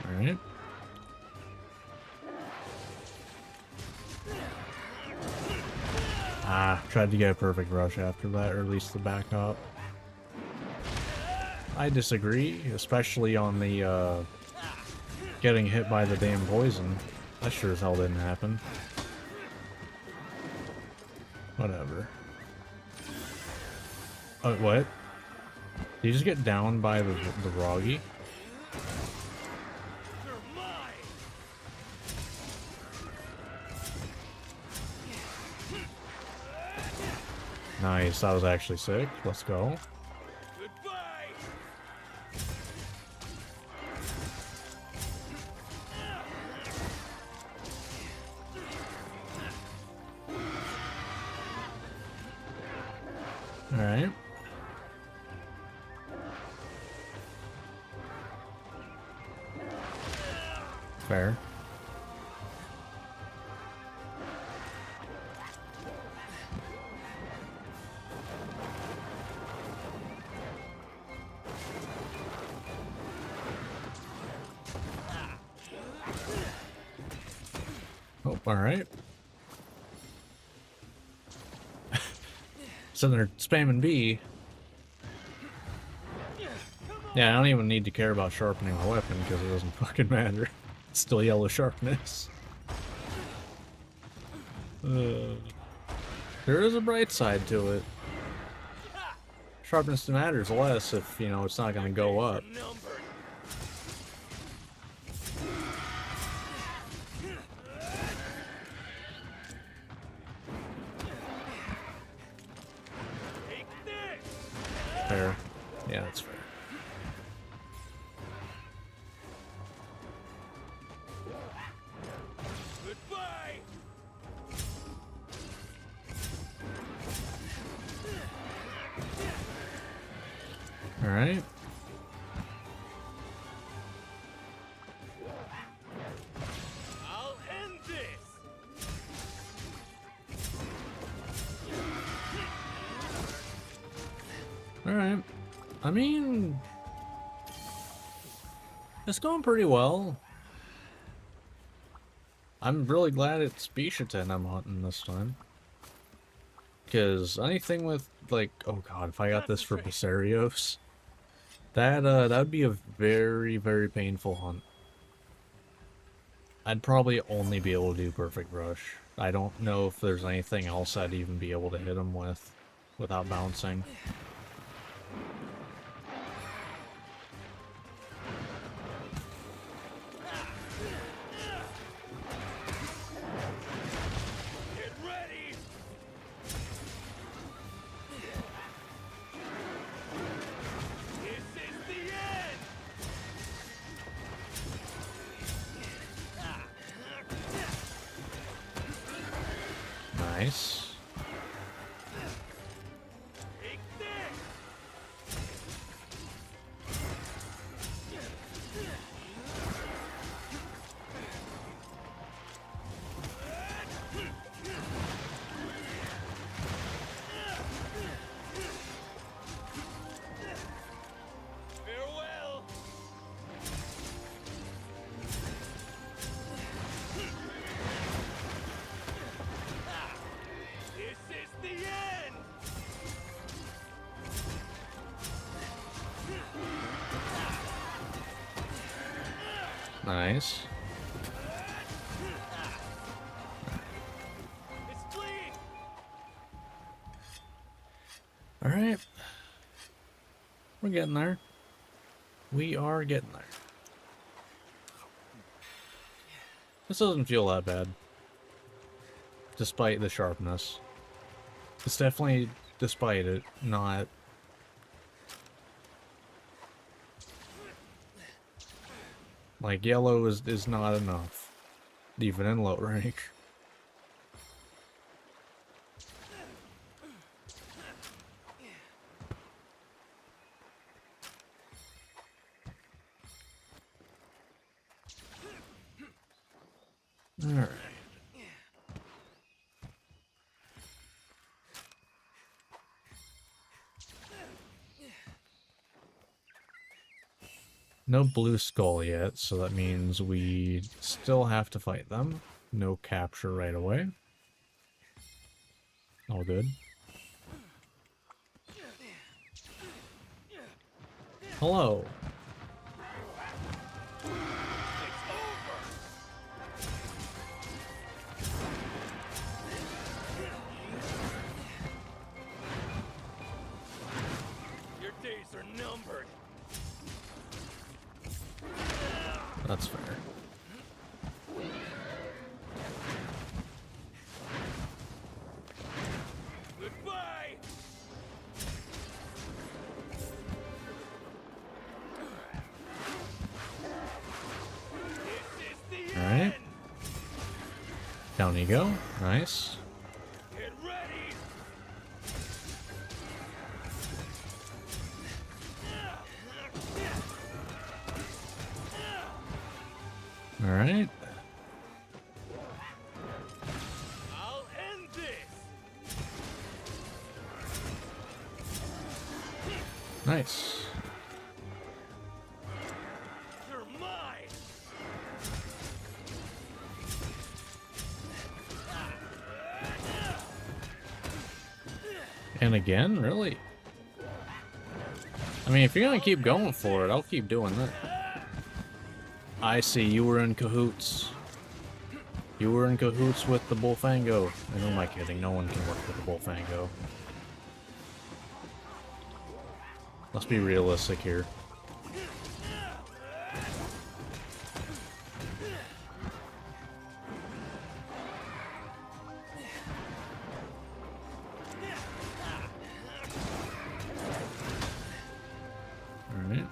Alright. Ah, tried to get a Perfect Rush after that, or at least the backup. I disagree, especially on the, getting hit by the damn poison. That sure as hell didn't happen. Whatever. Oh, what? Did you just get downed by the Roggy? You're mine. Nice, that was actually sick. Let's go. Goodbye. Alright. Fair. Oh, alright. So they're spamming B. Yeah, I don't even need to care about sharpening the weapon because it doesn't fucking matter. It's still yellow sharpness. There is a bright side to it. Sharpness matters less if, you know, it's not going to go up. Numbered. Take this. Fair. Yeah, that's fair. Goodbye. Alright. I'll end this. Alright. I mean... it's going pretty well. I'm really glad it's Bishaten I'm hunting this time. Because anything with, like... oh god, if I got this for Basarios... that would be a very, very painful hunt. I'd probably only be able to do Perfect Rush. I don't know if there's anything else I'd even be able to hit him with without bouncing. Get ready. This is the end. Nice. Take this! Farewell! This is the end! Nice. It's fleeing! Alright. We're getting there. We are getting there. This doesn't feel that bad. Despite the sharpness. It's definitely, despite it, not... Like, yellow is not enough. Even in low rank. Alright. No blue skull yet, so that means we still have to fight them. No capture right away. All good. Hello. Your days are numbered. That's fair. Goodbye! This is the All right. end! Down you go. Nice. Get ready! All right. I'll end this! Nice. You're mine! And again, really? I mean, if you're gonna keep going for it, I'll keep doing that. I see, you were in cahoots. You were in cahoots with the Bullfango. And who am I kidding? No one can work with the Bullfango. Let's be realistic here. Alright.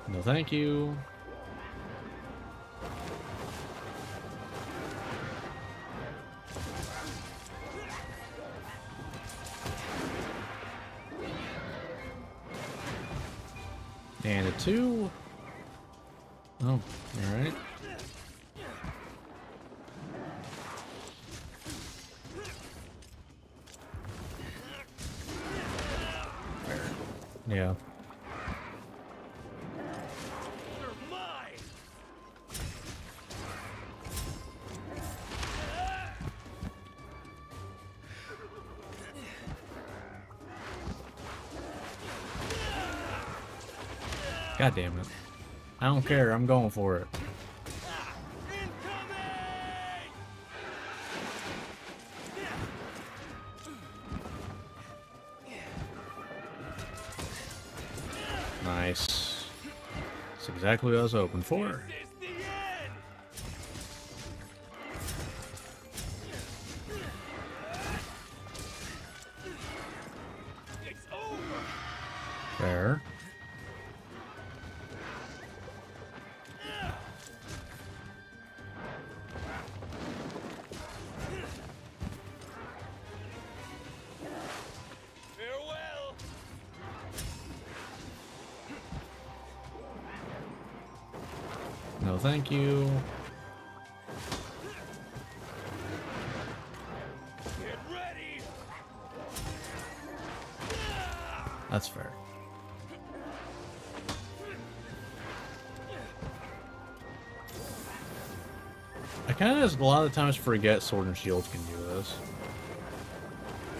No thank you. And a 2. Oh, alright. Yeah. You're mine! God damn it. I don't care, I'm going for it. Incoming! Nice. That's exactly what I was hoping for. This is the end! It's over! No, thank you. Get ready. That's fair. I kind of a lot of times forget Sword and Shield can do this.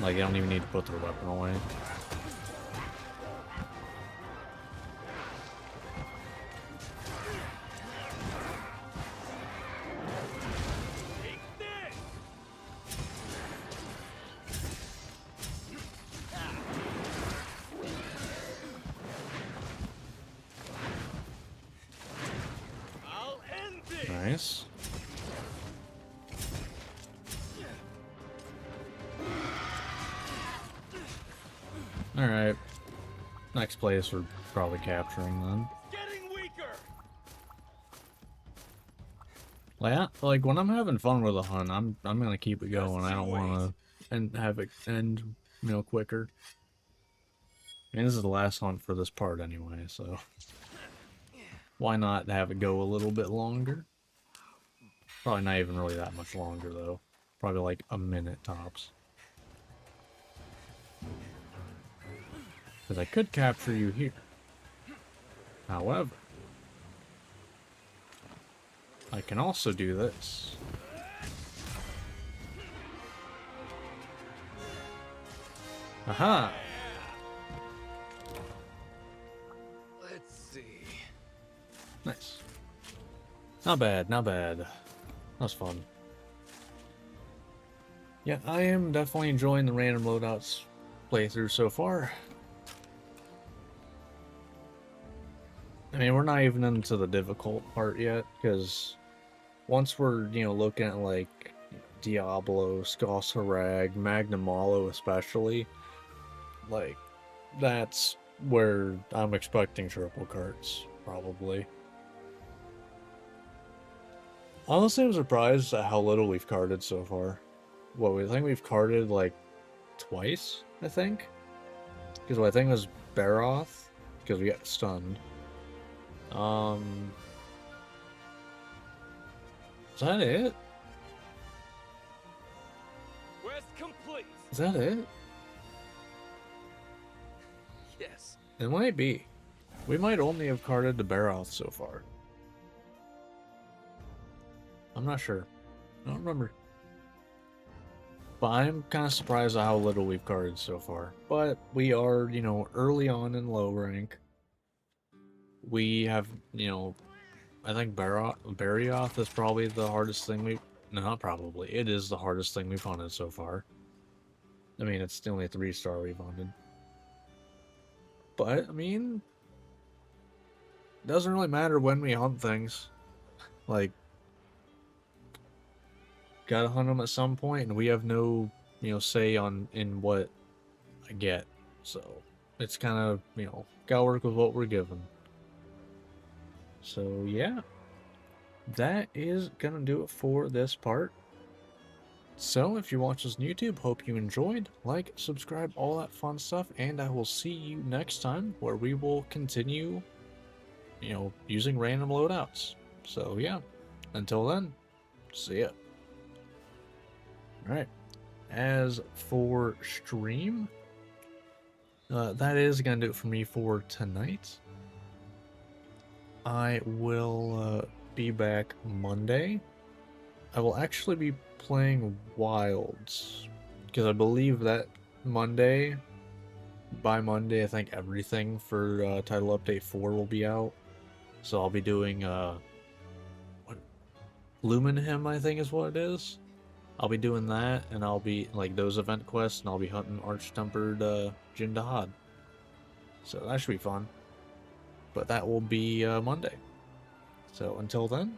Like, they don't even need to put their weapon away. Take this. I'll end this. Nice. Alright. Next place we're probably capturing then. Getting weaker. Like when I'm having fun with a hunt, I'm gonna keep it going. I don't wanna have it end, quicker. I mean, this is the last hunt for this part anyway, so why not have it go a little bit longer? Probably not even really that much longer though. Probably like a minute tops. Because I could capture you here. However, I can also do this. Aha! Let's see. Nice. Not bad, not bad. That was fun. Yeah, I am definitely enjoying the random loadouts playthrough so far. I mean, we're not even into the difficult part yet, because once we're, looking at, like, Diablo, Skosarag, Magnamalo especially, like, that's where I'm expecting triple carts, probably. Honestly, I'm surprised at how little we've carded so far. What, I think we've carded, like, twice, I think? Because I think it was Baroth, because we got stunned. Is that it? Quest complete. Is that it? Yes. It might be. We might only have carded the Baroth so far. I'm not sure. I don't remember. But I'm kind of surprised at how little we've carded so far. But we are, early on in low rank. We have, I think Barioth is probably the hardest thing we've... No, not probably. It is the hardest thing we've hunted so far. I mean, it's the only 3-star we've hunted. But, I mean... It doesn't really matter when we hunt things. Like... Gotta hunt them at some point, and we have no, say in what I get. So, it's kind of, gotta work with what we're given. So, yeah. That is gonna do it for this part. So, if you watch this on YouTube, hope you enjoyed. Like, subscribe, all that fun stuff, and I will see you next time, where we will continue, using random loadouts. So, yeah. Until then, see ya. Alright, as for stream, that is going to do it for me for tonight. I will be back Monday. I will actually be playing Wilds, because I believe that by Monday, I think everything for Title Update 4 will be out. So I'll be doing, Lumenhim, I think is what it is. I'll be doing that, and I'll be, like, those event quests, and I'll be hunting Arch-Tempered Jindahad. So that should be fun. But that will be Monday. So until then,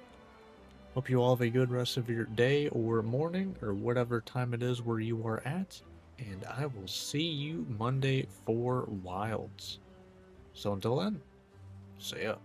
hope you all have a good rest of your day or morning, or whatever time it is where you are at. And I will see you Monday for Wilds. So until then, see ya.